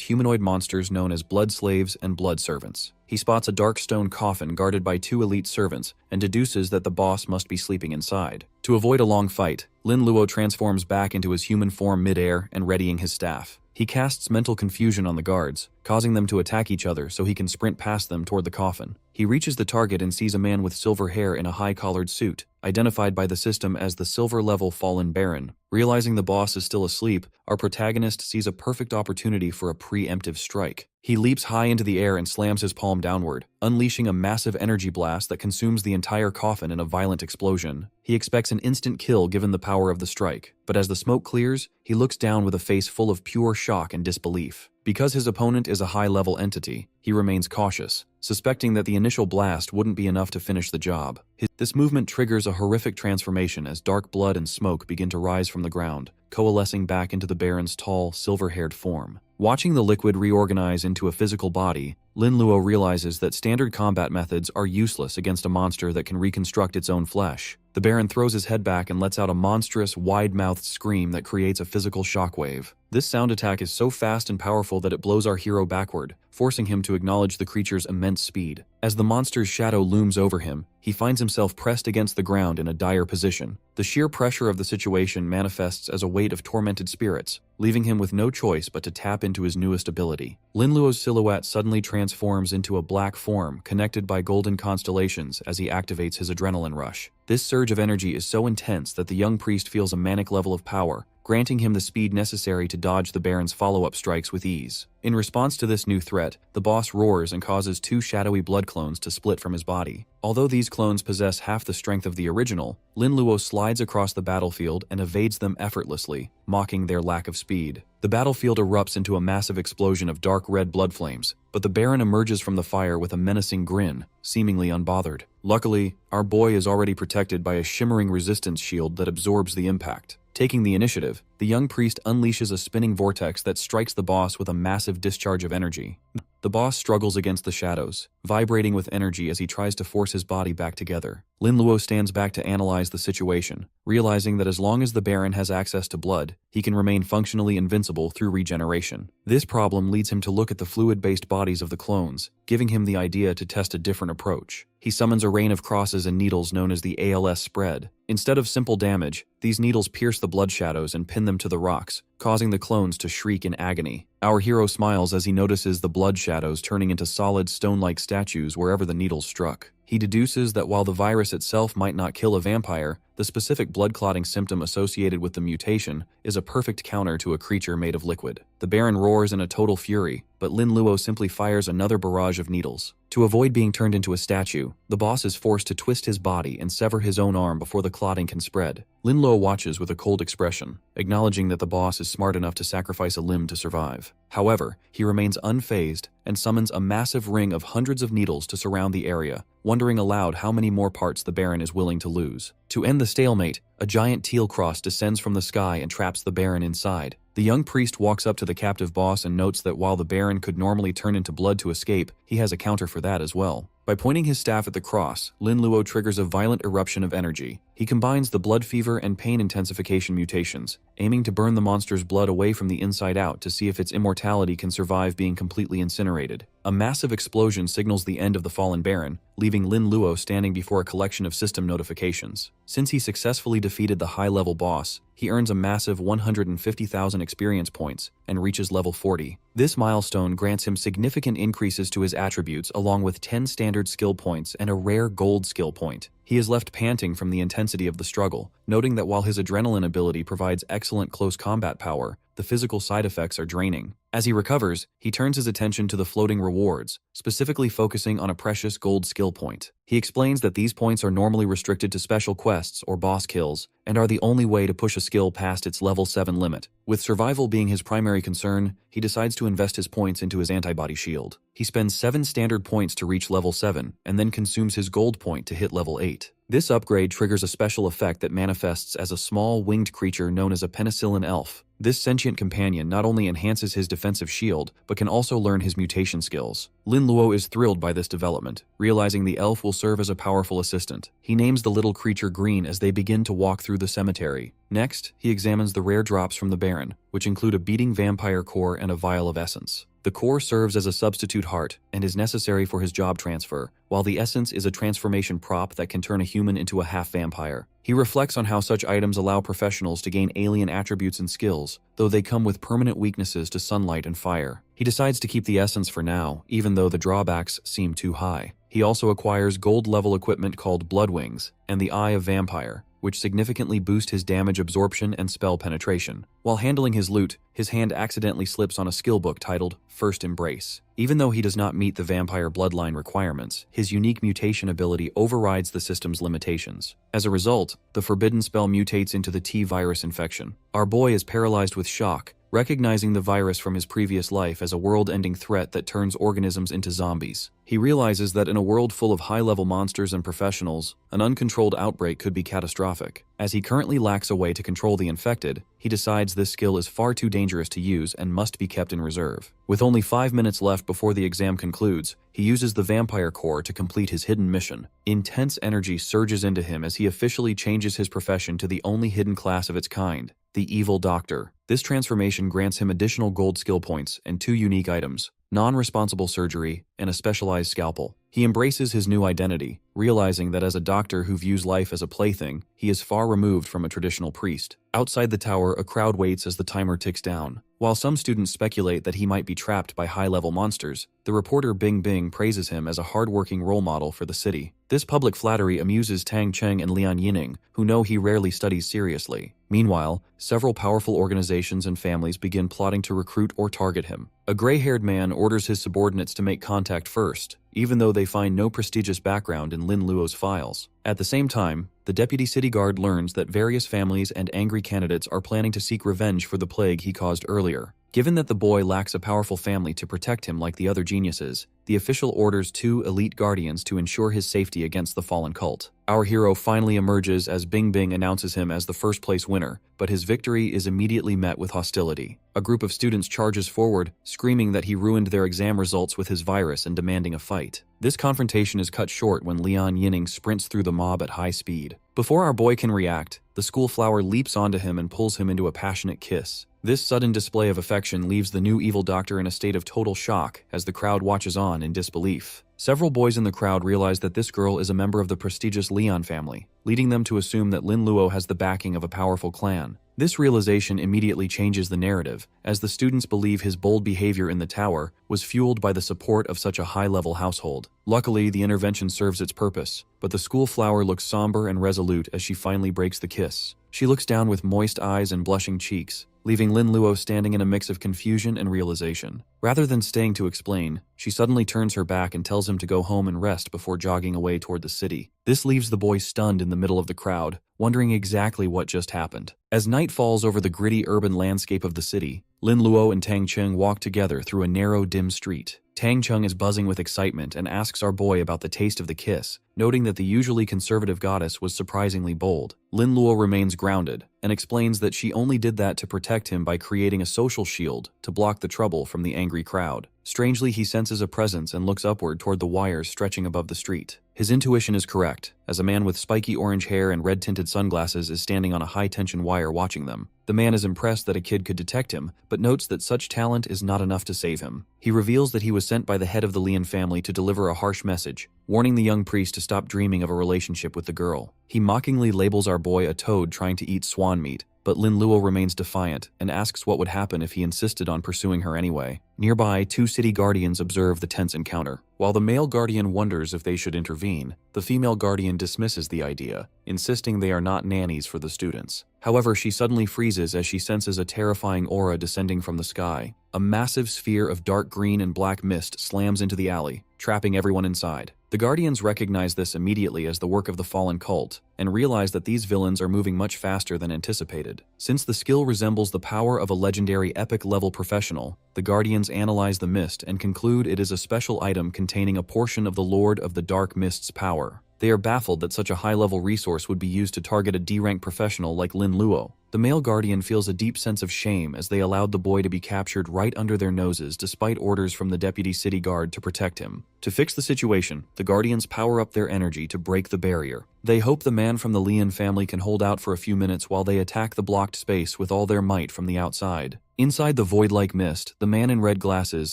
humanoid monsters known as blood slaves and blood servants. He spots a dark stone coffin guarded by 2 elite servants and deduces that the boss must be sleeping inside. To avoid a long fight, Lin Luo transforms back into his human form mid-air and readying his staff. He casts mental confusion on the guards, causing them to attack each other so he can sprint past them toward the coffin. He reaches the target and sees a man with silver hair in a high-collared suit, identified by the system as the silver-level Fallen Baron. Realizing the boss is still asleep, our protagonist sees a perfect opportunity for a preemptive strike. He leaps high into the air and slams his palm downward, unleashing a massive energy blast that consumes the entire coffin in a violent explosion. He expects an instant kill given the power of the strike, but as the smoke clears, he looks down with a face full of pure shock and disbelief. Because his opponent is a high-level entity, he remains cautious, suspecting that the initial blast wouldn't be enough to finish the job. This movement triggers a horrific transformation as dark blood and smoke begin to rise from the ground, coalescing back into the Baron's tall, silver-haired form. Watching the liquid reorganize into a physical body, Lin Luo realizes that standard combat methods are useless against a monster that can reconstruct its own flesh. The Baron throws his head back and lets out a monstrous, wide-mouthed scream that creates a physical shockwave. This sound attack is so fast and powerful that it blows our hero backward, forcing him to acknowledge the creature's immense speed. As the monster's shadow looms over him, he finds himself pressed against the ground in a dire position. The sheer pressure of the situation manifests as a weight of tormented spirits, leaving him with no choice but to tap into his newest ability. Lin Luo's silhouette suddenly transforms into a black form connected by golden constellations as he activates his adrenaline rush. This surge of energy is so intense that the young priest feels a manic level of power, granting him the speed necessary to dodge the Baron's follow-up strikes with ease. In response to this new threat, the boss roars and causes 2 shadowy blood clones to split from his body. Although these clones possess half the strength of the original, Lin Luo slides across the battlefield and evades them effortlessly, mocking their lack of speed. The battlefield erupts into a massive explosion of dark red blood flames, but the Baron emerges from the fire with a menacing grin, seemingly unbothered. Luckily, our boy is already protected by a shimmering resistance shield that absorbs the impact. Taking the initiative, the young priest unleashes a spinning vortex that strikes the boss with a massive discharge of energy. The boss struggles against the shadows, vibrating with energy as he tries to force his body back together. Lin Luo stands back to analyze the situation, realizing that as long as the Baron has access to blood, he can remain functionally invincible through regeneration. This problem leads him to look at the fluid-based bodies of the clones, giving him the idea to test a different approach. He summons a rain of crosses and needles known as the ALS spread. Instead of simple damage, these needles pierce the blood shadows and pin them to the rocks, causing the clones to shriek in agony. Our hero smiles as he notices the blood shadows turning into solid stone-like statues wherever the needles struck. He deduces that while the virus itself might not kill a vampire, the specific blood clotting symptom associated with the mutation is a perfect counter to a creature made of liquid. The Baron roars in a total fury, but Lin Luo simply fires another barrage of needles. To avoid being turned into a statue, the boss is forced to twist his body and sever his own arm before the clotting can spread. Lin Luo watches with a cold expression, acknowledging that the boss is smart enough to sacrifice a limb to survive. However, he remains unfazed and summons a massive ring of hundreds of needles to surround the area, wondering aloud how many more parts the Baron is willing to lose. To end the stalemate, a giant teal cross descends from the sky and traps the Baron inside. The young priest walks up to the captive boss and notes that while the Baron could normally turn into blood to escape, he has a counter for that as well. By pointing his staff at the cross, Lin Luo triggers a violent eruption of energy. He combines the blood fever and pain intensification mutations, aiming to burn the monster's blood away from the inside out to see if its immortality can survive being completely incinerated. A massive explosion signals the end of the fallen Baron, leaving Lin Luo standing before a collection of system notifications. Since he successfully defeated the high-level boss, he earns a massive 150,000 experience points and reaches level 40. This milestone grants him significant increases to his attributes along with 10 standard skill points and a rare gold skill point. He is left panting from the intensity of the struggle, noting that while his adrenaline ability provides excellent close combat power, the physical side effects are draining. As he recovers, he turns his attention to the floating rewards, specifically focusing on a precious gold skill point. He explains that these points are normally restricted to special quests or boss kills, and are the only way to push a skill past its level 7 limit. With survival being his primary concern, he decides to invest his points into his antibody shield. He spends 7 standard points to reach level 7, and then consumes his gold point to hit level 8. This upgrade triggers a special effect that manifests as a small winged creature known as a penicillin elf. This sentient companion not only enhances his defensive shield, but can also learn his mutation skills. Lin Luo is thrilled by this development, realizing the elf will serve as a powerful assistant. He names the little creature Green as they begin to walk through the cemetery. Next, he examines the rare drops from the Baron, which include a beating vampire core and a vial of essence. The core serves as a substitute heart and is necessary for his job transfer, while the essence is a transformation prop that can turn a human into a half-vampire. He reflects on how such items allow professionals to gain alien attributes and skills, though they come with permanent weaknesses to sunlight and fire. He decides to keep the essence for now, even though the drawbacks seem too high. He also acquires gold-level equipment called Blood Wings and the Eye of Vampire, which significantly boost his damage absorption and spell penetration. While handling his loot, his hand accidentally slips on a skill book titled First Embrace. Even though he does not meet the vampire bloodline requirements, his unique mutation ability overrides the system's limitations. As a result, the forbidden spell mutates into the T-virus infection. Our boy is paralyzed with shock, recognizing the virus from his previous life as a world-ending threat that turns organisms into zombies. He realizes that in a world full of high-level monsters and professionals, an uncontrolled outbreak could be catastrophic. As he currently lacks a way to control the infected, he decides this skill is far too dangerous to use and must be kept in reserve. With only 5 minutes left before the exam concludes, he uses the vampire core to complete his hidden mission. Intense energy surges into him as he officially changes his profession to the only hidden class of its kind, the Evil Doctor. This transformation grants him additional gold skill points and 2 unique items, non-responsible surgery and a specialized scalpel. He embraces his new identity, realizing that as a doctor who views life as a plaything, he is far removed from a traditional priest. Outside the tower, a crowd waits as the timer ticks down. While some students speculate that he might be trapped by high-level monsters, the reporter Bing Bing praises him as a hard-working role model for the city. This public flattery amuses Tang Cheng and Lian Yining, who know he rarely studies seriously. Meanwhile, several powerful organizations and families begin plotting to recruit or target him. A gray-haired man orders his subordinates to make contact first, even though they find no prestigious background in Lin Luo's files. At the same time, the deputy city guard learns that various families and angry candidates are planning to seek revenge for the plague he caused earlier. Given that the boy lacks a powerful family to protect him like the other geniuses, the official orders 2 elite guardians to ensure his safety against the fallen cult. Our hero finally emerges as Bing Bing announces him as the first-place winner, but his victory is immediately met with hostility. A group of students charges forward, screaming that he ruined their exam results with his virus and demanding a fight. This confrontation is cut short when Leon Yinning sprints through the mob at high speed. Before our boy can react, the school flower leaps onto him and pulls him into a passionate kiss. This sudden display of affection leaves the new evil doctor in a state of total shock as the crowd watches on in disbelief. Several boys in the crowd realize that this girl is a member of the prestigious Leon family, leading them to assume that Lin Luo has the backing of a powerful clan. This realization immediately changes the narrative, as the students believe his bold behavior in the tower was fueled by the support of such a high-level household. Luckily, the intervention serves its purpose, but the school flower looks somber and resolute as she finally breaks the kiss. She looks down with moist eyes and blushing cheeks, leaving Lin Luo standing in a mix of confusion and realization. Rather than staying to explain, she suddenly turns her back and tells him to go home and rest before jogging away toward the city. This leaves the boy stunned in the middle of the crowd, wondering exactly what just happened. As night falls over the gritty urban landscape of the city, Lin Luo and Tang Cheng walk together through a narrow, dim street. Tang Cheng is buzzing with excitement and asks our boy about the taste of the kiss, noting that the usually conservative goddess was surprisingly bold. Lin Luo remains grounded and explains that she only did that to protect him by creating a social shield to block the trouble from the angry crowd. Strangely, he senses a presence and looks upward toward the wires stretching above the street. His intuition is correct, as a man with spiky orange hair and red-tinted sunglasses is standing on a high-tension wire watching them. The man is impressed that a kid could detect him, but notes that such talent is not enough to save him. He reveals that he was sent by the head of the Lian family to deliver a harsh message, warning the young priest to stop dreaming of a relationship with the girl. He mockingly labels our boy a toad trying to eat swan meat, but Lin Luo remains defiant and asks what would happen if he insisted on pursuing her anyway. Nearby, 2 city guardians observe the tense encounter. While the male guardian wonders if they should intervene, the female guardian dismisses the idea, insisting they are not nannies for the students. However, she suddenly freezes as she senses a terrifying aura descending from the sky. A massive sphere of dark green and black mist slams into the alley, trapping everyone inside. The Guardians recognize this immediately as the work of the fallen cult, and realize that these villains are moving much faster than anticipated. Since the skill resembles the power of a legendary epic-level professional, the Guardians analyze the mist and conclude it is a special item containing a portion of the Lord of the Dark Mist's power. They are baffled that such a high-level resource would be used to target a D-rank professional like Lin Luo. The male guardian feels a deep sense of shame as they allowed the boy to be captured right under their noses despite orders from the deputy city guard to protect him. To fix the situation, the guardians power up their energy to break the barrier. They hope the man from the Lian family can hold out for a few minutes while they attack the blocked space with all their might from the outside. Inside the void-like mist, the man in red glasses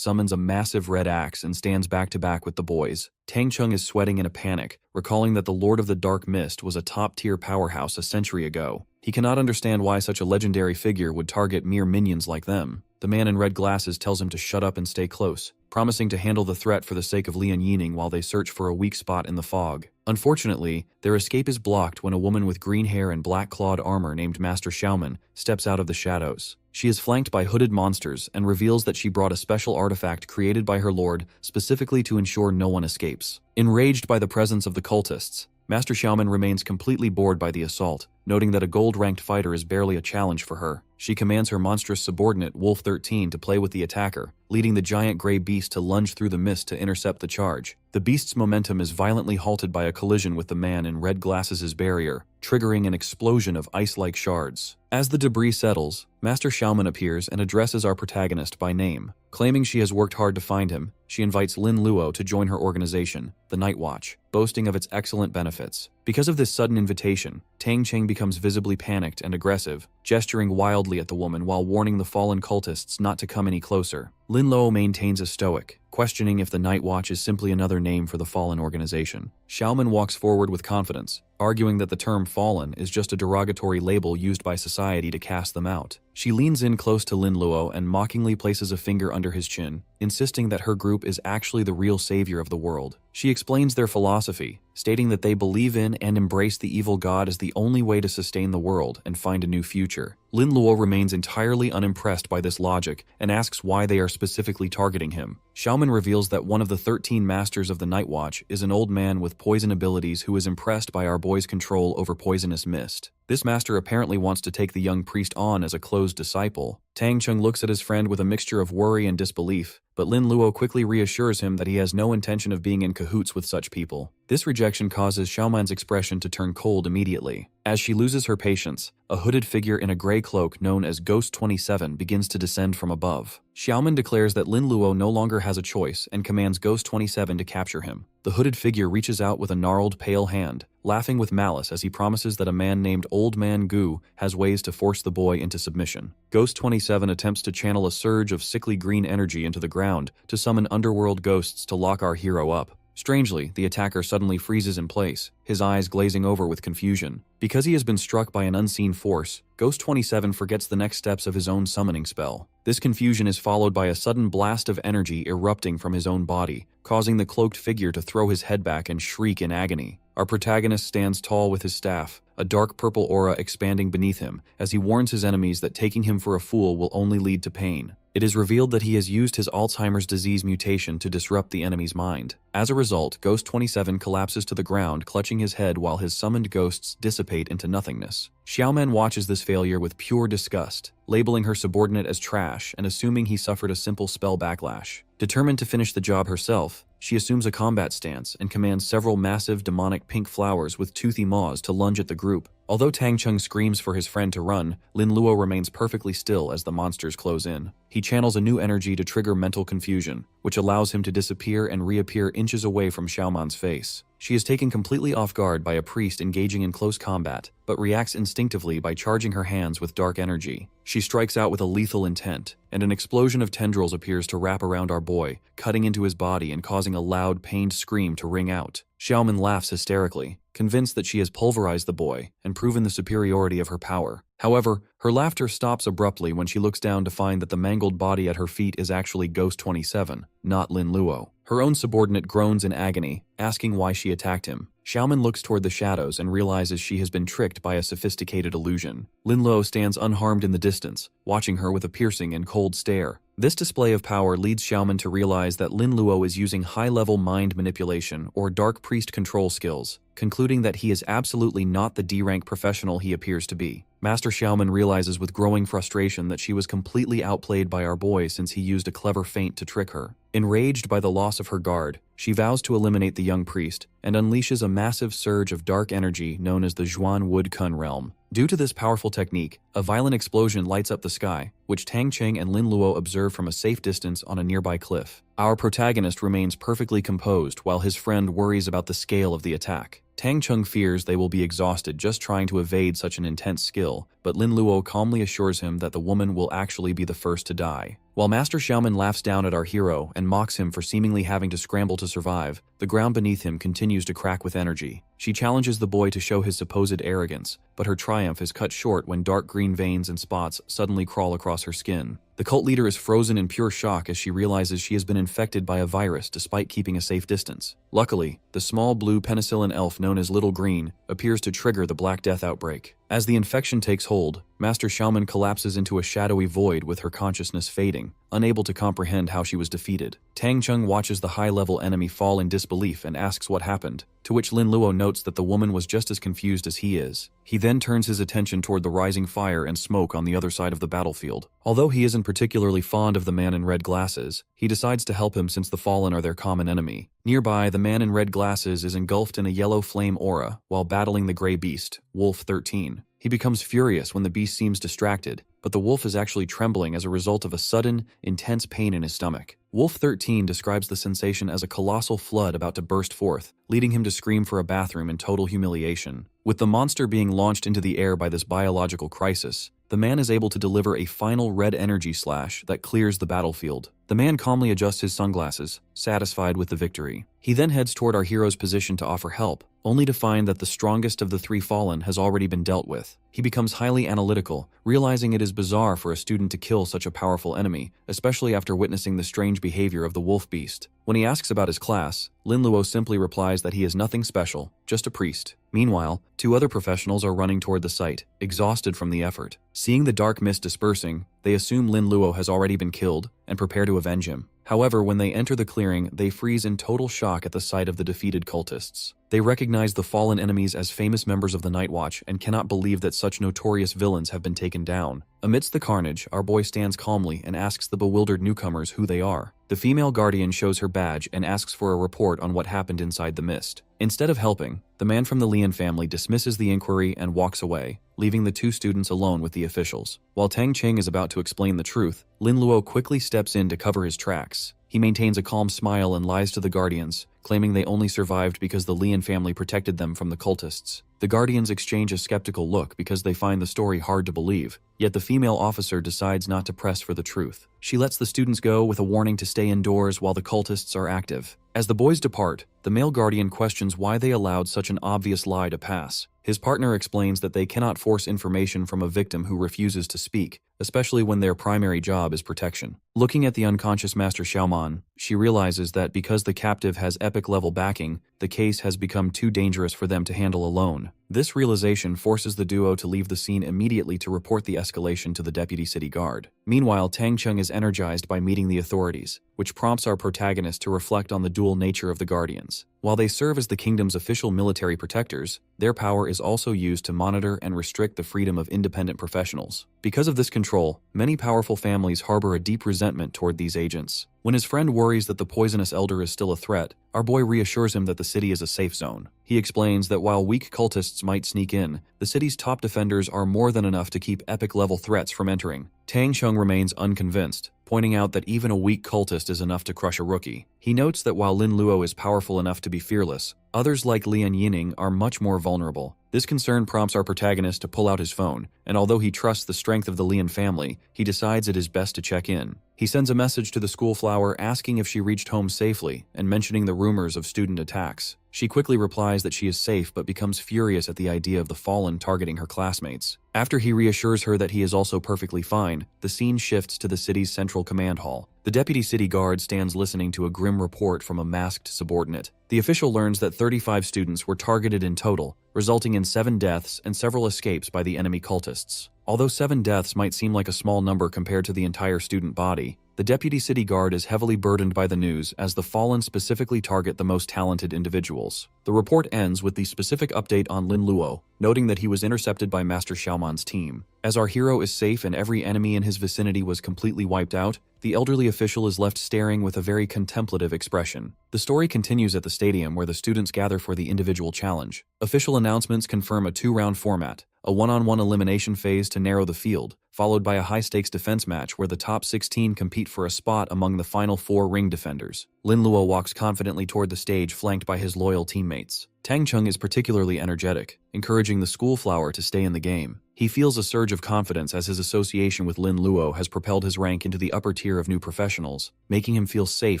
summons a massive red axe and stands back-to-back with the boys. Tang Cheng is sweating in a panic, recalling that the Lord of the Dark Mist was a top-tier powerhouse a century ago. He cannot understand why such a legendary figure would target mere minions like them. The man in red glasses tells him to shut up and stay close, promising to handle the threat for the sake of Lian Yining while they search for a weak spot in the fog. Unfortunately, their escape is blocked when a woman with green hair and black-clawed armor named Master Xiaoman steps out of the shadows. She is flanked by hooded monsters and reveals that she brought a special artifact created by her lord specifically to ensure no one escapes. Enraged by the presence of the cultists, Master Xiaoman remains completely bored by the assault, noting that a gold-ranked fighter is barely a challenge for her. She commands her monstrous subordinate, Wolf 13, to play with the attacker, leading the giant gray beast to lunge through the mist to intercept the charge. The beast's momentum is violently halted by a collision with the man in red glasses' barrier, triggering an explosion of ice-like shards. As the debris settles, Master Xiaoman appears and addresses our protagonist by name. Claiming she has worked hard to find him, she invites Lin Luo to join her organization, the Night Watch, boasting of its excellent benefits. Because of this sudden invitation, Tang Cheng becomes visibly panicked and aggressive, gesturing wildly at the woman while warning the fallen cultists not to come any closer. Lin Luo maintains a stoic, questioning if the Night Watch is simply another name for the fallen organization. Xiaoman walks forward with confidence, arguing that the term fallen is just a derogatory label used by society to cast them out. She leans in close to Lin Luo and mockingly places a finger under his chin, insisting that her group is actually the real savior of the world. She explains their philosophy, stating that they believe in and embrace the evil god as the only way to sustain the world and find a new future. Lin Luo remains entirely unimpressed by this logic and asks why they are specifically targeting him. Xiaoman reveals that one of the 13 masters of the Night Watch is an old man with poison abilities who is impressed by our boy's control over poisonous mist. This master apparently wants to take the young priest on as a closed disciple. Tang Chung looks at his friend with a mixture of worry and disbelief, but Lin Luo quickly reassures him that he has no intention of being in cahoots with such people. This rejection causes Xiaoman's expression to turn cold immediately. As she loses her patience, a hooded figure in a gray cloak known as Ghost 27 begins to descend from above. Xiaoman declares that Lin Luo no longer has a choice and commands Ghost 27 to capture him. The hooded figure reaches out with a gnarled, pale hand, laughing with malice as he promises that a man named Old Man Gu has ways to force the boy into submission. Ghost 27 attempts to channel a surge of sickly green energy into the ground to summon underworld ghosts to lock our hero up. Strangely, the attacker suddenly freezes in place, his eyes glazing over with confusion. Because he has been struck by an unseen force, Ghost 27 forgets the next steps of his own summoning spell. This confusion is followed by a sudden blast of energy erupting from his own body, causing the cloaked figure to throw his head back and shriek in agony. Our protagonist stands tall with his staff, a dark purple aura expanding beneath him, as he warns his enemies that taking him for a fool will only lead to pain. It is revealed that he has used his Alzheimer's disease mutation to disrupt the enemy's mind. As a result, Ghost 27 collapses to the ground, clutching his head while his summoned ghosts dissipate into nothingness. Xiaoman watches this failure with pure disgust, labeling her subordinate as trash and assuming he suffered a simple spell backlash. Determined to finish the job herself, she assumes a combat stance and commands several massive demonic pink flowers with toothy maws to lunge at the group. Although Tang Chung screams for his friend to run, Lin Luo remains perfectly still as the monsters close in. He channels a new energy to trigger mental confusion, which allows him to disappear and reappear inches away from Xiaoman's face. She is taken completely off guard by a priest engaging in close combat, but reacts instinctively by charging her hands with dark energy. She strikes out with a lethal intent, and an explosion of tendrils appears to wrap around our boy, cutting into his body and causing a loud, pained scream to ring out. Xiaoman laughs hysterically, convinced that she has pulverized the boy and proven the superiority of her power. However, her laughter stops abruptly when she looks down to find that the mangled body at her feet is actually Ghost 27, not Lin Luo. Her own subordinate groans in agony, asking why she attacked him. Xiaoman looks toward the shadows and realizes she has been tricked by a sophisticated illusion. Lin Luo stands unharmed in the distance, watching her with a piercing and cold stare. This display of power leads Xiaoman to realize that Lin Luo is using high-level mind manipulation or dark priest control skills, concluding that he is absolutely not the D-rank professional he appears to be. Master Xiaoman realizes with growing frustration that she was completely outplayed by our boy since he used a clever feint to trick her. Enraged by the loss of her guard, she vows to eliminate the young priest and unleashes a massive surge of dark energy known as the Zhuan Wood Kun realm. Due to this powerful technique, a violent explosion lights up the sky, which Tang Cheng and Lin Luo observe from a safe distance on a nearby cliff. Our protagonist remains perfectly composed while his friend worries about the scale of the attack. Tang Chung fears they will be exhausted just trying to evade such an intense skill, but Lin Luo calmly assures him that the woman will actually be the first to die. While Master Xiaoman laughs down at our hero and mocks him for seemingly having to scramble to survive, the ground beneath him continues to crack with energy. She challenges the boy to show his supposed arrogance, but her triumph is cut short when dark green veins and spots suddenly crawl across her skin. The cult leader is frozen in pure shock as she realizes she has been infected by a virus despite keeping a safe distance. Luckily, the small blue penicillin elf known as Little Green appears to trigger the Black Death outbreak. As the infection takes hold, Master Xiaoman collapses into a shadowy void with her consciousness fading, unable to comprehend how she was defeated. Tang Chung watches the high-level enemy fall in disbelief and asks what happened, to which Lin Luo notes that the woman was just as confused as he is. He then turns his attention toward the rising fire and smoke on the other side of the battlefield. Although he isn't particularly fond of the man in red glasses, he decides to help him since the Fallen are their common enemy. Nearby, the man in red glasses is engulfed in a yellow flame aura while battling the gray beast, Wolf 13. He becomes furious when the beast seems distracted, but the wolf is actually trembling as a result of a sudden, intense pain in his stomach. Wolf 13 describes the sensation as a colossal flood about to burst forth, leading him to scream for a bathroom in total humiliation. With the monster being launched into the air by this biological crisis, the man is able to deliver a final red energy slash that clears the battlefield. The man calmly adjusts his sunglasses, satisfied with the victory. He then heads toward our hero's position to offer help, only to find that the strongest of the three fallen has already been dealt with. He becomes highly analytical, realizing it is bizarre for a student to kill such a powerful enemy, especially after witnessing the strange behavior of the wolf beast. When he asks about his class, Lin Luo simply replies that he is nothing special, just a priest. Meanwhile, two other professionals are running toward the site, exhausted from the effort. Seeing the dark mist dispersing, they assume Lin Luo has already been killed and prepare to avenge him. However, when they enter the clearing, they freeze in total shock at the sight of the defeated cultists. They recognize the fallen enemies as famous members of the Night Watch and cannot believe that such notorious villains have been taken down. Amidst the carnage, our boy stands calmly and asks the bewildered newcomers who they are. The female guardian shows her badge and asks for a report on what happened inside the mist. Instead of helping, the man from the Lian family dismisses the inquiry and walks away, leaving the two students alone with the officials. While Tang Cheng is about to explain the truth, Lin Luo quickly steps in to cover his tracks. He maintains a calm smile and lies to the guardians, claiming they only survived because the Lian family protected them from the cultists. The guardians exchange a skeptical look because they find the story hard to believe, yet the female officer decides not to press for the truth. She lets the students go with a warning to stay indoors while the cultists are active. As the boys depart, the male guardian questions why they allowed such an obvious lie to pass. His partner explains that they cannot force information from a victim who refuses to speak, especially when their primary job is protection. Looking at the unconscious Master Xiaoman, she realizes that because the captive has epic-level backing, the case has become too dangerous for them to handle alone. This realization forces the duo to leave the scene immediately to report the escalation to the deputy city guard. Meanwhile, Tang Cheng is energized by meeting the authorities, which prompts our protagonist to reflect on the dual nature of the guardians. While they serve as the kingdom's official military protectors, their power is also used to monitor and restrict the freedom of independent professionals. Because of this control, many powerful families harbor a deep resentment toward these agents. When his friend worries that the poisonous elder is still a threat, our boy reassures him that the city is a safe zone. He explains that while weak cultists might sneak in, the city's top defenders are more than enough to keep epic-level threats from entering. Tang Cheng remains unconvinced, pointing out that even a weak cultist is enough to crush a rookie. He notes that while Lin Luo is powerful enough to be fearless, others like Lian Yining are much more vulnerable. This concern prompts our protagonist to pull out his phone, and although he trusts the strength of the Lian family, he decides it is best to check in. He sends a message to the school flower asking if she reached home safely and mentioning the rumors of student attacks. She quickly replies that she is safe but becomes furious at the idea of the fallen targeting her classmates. After he reassures her that he is also perfectly fine, the scene shifts to the city's central command hall. The deputy city guard stands listening to a grim report from a masked subordinate. The official learns that 35 students were targeted in total, resulting in 7 deaths and several escapes by the enemy cultists. Although 7 deaths might seem like a small number compared to the entire student body, the deputy city guard is heavily burdened by the news as the fallen specifically target the most talented individuals. The report ends with the specific update on Lin Luo, noting that he was intercepted by Master Xiaoman's team. As our hero is safe and every enemy in his vicinity was completely wiped out, the elderly official is left staring with a very contemplative expression. The story continues at the stadium where the students gather for the individual challenge. Official announcements confirm a 2-round format, a one-on-one elimination phase to narrow the field, followed by a high-stakes defense match where the top 16 compete for a spot among the final 4 ring defenders. Lin Luo walks confidently toward the stage flanked by his loyal teammates. Tang Cheng is particularly energetic, encouraging the school flower to stay in the game. He feels a surge of confidence as his association with Lin Luo has propelled his rank into the upper tier of new professionals, making him feel safe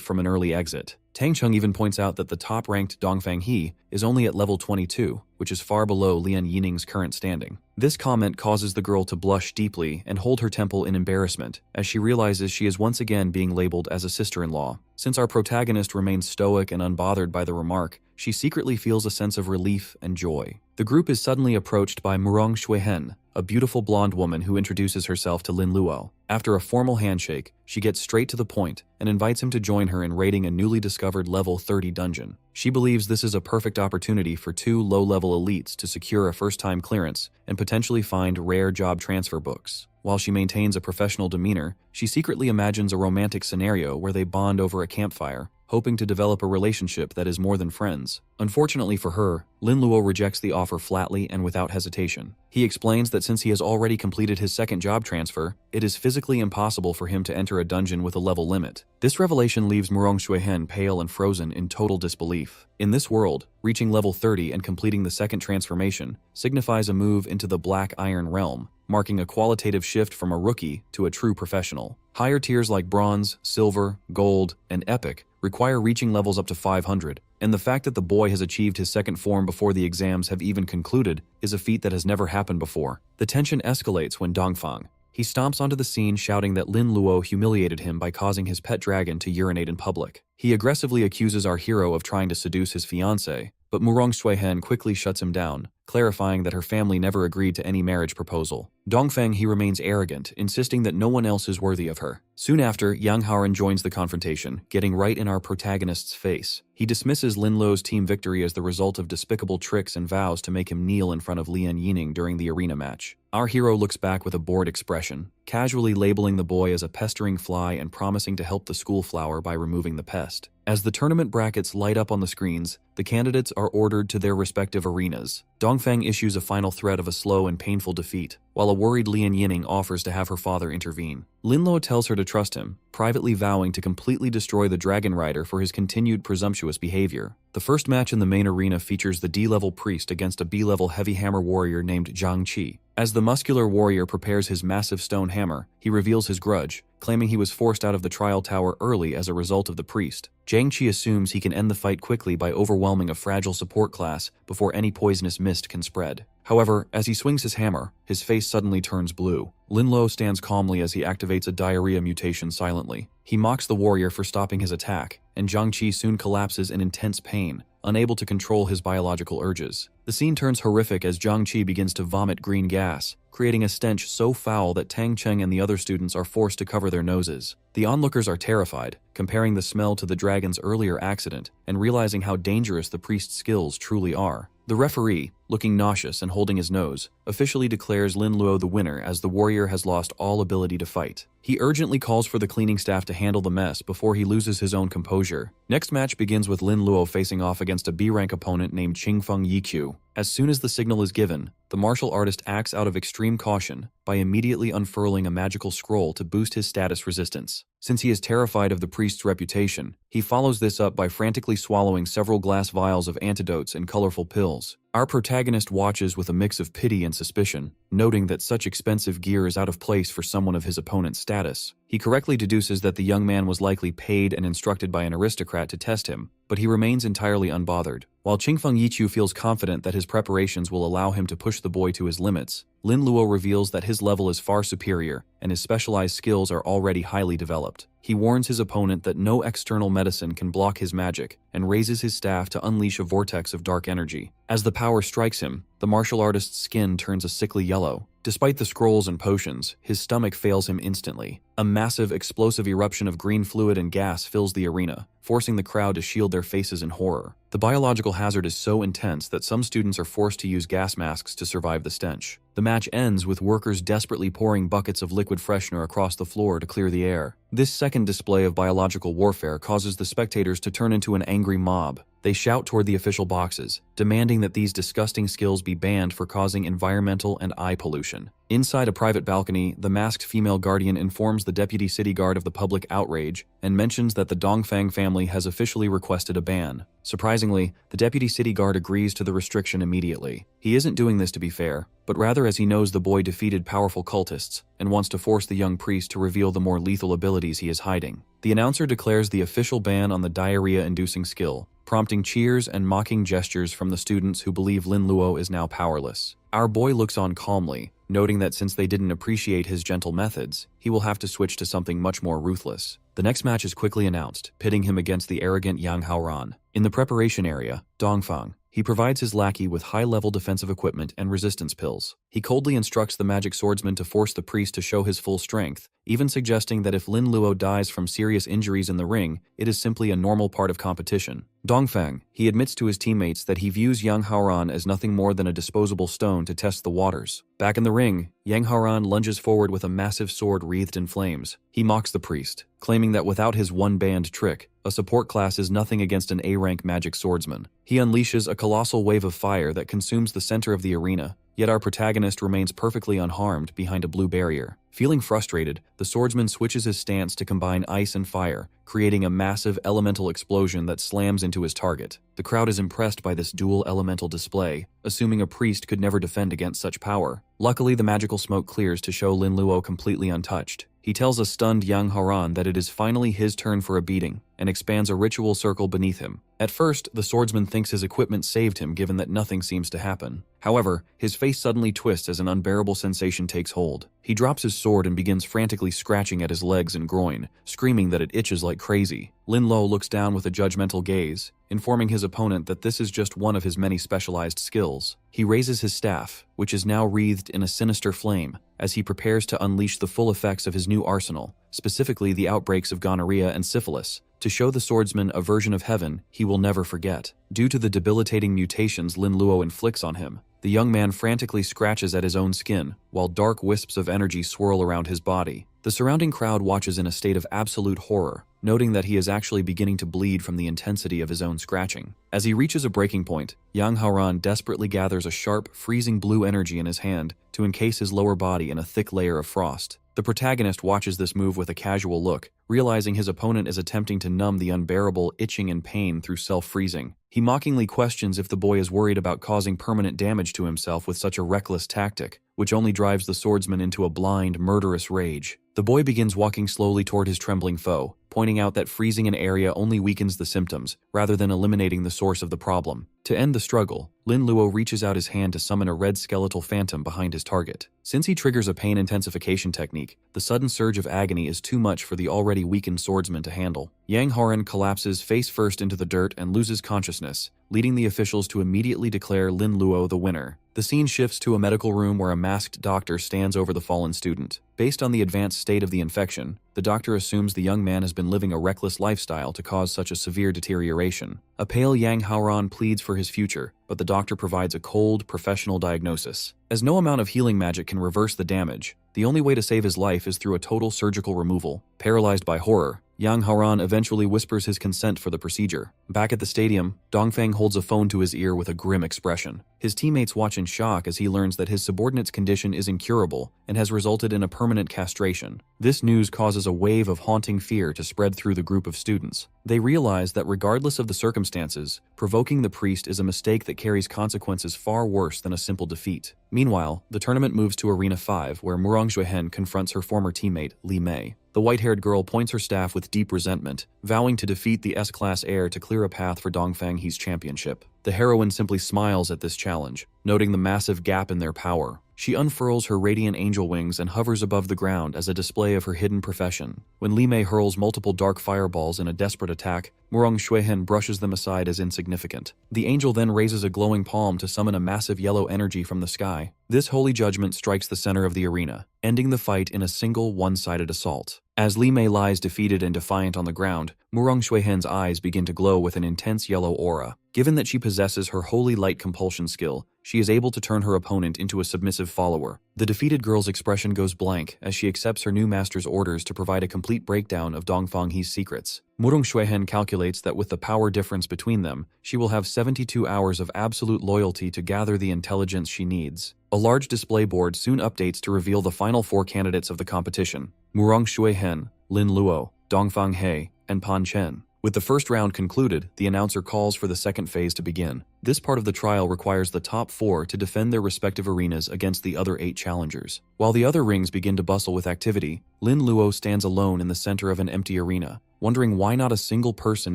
from an early exit. Tang Cheng even points out that the top-ranked Dongfang He is only at level 22, which is far below Lian Yining's current standing. This comment causes the girl to blush deeply and hold her temple in embarrassment, as she realizes she is once again being labeled as a sister-in-law. Since our protagonist remains stoic and unbothered by the remark, she secretly feels a sense of relief and joy. The group is suddenly approached by Murong Shuihen, a beautiful blonde woman who introduces herself to Lin Luo. After a formal handshake, she gets straight to the point and invites him to join her in raiding a newly discovered level 30 dungeon. She believes this is a perfect opportunity for 2 low-level elites to secure a first-time clearance and potentially find rare job transfer books. While she maintains a professional demeanor, she secretly imagines a romantic scenario where they bond over a campfire, hoping to develop a relationship that is more than friends. Unfortunately for her, Lin Luo rejects the offer flatly and without hesitation. He explains that since he has already completed his second job transfer, it is physically impossible for him to enter a dungeon with a level limit. This revelation leaves Murong Shuihen pale and frozen in total disbelief. In this world, reaching level 30 and completing the second transformation signifies a move into the Black Iron realm, marking a qualitative shift from a rookie to a true professional. Higher tiers like Bronze, Silver, Gold, and Epic require reaching levels up to 500, and the fact that the boy has achieved his second form before the exams have even concluded is a feat that has never happened before. The tension escalates when Dongfang. He stomps onto the scene shouting that Lin Luo humiliated him by causing his pet dragon to urinate in public. He aggressively accuses our hero of trying to seduce his fiancée, but Murong Shuihen quickly shuts him down, clarifying that her family never agreed to any marriage proposal. Dongfeng he remains arrogant, insisting that no one else is worthy of her. Soon after, Yang Haoran joins the confrontation, getting right in our protagonist's face. He dismisses Lin Luo's team victory as the result of despicable tricks and vows to make him kneel in front of Lian Yining during the arena match. Our hero looks back with a bored expression, casually labeling the boy as a pestering fly and promising to help the school flower by removing the pest. As the tournament brackets light up on the screens, the candidates are ordered to their respective arenas. Dongfeng issues a final threat of a slow and painful defeat, while a worried Lian Yining offers to have her father intervene. Lin Luo tells her to trust him, privately vowing to completely destroy the Dragon Rider for his continued presumptuous behavior. The first match in the main arena features the D-level priest against a B-level heavy hammer warrior named Zhang Qi. As the muscular warrior prepares his massive stone hammer, he reveals his grudge, claiming he was forced out of the trial tower early as a result of the priest. Zhang Qi assumes he can end the fight quickly by overwhelming a fragile support class before any poisonous mist can spread. However, as he swings his hammer, his face suddenly turns blue. Lin Luo stands calmly as he activates a diarrhea mutation silently. He mocks the warrior for stopping his attack, and Zhang Qi soon collapses in intense pain, unable to control his biological urges. The scene turns horrific as Zhang Qi begins to vomit green gas, creating a stench so foul that Tang Cheng and the other students are forced to cover their noses. The onlookers are terrified, comparing the smell to the dragon's earlier accident and realizing how dangerous the priest's skills truly are. The referee, looking nauseous and holding his nose, officially declares Lin Luo the winner as the warrior has lost all ability to fight. He urgently calls for the cleaning staff to handle the mess before he loses his own composure. Next match begins with Lin Luo facing off against a B-rank opponent named Qingfeng Yiqiu. As soon as the signal is given, the martial artist acts out of extreme caution by immediately unfurling a magical scroll to boost his status resistance. Since he is terrified of the priest's reputation, he follows this up by frantically swallowing several glass vials of antidotes and colorful pills. Our protagonist watches with a mix of pity and suspicion, noting that such expensive gear is out of place for someone of his opponent's status. He correctly deduces that the young man was likely paid and instructed by an aristocrat to test him, but he remains entirely unbothered. While Qingfeng Yiqiu feels confident that his preparations will allow him to push the boy to his limits, Lin Luo reveals that his level is far superior and his specialized skills are already highly developed. He warns his opponent that no external medicine can block his magic and raises his staff to unleash a vortex of dark energy. As the power strikes him, the martial artist's skin turns a sickly yellow. Despite the scrolls and potions, his stomach fails him instantly. A massive, explosive eruption of green fluid and gas fills the arena, forcing the crowd to shield their faces in horror. The biological hazard is so intense that some students are forced to use gas masks to survive the stench. The match ends with workers desperately pouring buckets of liquid freshener across the floor to clear the air. This second display of biological warfare causes the spectators to turn into an angry mob. They shout toward the official boxes, demanding that these disgusting skills be banned for causing environmental and eye pollution. Inside a private balcony, the masked female guardian informs the deputy city guard of the public outrage and mentions that the Dongfang family has officially requested a ban. Surprisingly, the deputy city guard agrees to the restriction immediately. He isn't doing this to be fair, but rather as he knows the boy defeated powerful cultists and wants to force the young priest to reveal the more lethal abilities he is hiding. The announcer declares the official ban on the diarrhea-inducing skill, prompting cheers and mocking gestures from the students who believe Lin Luo is now powerless. Our boy looks on calmly, noting that since they didn't appreciate his gentle methods, he will have to switch to something much more ruthless. The next match is quickly announced, pitting him against the arrogant Yang Haoran. In the preparation area, Dongfang, he provides his lackey with high-level defensive equipment and resistance pills. He coldly instructs the magic swordsman to force the priest to show his full strength, even suggesting that if Lin Luo dies from serious injuries in the ring, it is simply a normal part of competition. Dongfang, he admits to his teammates that he views Yang Haoran as nothing more than a disposable stone to test the waters. Back in the ring, Yang Haoran lunges forward with a massive sword wreathed in flames. He mocks the priest, claiming that without his one-band trick, a support class is nothing against an A-rank magic swordsman. He unleashes a colossal wave of fire that consumes the center of the arena, yet our protagonist remains perfectly unharmed behind a blue barrier. Feeling frustrated, the swordsman switches his stance to combine ice and fire, creating a massive elemental explosion that slams into his target. The crowd is impressed by this dual elemental display, assuming a priest could never defend against such power. Luckily, the magical smoke clears to show Lin Luo completely untouched. He tells a stunned Yang Haran that it is finally his turn for a beating, and expands a ritual circle beneath him. At first, the swordsman thinks his equipment saved him given that nothing seems to happen. However, his face suddenly twists as an unbearable sensation takes hold. He drops his sword and begins frantically scratching at his legs and groin, screaming that it itches like crazy. Lin Lo looks down with a judgmental gaze, informing his opponent that this is just one of his many specialized skills. He raises his staff, which is now wreathed in a sinister flame, as he prepares to unleash the full effects of his new arsenal, specifically the outbreaks of gonorrhea and syphilis, to show the swordsman a version of heaven he will never forget. Due to the debilitating mutations Lin Luo inflicts on him, the young man frantically scratches at his own skin, while dark wisps of energy swirl around his body. The surrounding crowd watches in a state of absolute horror, noting that he is actually beginning to bleed from the intensity of his own scratching. As he reaches a breaking point, Yang Haoran desperately gathers a sharp, freezing blue energy in his hand to encase his lower body in a thick layer of frost. The protagonist watches this move with a casual look, realizing his opponent is attempting to numb the unbearable itching and pain through self-freezing. He mockingly questions if the boy is worried about causing permanent damage to himself with such a reckless tactic, which only drives the swordsman into a blind, murderous rage. The boy begins walking slowly toward his trembling foe, pointing out that freezing an area only weakens the symptoms, rather than eliminating the source of the problem. To end the struggle, Lin Luo reaches out his hand to summon a red skeletal phantom behind his target. Since he triggers a pain intensification technique, the sudden surge of agony is too much for the already weakened swordsman to handle. Yang Haoran collapses face first into the dirt and loses consciousness, leading the officials to immediately declare Lin Luo the winner. The scene shifts to a medical room where a masked doctor stands over the fallen student. Based on the advanced state of the infection, the doctor assumes the young man has been living a reckless lifestyle to cause such a severe deterioration. A pale Yang Haoran pleads for his future, but the doctor provides a cold, professional diagnosis. As no amount of healing magic can reverse the damage, the only way to save his life is through a total surgical removal. Paralyzed by horror, Yang Haoran eventually whispers his consent for the procedure. Back at the stadium, Dongfang holds a phone to his ear with a grim expression. His teammates watch in shock as he learns that his subordinate's condition is incurable and has resulted in a permanent castration. This news causes a wave of haunting fear to spread through the group of students. They realize that regardless of the circumstances, provoking the priest is a mistake that carries consequences far worse than a simple defeat. Meanwhile, the tournament moves to Arena 5, where Murong Xuehen confronts her former teammate, Li Mei. The white-haired girl points her staff with deep resentment, vowing to defeat the S-Class heir to clear a path for Dongfang He's championship. The heroine simply smiles at this challenge, noting the massive gap in their power. She unfurls her radiant angel wings and hovers above the ground as a display of her hidden profession. When Li Mei hurls multiple dark fireballs in a desperate attack, Murong Xuehen brushes them aside as insignificant. The angel then raises a glowing palm to summon a massive yellow energy from the sky. This holy judgment strikes the center of the arena, ending the fight in a single one-sided assault. As Li Mei lies defeated and defiant on the ground, Murong Xuehen's eyes begin to glow with an intense yellow aura. Given that she possesses her holy light compulsion skill, she is able to turn her opponent into a submissive follower. The defeated girl's expression goes blank as she accepts her new master's orders to provide a complete breakdown of Dongfang He's secrets. Murong Xuehen calculates that with the power difference between them, she will have 72 hours of absolute loyalty to gather the intelligence she needs. A large display board soon updates to reveal the final 4 candidates of the competition: Murong Xuehen, Lin Luo, Dongfang He, and Pan Chen. With the first round concluded, the announcer calls for the second phase to begin. This part of the trial requires the top 4 to defend their respective arenas against the other 8 challengers. While the other rings begin to bustle with activity, Lin Luo stands alone in the center of an empty arena, wondering why not a single person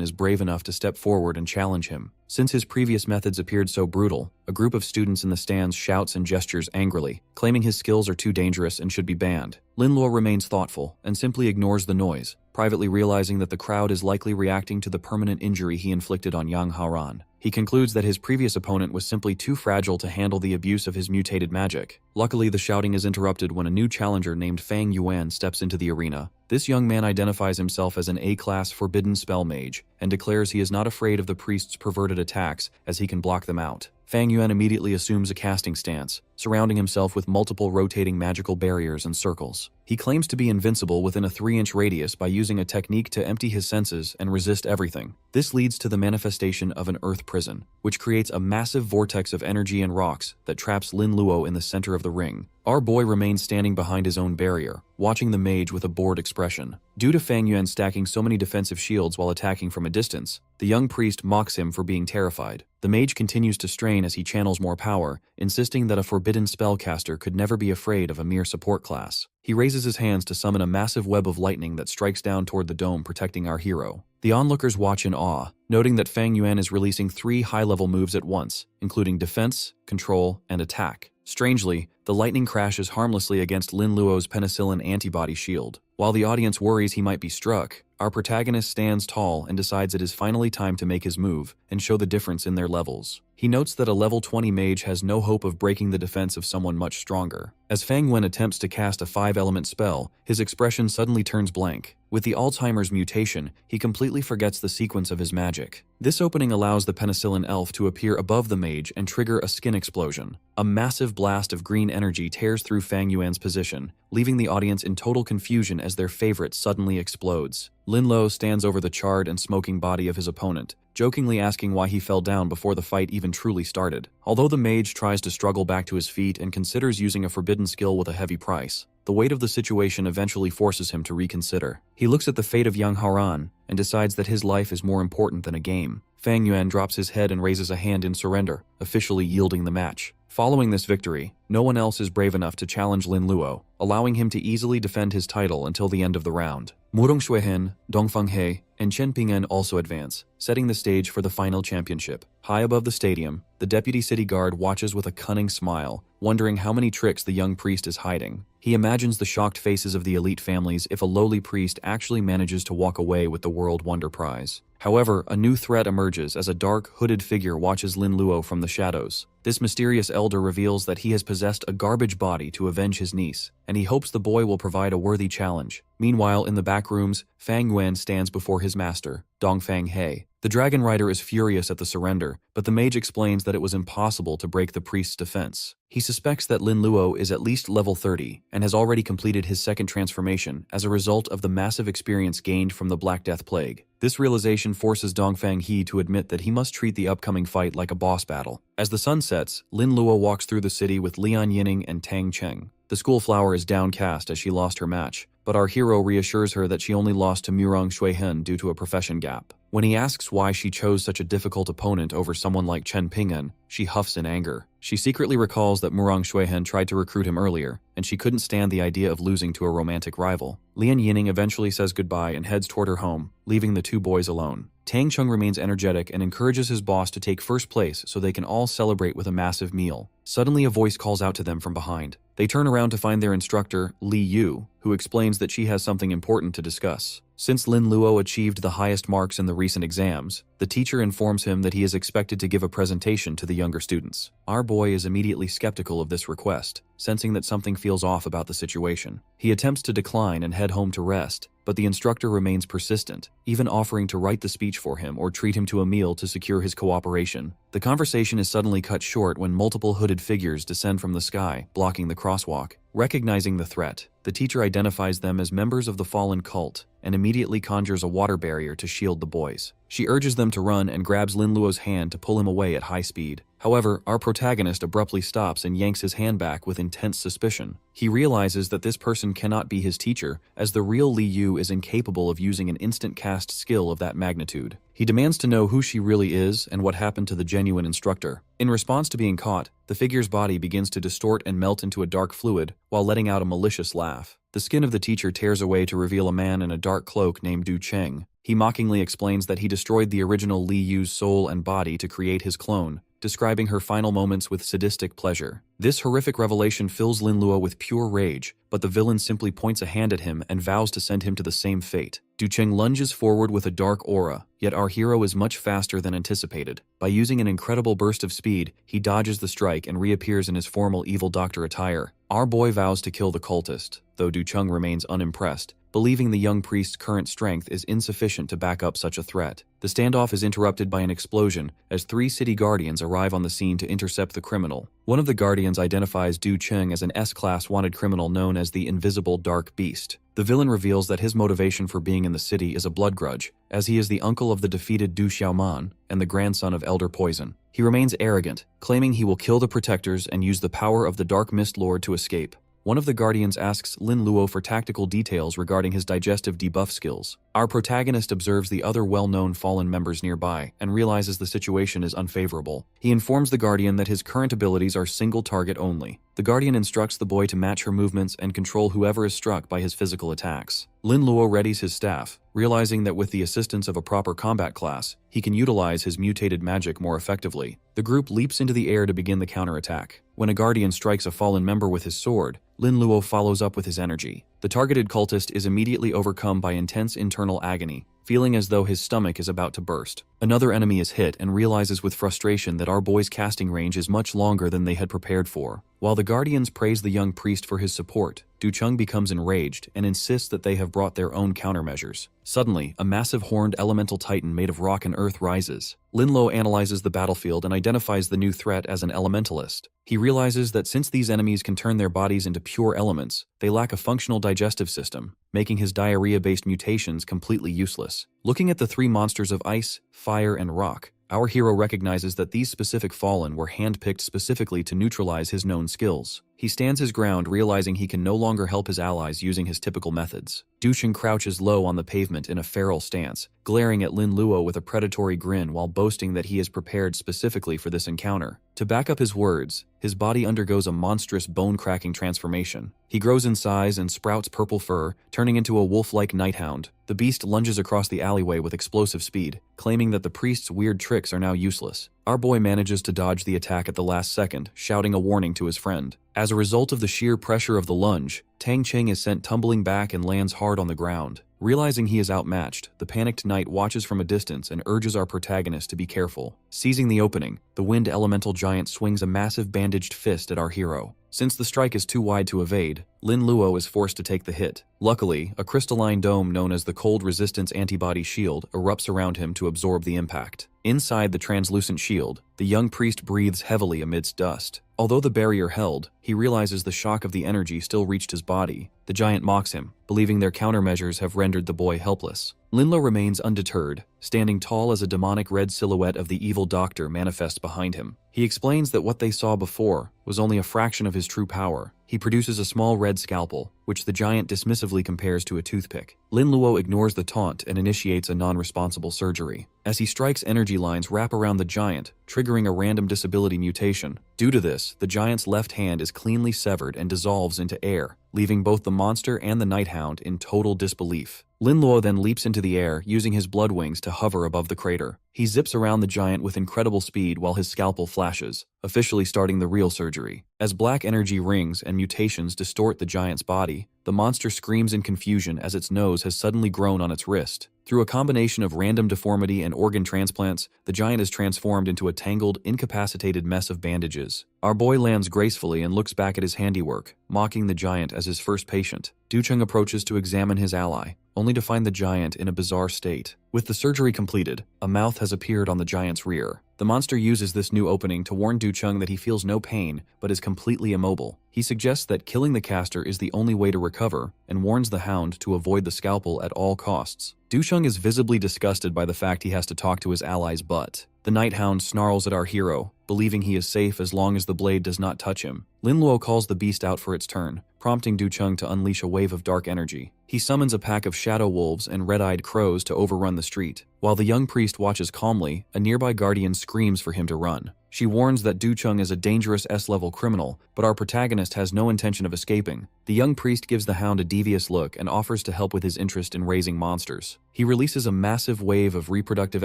is brave enough to step forward and challenge him. Since his previous methods appeared so brutal, a group of students in the stands shouts and gestures angrily, claiming his skills are too dangerous and should be banned. Lin Luo remains thoughtful and simply ignores the noise, privately realizing that the crowd is likely reacting to the permanent injury he inflicted on Yang Haoran. He concludes that his previous opponent was simply too fragile to handle the abuse of his mutated magic. Luckily, the shouting is interrupted when a new challenger named Fang Yuan steps into the arena. This young man identifies himself as an A-class forbidden spell mage and declares he is not afraid of the priest's perverted attacks as he can block them out. Fang Yuan immediately assumes a casting stance, surrounding himself with multiple rotating magical barriers and circles. He claims to be invincible within a 3-inch radius by using a technique to empty his senses and resist everything. This leads to the manifestation of an earth prison, which creates a massive vortex of energy and rocks that traps Lin Luo in the center of the ring. Our boy remains standing behind his own barrier, watching the mage with a bored expression. Due to Fang Yuan stacking so many defensive shields while attacking from a distance, the young priest mocks him for being terrified. The mage continues to strain as he channels more power, insisting that a forbidden forbidden spellcaster could never be afraid of a mere support class. He raises his hands to summon a massive web of lightning that strikes down toward the dome, protecting our hero. The onlookers watch in awe, noting that Fang Yuan is releasing 3 high-level moves at once, including defense, control, and attack. Strangely, the lightning crashes harmlessly against Lin Luo's penicillin antibody shield. While the audience worries he might be struck, our protagonist stands tall and decides it is finally time to make his move and show the difference in their levels. He notes that a level 20 mage has no hope of breaking the defense of someone much stronger. As Fang Yuan attempts to cast a 5-element spell, his expression suddenly turns blank. With the Alzheimer's mutation, he completely forgets the sequence of his magic. This opening allows the penicillin elf to appear above the mage and trigger a skin explosion. A massive blast of green energy tears through Fang Yuan's position, leaving the audience in total confusion as their favorite suddenly explodes. Lin Luo stands over the charred and smoking body of his opponent, jokingly asking why he fell down before the fight even truly started. Although the mage tries to struggle back to his feet and considers using a forbidden skill with a heavy price, the weight of the situation eventually forces him to reconsider. He looks at the fate of young Haran and decides that his life is more important than a game. Fang Yuan drops his head and raises a hand in surrender, officially yielding the match. Following this victory, no one else is brave enough to challenge Lin Luo, allowing him to easily defend his title until the end of the round. Murong Xuehen, Dongfang He, and Chen Ping'en also advance, setting the stage for the final championship. High above the stadium, the deputy city guard watches with a cunning smile, wondering how many tricks the young priest is hiding. He imagines the shocked faces of the elite families if a lowly priest actually manages to walk away with the World Wonder Prize. However, a new threat emerges as a dark, hooded figure watches Lin Luo from the shadows. This mysterious elder reveals that he has possessed a garbage body to avenge his niece, and he hopes the boy will provide a worthy challenge. Meanwhile, in the back rooms, Fang Yuan stands before his master, Dongfang He. The dragon rider is furious at the surrender, but the mage explains that it was impossible to break the priest's defense. He suspects that Lin Luo is at least level 30 and has already completed his second transformation as a result of the massive experience gained from the Black Death Plague. This realization forces Dongfang He to admit that he must treat the upcoming fight like a boss battle. As the sun sets, Lin Luo walks through the city with Lian Yining and Tang Cheng. The school flower is downcast as she lost her match, but our hero reassures her that she only lost to Murong Xuehen due to a profession gap. When he asks why she chose such a difficult opponent over someone like Chen Ping'en, she huffs in anger. She secretly recalls that Murong Xuehen tried to recruit him earlier, and she couldn't stand the idea of losing to a romantic rival. Lian Yining eventually says goodbye and heads toward her home, leaving the two boys alone. Tang Chung remains energetic and encourages his boss to take first place so they can all celebrate with a massive meal. Suddenly, a voice calls out to them from behind. They turn around to find their instructor, Li Yu, who explains that she has something important to discuss. Since Lin Luo achieved the highest marks in the recent exams, the teacher informs him that he is expected to give a presentation to the younger students. Our boy is immediately skeptical of this request, sensing that something feels off about the situation. He attempts to decline and head home to rest, but the instructor remains persistent, even offering to write the speech for him or treat him to a meal to secure his cooperation. The conversation is suddenly cut short when multiple hooded figures descend from the sky, blocking the crosswalk. Recognizing the threat, the teacher identifies them as members of the fallen cult and immediately conjures a water barrier to shield the boys. She urges them to run and grabs Lin Luo's hand to pull him away at high speed. However, our protagonist abruptly stops and yanks his hand back with intense suspicion. He realizes that this person cannot be his teacher, as the real Li Yu is incapable of using an instant cast skill of that magnitude. He demands to know who she really is and what happened to the genuine instructor. In response to being caught, the figure's body begins to distort and melt into a dark fluid while letting out a malicious laugh. The skin of the teacher tears away to reveal a man in a dark cloak named Du Cheng. He mockingly explains that he destroyed the original Li Yu's soul and body to create his clone, describing her final moments with sadistic pleasure. This horrific revelation fills Lin Luo with pure rage, but the villain simply points a hand at him and vows to send him to the same fate. Du Cheng lunges forward with a dark aura, yet our hero is much faster than anticipated. By using an incredible burst of speed, he dodges the strike and reappears in his formal evil doctor attire. Our boy vows to kill the cultist, though Du Cheng remains unimpressed, believing the young priest's current strength is insufficient to back up such a threat. The standoff is interrupted by an explosion as 3 city guardians arrive on the scene to intercept the criminal. One of the guardians identifies Du Cheng as an S-class wanted criminal known as the Invisible Dark Beast. The villain reveals that his motivation for being in the city is a blood grudge, as he is the uncle of the defeated Du Xiaoman and the grandson of Elder Poison. He remains arrogant, claiming he will kill the protectors and use the power of the Dark Mist Lord to escape. one of the guardians asks Lin Luo for tactical details regarding his digestive debuff skills. Our protagonist observes the other well-known fallen members nearby and realizes the situation is unfavorable. He informs the guardian that his current abilities are single target only. The guardian instructs the boy to match her movements and control whoever is struck by his physical attacks. Lin Luo readies his staff, realizing that with the assistance of a proper combat class, he can utilize his mutated magic more effectively. The group leaps into the air to begin the counterattack. When a guardian strikes a fallen member with his sword, Lin Luo follows up with his energy. The targeted cultist is immediately overcome by intense internal agony, feeling as though his stomach is about to burst. Another enemy is hit and realizes with frustration that our boy's casting range is much longer than they had prepared for. While the guardians praise the young priest for his support, Ducheng becomes enraged and insists that they have brought their own countermeasures. Suddenly, a massive horned elemental titan made of rock and earth rises. Lin Luo analyzes the battlefield and identifies the new threat as an elementalist. He realizes that since these enemies can turn their bodies into pure elements, they lack a functional digestive system, making his diarrhea-based mutations completely useless. Looking at the three monsters of ice, fire, and rock, our hero recognizes that these specific fallen were handpicked specifically to neutralize his known skills. He stands his ground, realizing he can no longer help his allies using his typical methods. Ducheng crouches low on the pavement in a feral stance, glaring at Lin Luo with a predatory grin while boasting that he is prepared specifically for this encounter. To back up his words, his body undergoes a monstrous bone-cracking transformation. He grows in size and sprouts purple fur, turning into a wolf-like nighthound. The beast lunges across the alleyway with explosive speed, claiming that the priest's weird tricks are now useless. Our boy manages to dodge the attack at the last second, shouting a warning to his friend. As a result of the sheer pressure of the lunge, Tang Cheng is sent tumbling back and lands hard on the ground. Realizing he is outmatched, the panicked knight watches from a distance and urges our protagonist to be careful. Seizing the opening, the wind elemental giant swings a massive bandaged fist at our hero. Since the strike is too wide to evade, Lin Luo is forced to take the hit. Luckily, a crystalline dome known as the Cold Resistance Antibody Shield erupts around him to absorb the impact. Inside the translucent shield, the young priest breathes heavily amidst dust. Although the barrier held, he realizes the shock of the energy still reached his body. The giant mocks him, believing their countermeasures have rendered the boy helpless. Lin Luo remains undeterred, standing tall as a demonic red silhouette of the evil doctor manifests behind him. He explains that what they saw before was only a fraction of his true power. He produces a small red scalpel, which the giant dismissively compares to a toothpick. Lin Luo ignores the taunt and initiates a non-responsible surgery. As he strikes, energy lines wrap around the giant, triggering a random disability mutation. Due to this, the giant's left hand is cleanly severed and dissolves into air, leaving both the monster and the nighthound in total disbelief. Lin Luo then leaps into the air, using his blood wings to hover above the crater. He zips around the giant with incredible speed while his scalpel flashes, officially starting the real surgery. As black energy rings and mutations distort the giant's body, the monster screams in confusion as its nose has suddenly grown on its wrist. Through a combination of random deformity and organ transplants, the giant is transformed into a tangled, incapacitated mess of bandages. Our boy lands gracefully and looks back at his handiwork, mocking the giant as his first patient. Ducheng approaches to examine his ally, only to find the giant in a bizarre state. With the surgery completed, a mouth has appeared on the giant's rear. The monster uses this new opening to warn Ducheng that he feels no pain, but is completely immobile. He suggests that killing the caster is the only way to recover, and warns the hound to avoid the scalpel at all costs. Ducheng is visibly disgusted by the fact he has to talk to his ally's butt. The nighthound snarls at our hero, believing he is safe as long as the blade does not touch him. Lin Luo calls the beast out for its turn, prompting Ducheng to unleash a wave of dark energy. He summons a pack of shadow wolves and red-eyed crows to overrun the street. While the young priest watches calmly, a nearby guardian screams for him to run. She warns that Ducheng is a dangerous S-level criminal, but our protagonist has no intention of escaping. The young priest gives the hound a devious look and offers to help with his interest in raising monsters. He releases a massive wave of reproductive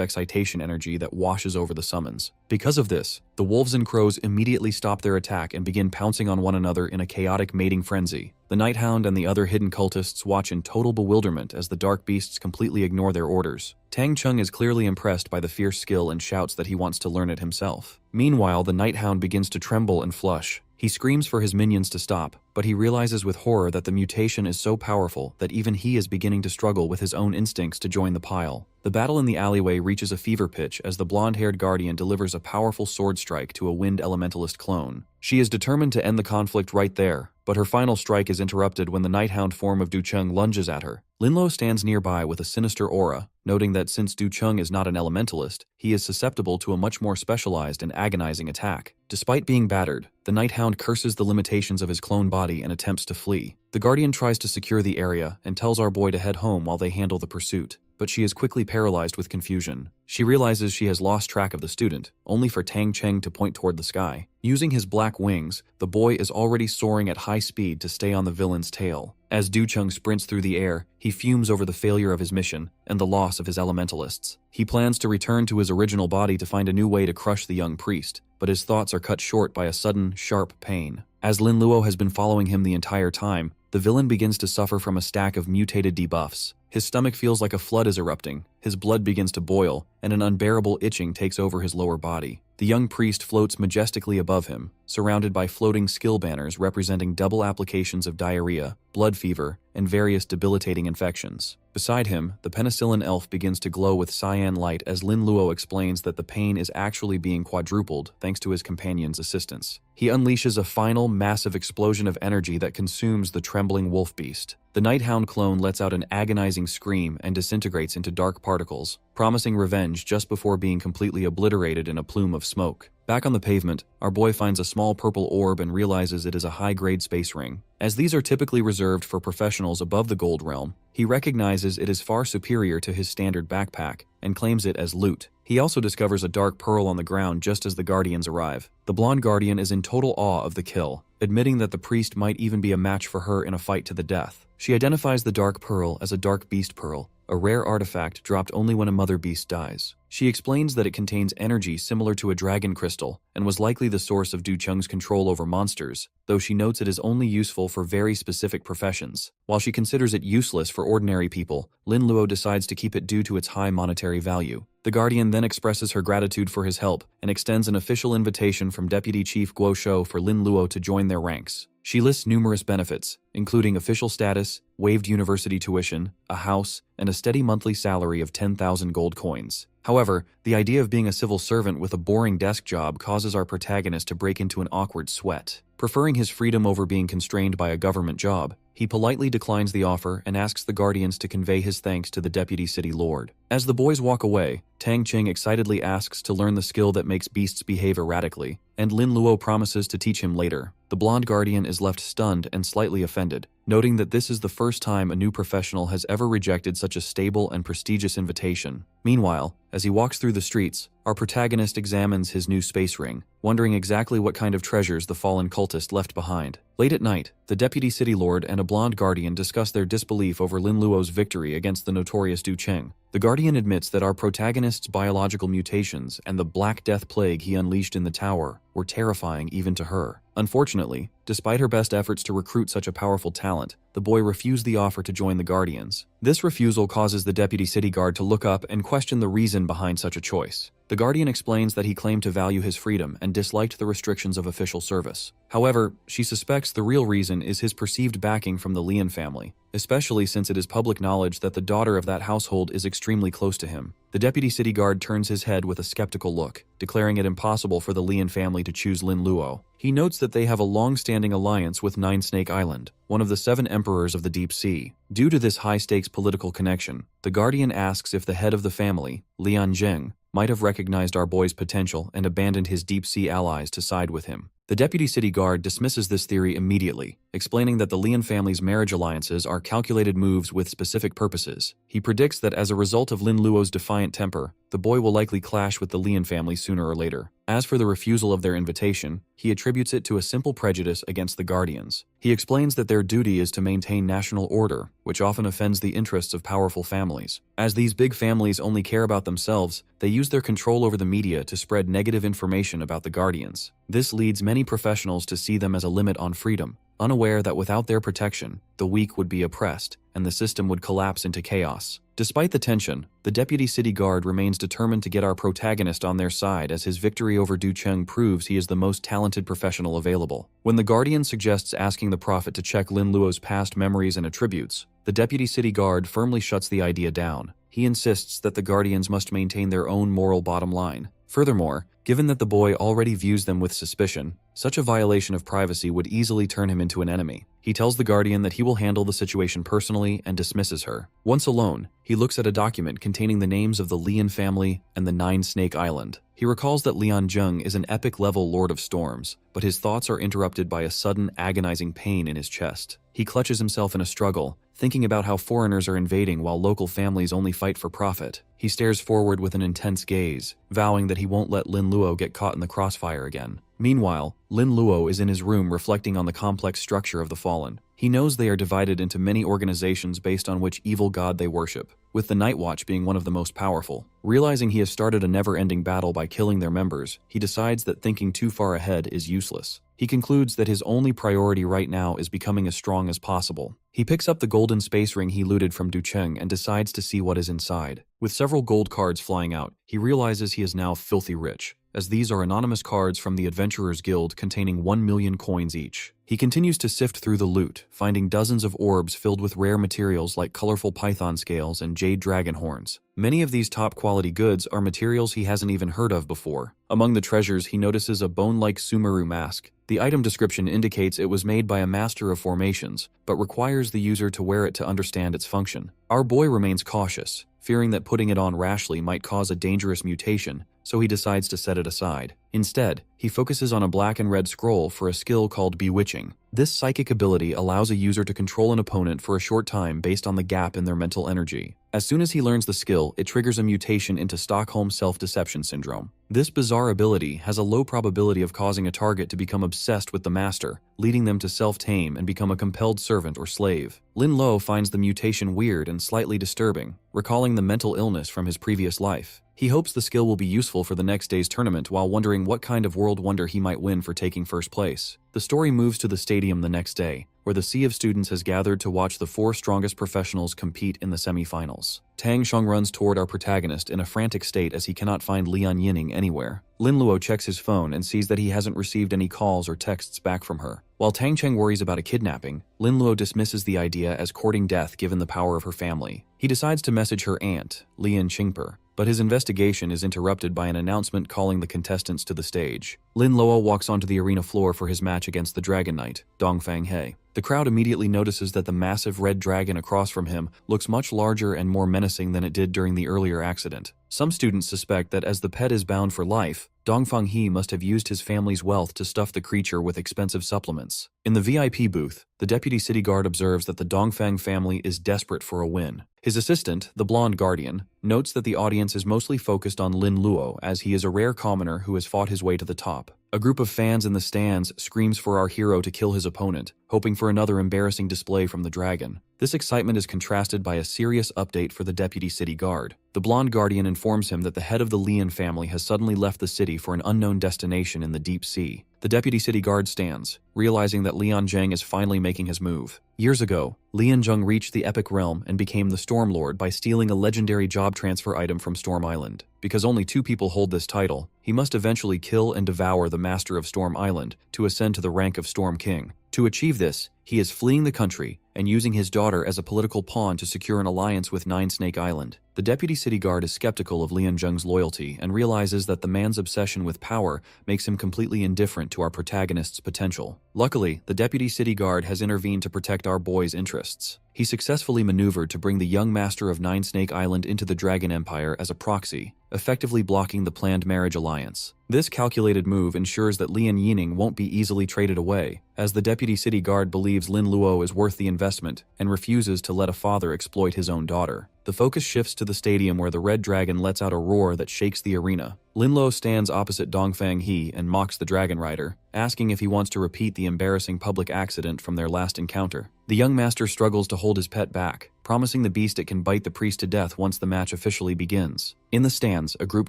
excitation energy that washes over the summons. Because of this, the wolves and crows immediately stop their attack and begin pouncing on one another in a chaotic mating frenzy. The nighthound and the other hidden cultists watch in total bewilderment as the dark beasts completely ignore their orders. Tang Cheng is clearly impressed by the fierce skill and shouts that he wants to learn it himself. Meanwhile, the nighthound begins to tremble and flush. He screams for his minions to stop, but he realizes with horror that the mutation is so powerful that even he is beginning to struggle with his own instincts to join the pile. The battle in the alleyway reaches a fever pitch as the blonde-haired guardian delivers a powerful sword strike to a wind elementalist clone. She is determined to end the conflict right there, but her final strike is interrupted when the nighthound form of Ducheng lunges at her. Linluo stands nearby with a sinister aura, noting that since Du Cheng is not an elementalist, he is susceptible to a much more specialized and agonizing attack. Despite being battered, the Night Hound curses the limitations of his clone body and attempts to flee. The Guardian tries to secure the area and tells our boy to head home while they handle the pursuit, but she is quickly paralyzed with confusion. She realizes she has lost track of the student, only for Tang Cheng to point toward the sky. Using his black wings, the boy is already soaring at high speed to stay on the villain's tail. As Du Cheng sprints through the air, he fumes over the failure of his mission and the loss of his elementalists. He plans to return to his original body to find a new way to crush the young priest, but his thoughts are cut short by a sudden, sharp pain. As Lin Luo has been following him the entire time, the villain begins to suffer from a stack of mutated debuffs. His stomach feels like a flood is erupting, his blood begins to boil, and an unbearable itching takes over his lower body. The young priest floats majestically above him, surrounded by floating skill banners representing double applications of diarrhea, blood fever, and various debilitating infections. Beside him, the penicillin elf begins to glow with cyan light as Lin Luo explains that the pain is actually being quadrupled thanks to his companion's assistance. He unleashes a final, massive explosion of energy that consumes the trembling wolf beast. The Night Hound clone lets out an agonizing scream and disintegrates into dark particles, promising revenge just before being completely obliterated in a plume of smoke. Back on the pavement, our boy finds a small purple orb and realizes it is a high-grade space ring. As these are typically reserved for professionals above the gold realm, he recognizes it is far superior to his standard backpack and claims it as loot. He also discovers a dark pearl on the ground just as the Guardians arrive. The blonde Guardian is in total awe of the kill, admitting that the priest might even be a match for her in a fight to the death. She identifies the dark pearl as a dark beast pearl, a rare artifact dropped only when a mother beast dies. She explains that it contains energy similar to a dragon crystal and was likely the source of Du Cheng's control over monsters, though she notes it is only useful for very specific professions. While she considers it useless for ordinary people, Lin Luo decides to keep it due to its high monetary value. The Guardian then expresses her gratitude for his help and extends an official invitation from Deputy Chief Guo Shou for Lin Luo to join their ranks. She lists numerous benefits, including official status, waived university tuition, a house, and a steady monthly salary of 10,000 gold coins. However, the idea of being a civil servant with a boring desk job causes our protagonist to break into an awkward sweat. Preferring his freedom over being constrained by a government job, he politely declines the offer and asks the Guardians to convey his thanks to the Deputy City Lord. As the boys walk away, Tang Cheng excitedly asks to learn the skill that makes beasts behave erratically, and Lin Luo promises to teach him later. The blonde Guardian is left stunned and slightly offended, noting that this is the first time a new professional has ever rejected such a stable and prestigious invitation. Meanwhile, as he walks through the streets, our protagonist examines his new space ring, wondering exactly what kind of treasures the fallen cultist left behind. Late at night, the Deputy City Lord and a blonde Guardian discuss their disbelief over Lin Luo's victory against the notorious Du Cheng. The Guardian admits that our protagonist's biological mutations and the Black Death plague he unleashed in the tower were terrifying even to her. Unfortunately, despite her best efforts to recruit such a powerful talent, the boy refused the offer to join the Guardians. This refusal causes the Deputy City Guard to look up and question the reason behind such a choice. The Guardian explains that he claimed to value his freedom and disliked the restrictions of official service. However, she suspects the real reason is his perceived backing from the Lian family, especially since it is public knowledge that the daughter of that household is extremely close to him. The Deputy City Guard turns his head with a skeptical look, declaring it impossible for the Lian family to choose Lin Luo. He notes that they have a long-standing alliance with Nine Snake Island, one of the 7 emperors of the Deep Sea. Due to this high-stakes political connection, the Guardian asks if the head of the family, Lian Zheng, might have recognized our boy's potential and abandoned his Deep Sea allies to side with him. The Deputy City Guard dismisses this theory immediately, explaining that the Lian family's marriage alliances are calculated moves with specific purposes. He predicts that as a result of Lin Luo's defiant temper, the boy will likely clash with the Lian family sooner or later. As for the refusal of their invitation, he attributes it to a simple prejudice against the Guardians. He explains that their duty is to maintain national order, which often offends the interests of powerful families. As these big families only care about themselves, they use their control over the media to spread negative information about the Guardians. This leads many professionals to see them as a limit on freedom, unaware that without their protection, the weak would be oppressed, and the system would collapse into chaos. Despite the tension, the Deputy City Guard remains determined to get our protagonist on their side as his victory over Du Cheng proves he is the most talented professional available. When the Guardian suggests asking the Prophet to check Lin Luo's past memories and attributes, the Deputy City Guard firmly shuts the idea down. He insists that the Guardians must maintain their own moral bottom line. Furthermore, given that the boy already views them with suspicion, Such a violation of privacy would easily turn him into an enemy. He tells the Guardian that he will handle the situation personally and dismisses her. Once alone, he looks at a document containing the names of the Lian family and the Nine Snake Island. He recalls that Lian Zheng is an epic-level Lord of Storms, but his thoughts are interrupted by a sudden, agonizing pain in his chest. He clutches himself in a struggle, thinking about how foreigners are invading while local families only fight for profit. He stares forward with an intense gaze, vowing that he won't let Lin Luo get caught in the crossfire again. Meanwhile, Lin Luo is in his room reflecting on the complex structure of the Fallen. He knows they are divided into many organizations based on which evil god they worship, with the Night Watch being one of the most powerful. Realizing he has started a never-ending battle by killing their members, he decides that thinking too far ahead is useless. He concludes that his only priority right now is becoming as strong as possible. He picks up the golden space ring he looted from Ducheng and decides to see what is inside. With several gold cards flying out, he realizes he is now filthy rich, as these are anonymous cards from the Adventurers Guild containing 1 million coins each. He continues to sift through the loot, finding dozens of orbs filled with rare materials like colorful python scales and jade dragon horns. Many of these top-quality goods are materials he hasn't even heard of before. Among the treasures, he notices a bone-like Sumeru mask. The item description indicates it was made by a master of formations, but requires the user to wear it to understand its function. Our boy remains cautious, fearing that putting it on rashly might cause a dangerous mutation, so he decides to set it aside. Instead, he focuses on a black and red scroll for a skill called Bewitching. This psychic ability allows a user to control an opponent for a short time based on the gap in their mental energy. As soon as he learns the skill, it triggers a mutation into Stockholm Self-Deception Syndrome. This bizarre ability has a low probability of causing a target to become obsessed with the master, leading them to self-tame and become a compelled servant or slave. Lin Lo finds the mutation weird and slightly disturbing, recalling the mental illness from his previous life. He hopes the skill will be useful for the next day's tournament while wondering what kind of world wonder he might win for taking first place. The story moves to the stadium the next day, where the sea of students has gathered to watch the 4 strongest professionals compete in the semifinals. Tang Sheng runs toward our protagonist in a frantic state as he cannot find Lian Yining anywhere. Lin Luo checks his phone and sees that he hasn't received any calls or texts back from her. While Tang Cheng worries about a kidnapping, Lin Luo dismisses the idea as courting death given the power of her family. He decides to message her aunt, Lian Qingper, but his investigation is interrupted by an announcement calling the contestants to the stage. Lin Luo walks onto the arena floor for his match against the Dragon Knight, Dongfang He. The crowd immediately notices that the massive red dragon across from him looks much larger and more menacing than it did during the earlier accident. Some students suspect that as the pet is bound for life, Dongfang He must have used his family's wealth to stuff the creature with expensive supplements. In the VIP booth, the deputy city guard observes that the Dongfang family is desperate for a win. His assistant, the blonde guardian, notes that the audience is mostly focused on Lin Luo as he is a rare commoner who has fought his way to the top. A group of fans in the stands screams for our hero to kill his opponent, hoping for another embarrassing display from the dragon. This excitement is contrasted by a serious update for the deputy city guard. The blonde guardian informs him that the head of the Lian family has suddenly left the city for an unknown destination in the deep sea. The deputy city guard stands, realizing that Lian Zheng is finally making his move. Years ago, Lian Zheng reached the Epic Realm and became the Storm Lord by stealing a legendary job transfer item from Storm Island. Because only 2 people hold this title, he must eventually kill and devour the Master of Storm Island to ascend to the rank of Storm King. To achieve this, he is fleeing the country and using his daughter as a political pawn to secure an alliance with Nine Snake Island. The deputy city guard is skeptical of Lian Zheng's loyalty and realizes that the man's obsession with power makes him completely indifferent to our protagonist's potential. Luckily, the deputy city guard has intervened to protect our boy's interests. He successfully maneuvered to bring the young master of Nine Snake Island into the Dragon Empire as a proxy, effectively blocking the planned marriage alliance. This calculated move ensures that Lian Yining won't be easily traded away, as the deputy city guard believes Lin Luo is worth the investment and refuses to let a father exploit his own daughter. The focus shifts to the stadium where the red dragon lets out a roar that shakes the arena. Lin Luo stands opposite Dongfang He and mocks the dragon rider, asking if he wants to repeat the embarrassing public accident from their last encounter. The young master struggles to hold his pet back, promising the beast it can bite the priest to death once the match officially begins. In the stands, a group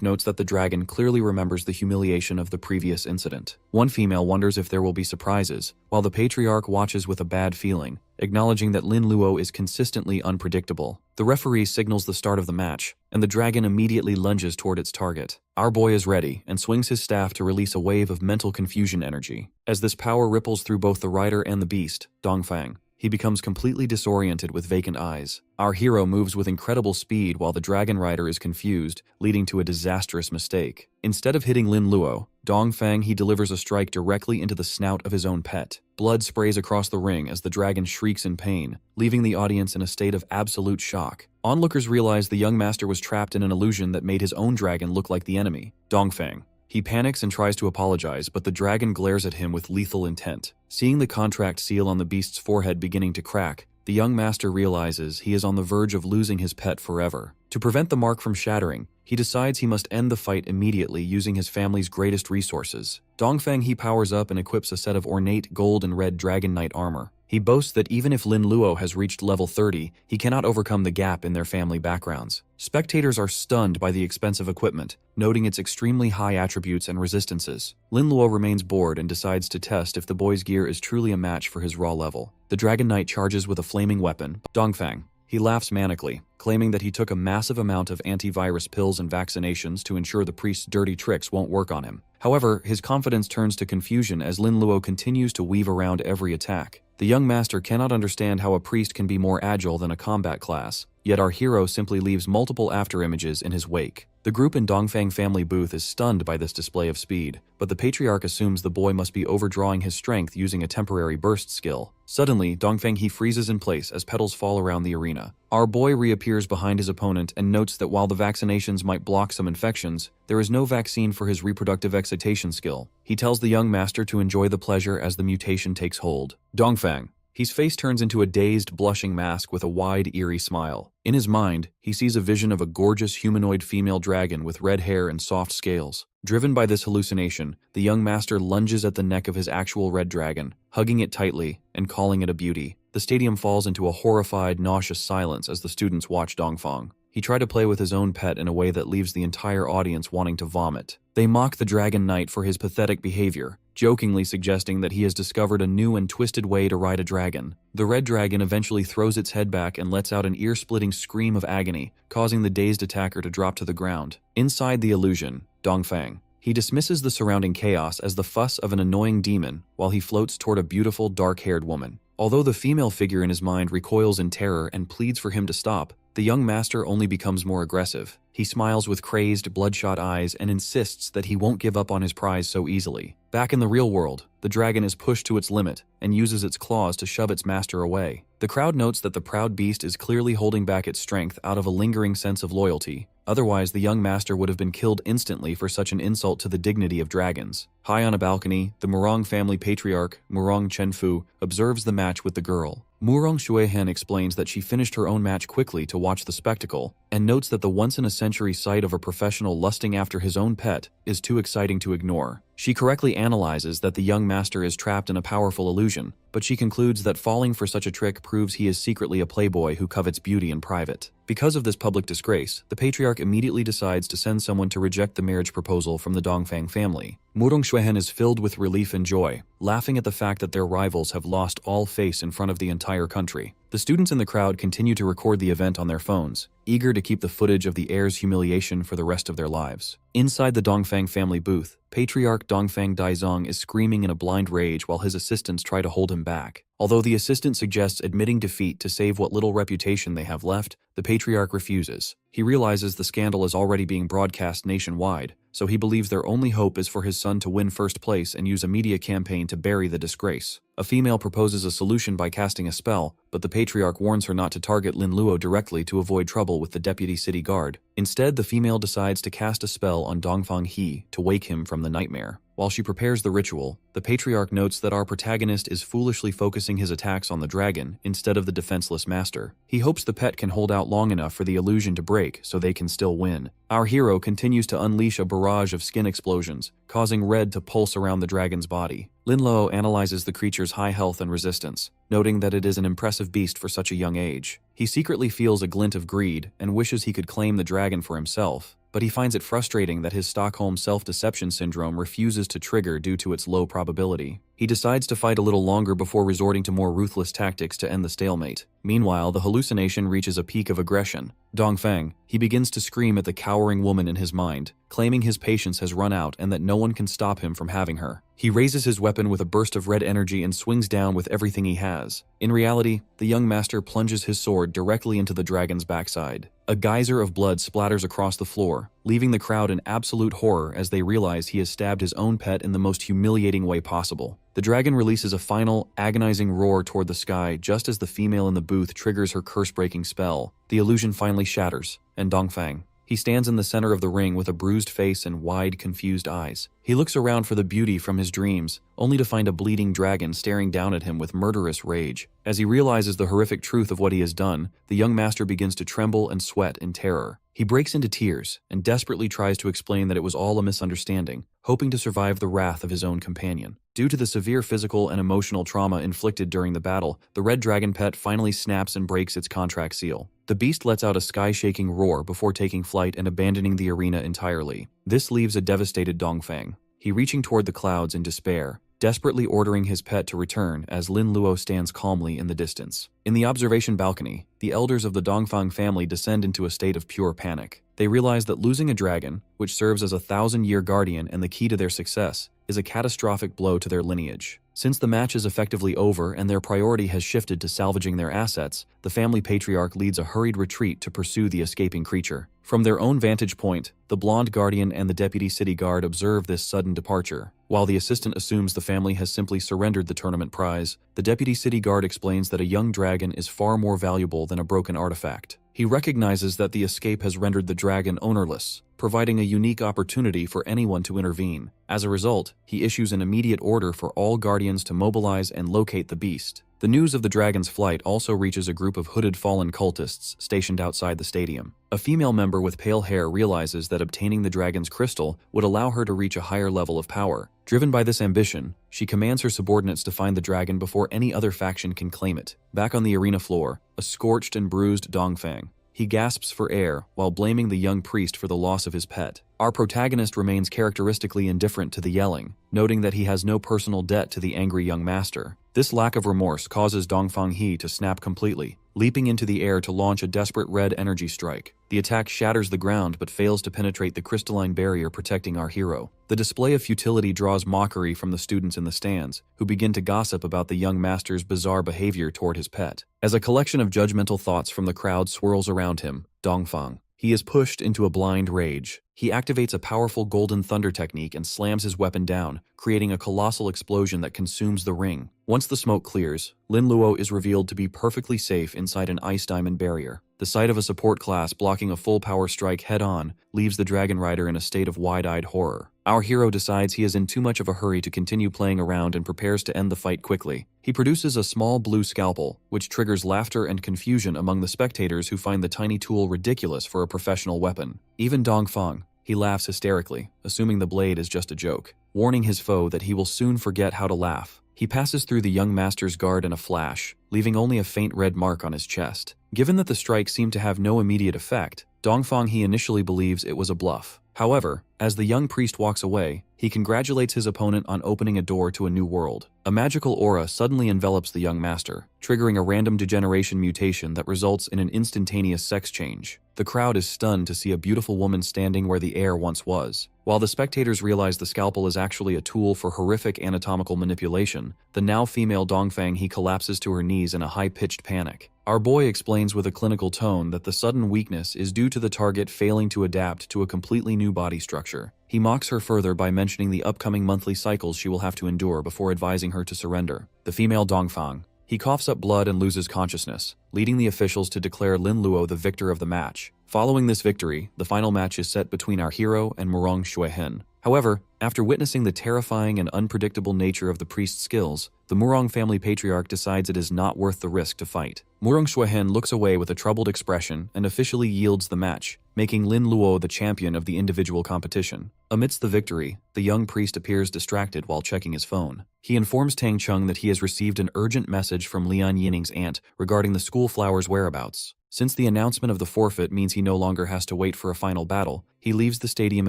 notes that the dragon clearly remembers the humiliation of the previous incident. One female wonders if there will be surprises, while the patriarch watches with a bad feeling, acknowledging that Lin Luo is consistently unpredictable. The referee signals the start of the match, and the dragon immediately lunges toward its target. Our boy is ready and swings his staff to release a wave of mental confusion energy. As this power ripples through both the rider and the beast, Dongfang, he becomes completely disoriented with vacant eyes. Our hero moves with incredible speed while the dragon rider is confused, leading to a disastrous mistake. Instead of hitting Lin Luo, Dongfang, he delivers a strike directly into the snout of his own pet. Blood sprays across the ring as the dragon shrieks in pain, leaving the audience in a state of absolute shock. Onlookers realize the young master was trapped in an illusion that made his own dragon look like the enemy, Dongfang. He panics and tries to apologize, but the dragon glares at him with lethal intent. Seeing the contract seal on the beast's forehead beginning to crack, the young master realizes he is on the verge of losing his pet forever. To prevent the mark from shattering, he decides he must end the fight immediately using his family's greatest resources. Dongfang, he powers up and equips a set of ornate gold and red Dragon Knight armor. He boasts that even if Lin Luo has reached level 30, he cannot overcome the gap in their family backgrounds. Spectators are stunned by the expensive equipment, noting its extremely high attributes and resistances. Lin Luo remains bored and decides to test if the boy's gear is truly a match for his raw level. The Dragon Knight charges with a flaming weapon. Dongfang, he laughs manically, claiming that he took a massive amount of antivirus pills and vaccinations to ensure the priest's dirty tricks won't work on him. However, his confidence turns to confusion as Lin Luo continues to weave around every attack. The young master cannot understand how a priest can be more agile than a combat class, yet our hero simply leaves multiple afterimages in his wake. The group in Dongfang family booth is stunned by this display of speed, but the patriarch assumes the boy must be overdrawing his strength using a temporary burst skill. Suddenly, Dongfang, he freezes in place as petals fall around the arena. Our boy reappears behind his opponent and notes that while the vaccinations might block some infections, there is no vaccine for his reproductive excitation skill. He tells the young master to enjoy the pleasure as the mutation takes hold. Dongfang, his face turns into a dazed, blushing mask with a wide, eerie smile. In his mind, he sees a vision of a gorgeous humanoid female dragon with red hair and soft scales. Driven by this hallucination, the young master lunges at the neck of his actual red dragon, hugging it tightly and calling it a beauty. The stadium falls into a horrified, nauseous silence as the students watch Dongfang. He tried to play with his own pet in a way that leaves the entire audience wanting to vomit. They mock the Dragon Knight for his pathetic behavior, jokingly suggesting that he has discovered a new and twisted way to ride a dragon. The red dragon eventually throws its head back and lets out an ear-splitting scream of agony, causing the dazed attacker to drop to the ground. Inside the illusion, Dongfang, he dismisses the surrounding chaos as the fuss of an annoying demon while he floats toward a beautiful, dark-haired woman. Although the female figure in his mind recoils in terror and pleads for him to stop, the young master only becomes more aggressive. He smiles with crazed, bloodshot eyes and insists that he won't give up on his prize so easily. Back in the real world, the dragon is pushed to its limit and uses its claws to shove its master away. The crowd notes that the proud beast is clearly holding back its strength out of a lingering sense of loyalty. Otherwise, the young master would have been killed instantly for such an insult to the dignity of dragons. High on a balcony, the Murong family patriarch, Murong Chenfu, observes the match with the girl. Murong Shuihen explains that she finished her own match quickly to watch the spectacle, and notes that the once-in-a-century sight of a professional lusting after his own pet is too exciting to ignore. She correctly analyzes that the young master is trapped in a powerful illusion, but she concludes that falling for such a trick proves he is secretly a playboy who covets beauty in private. Because of this public disgrace, the patriarch immediately decides to send someone to reject the marriage proposal from the Dongfang family. Murong Shuihen is filled with relief and joy, laughing at the fact that their rivals have lost all face in front of the entire country. The students in the crowd continue to record the event on their phones, eager to keep the footage of the heir's humiliation for the rest of their lives. Inside the Dongfang family booth, Patriarch Dongfang Daizong is screaming in a blind rage while his assistants try to hold him back. Although the assistant suggests admitting defeat to save what little reputation they have left, the patriarch refuses. He realizes the scandal is already being broadcast nationwide, so he believes their only hope is for his son to win first place and use a media campaign to bury the disgrace. A female proposes a solution by casting a spell, but the patriarch warns her not to target Lin Luo directly to avoid trouble with the deputy city guard. Instead, the female decides to cast a spell on Dongfang He to wake him from the nightmare. While she prepares the ritual, the patriarch notes that our protagonist is foolishly focusing his attacks on the dragon instead of the defenseless master. He hopes the pet can hold out long enough for the illusion to break so they can still win. Our hero continues to unleash a barrage of skin explosions, causing red to pulse around the dragon's body. Lin Luo analyzes the creature's high health and resistance, noting that it is an impressive beast for such a young age. He secretly feels a glint of greed and wishes he could claim the dragon for himself, but he finds it frustrating that his Stockholm self-deception syndrome refuses to trigger due to its low probability. He decides to fight a little longer before resorting to more ruthless tactics to end the stalemate. Meanwhile, the hallucination reaches a peak of aggression. Dongfang, he begins to scream at the cowering woman in his mind, claiming his patience has run out and that no one can stop him from having her. He raises his weapon with a burst of red energy and swings down with everything he has. In reality, the young master plunges his sword directly into the dragon's backside. A geyser of blood splatters across the floor, leaving the crowd in absolute horror as they realize he has stabbed his own pet in the most humiliating way possible. The dragon releases a final, agonizing roar toward the sky just as the female in the booth triggers her curse-breaking spell. The illusion finally shatters, and Dongfang, he stands in the center of the ring with a bruised face and wide, confused eyes. He looks around for the beauty from his dreams, only to find a bleeding dragon staring down at him with murderous rage. As he realizes the horrific truth of what he has done, the young master begins to tremble and sweat in terror. He breaks into tears and desperately tries to explain that it was all a misunderstanding, hoping to survive the wrath of his own companion. Due to the severe physical and emotional trauma inflicted during the battle, the red dragon pet finally snaps and breaks its contract seal. The beast lets out a sky-shaking roar before taking flight and abandoning the arena entirely. This leaves a devastated Dongfang. He reaching toward the clouds in despair, desperately ordering his pet to return as Lin Luo stands calmly in the distance. In the observation balcony, the elders of the Dongfang family descend into a state of pure panic. They realize that losing a dragon, which serves as a 1,000-year guardian and the key to their success, is a catastrophic blow to their lineage. Since the match is effectively over and their priority has shifted to salvaging their assets, the family patriarch leads a hurried retreat to pursue the escaping creature. From their own vantage point, the blonde guardian and the deputy city guard observe this sudden departure. While the assistant assumes the family has simply surrendered the tournament prize, the deputy city guard explains that a young dragon is far more valuable than a broken artifact. He recognizes that the escape has rendered the dragon ownerless, providing a unique opportunity for anyone to intervene. As a result, he issues an immediate order for all guardians to mobilize and locate the beast. The news of the dragon's flight also reaches a group of hooded fallen cultists stationed outside the stadium. A female member with pale hair realizes that obtaining the dragon's crystal would allow her to reach a higher level of power. Driven by this ambition, she commands her subordinates to find the dragon before any other faction can claim it. Back on the arena floor, a scorched and bruised Dongfang. He gasps for air while blaming the young priest for the loss of his pet. Our protagonist remains characteristically indifferent to the yelling, noting that he has no personal debt to the angry young master. This lack of remorse causes Dongfang He to snap completely, leaping into the air to launch a desperate red energy strike. The attack shatters the ground but fails to penetrate the crystalline barrier protecting our hero. The display of futility draws mockery from the students in the stands, who begin to gossip about the young master's bizarre behavior toward his pet. As a collection of judgmental thoughts from the crowd swirls around him, Dongfang, he is pushed into a blind rage. He activates a powerful golden thunder technique and slams his weapon down, creating a colossal explosion that consumes the ring. Once the smoke clears, Lin Luo is revealed to be perfectly safe inside an ice diamond barrier. The sight of a support class blocking a full power strike head-on leaves the dragon rider in a state of wide-eyed horror. Our hero decides he is in too much of a hurry to continue playing around and prepares to end the fight quickly. He produces a small blue scalpel, which triggers laughter and confusion among the spectators who find the tiny tool ridiculous for a professional weapon. Even Dongfang, he laughs hysterically, assuming the blade is just a joke, warning his foe that he will soon forget how to laugh. He passes through the young master's guard in a flash, leaving only a faint red mark on his chest. Given that the strike seemed to have no immediate effect, Dongfang He initially believes it was a bluff. However, as the young priest walks away, he congratulates his opponent on opening a door to a new world. A magical aura suddenly envelops the young master, triggering a random degeneration mutation that results in an instantaneous sex change. The crowd is stunned to see a beautiful woman standing where the heir once was. While the spectators realize the scalpel is actually a tool for horrific anatomical manipulation, the now female Dongfang He collapses to her knees in a high-pitched panic. Our boy explains with a clinical tone that the sudden weakness is due to the target failing to adapt to a completely new body structure. He mocks her further by mentioning the upcoming monthly cycles she will have to endure before advising her to surrender. The female Dongfang, he coughs up blood and loses consciousness, leading the officials to declare Lin Luo the victor of the match. Following this victory, the final match is set between our hero and Murong Xuehen. However, after witnessing the terrifying and unpredictable nature of the priest's skills, the Murong family patriarch decides it is not worth the risk to fight. Murong Xuehen looks away with a troubled expression and officially yields the match, making Lin Luo the champion of the individual competition. Amidst the victory, the young priest appears distracted while checking his phone. He informs Tang Chung that he has received an urgent message from Lian Yining's aunt regarding the school flower's whereabouts. Since the announcement of the forfeit means he no longer has to wait for a final battle, he leaves the stadium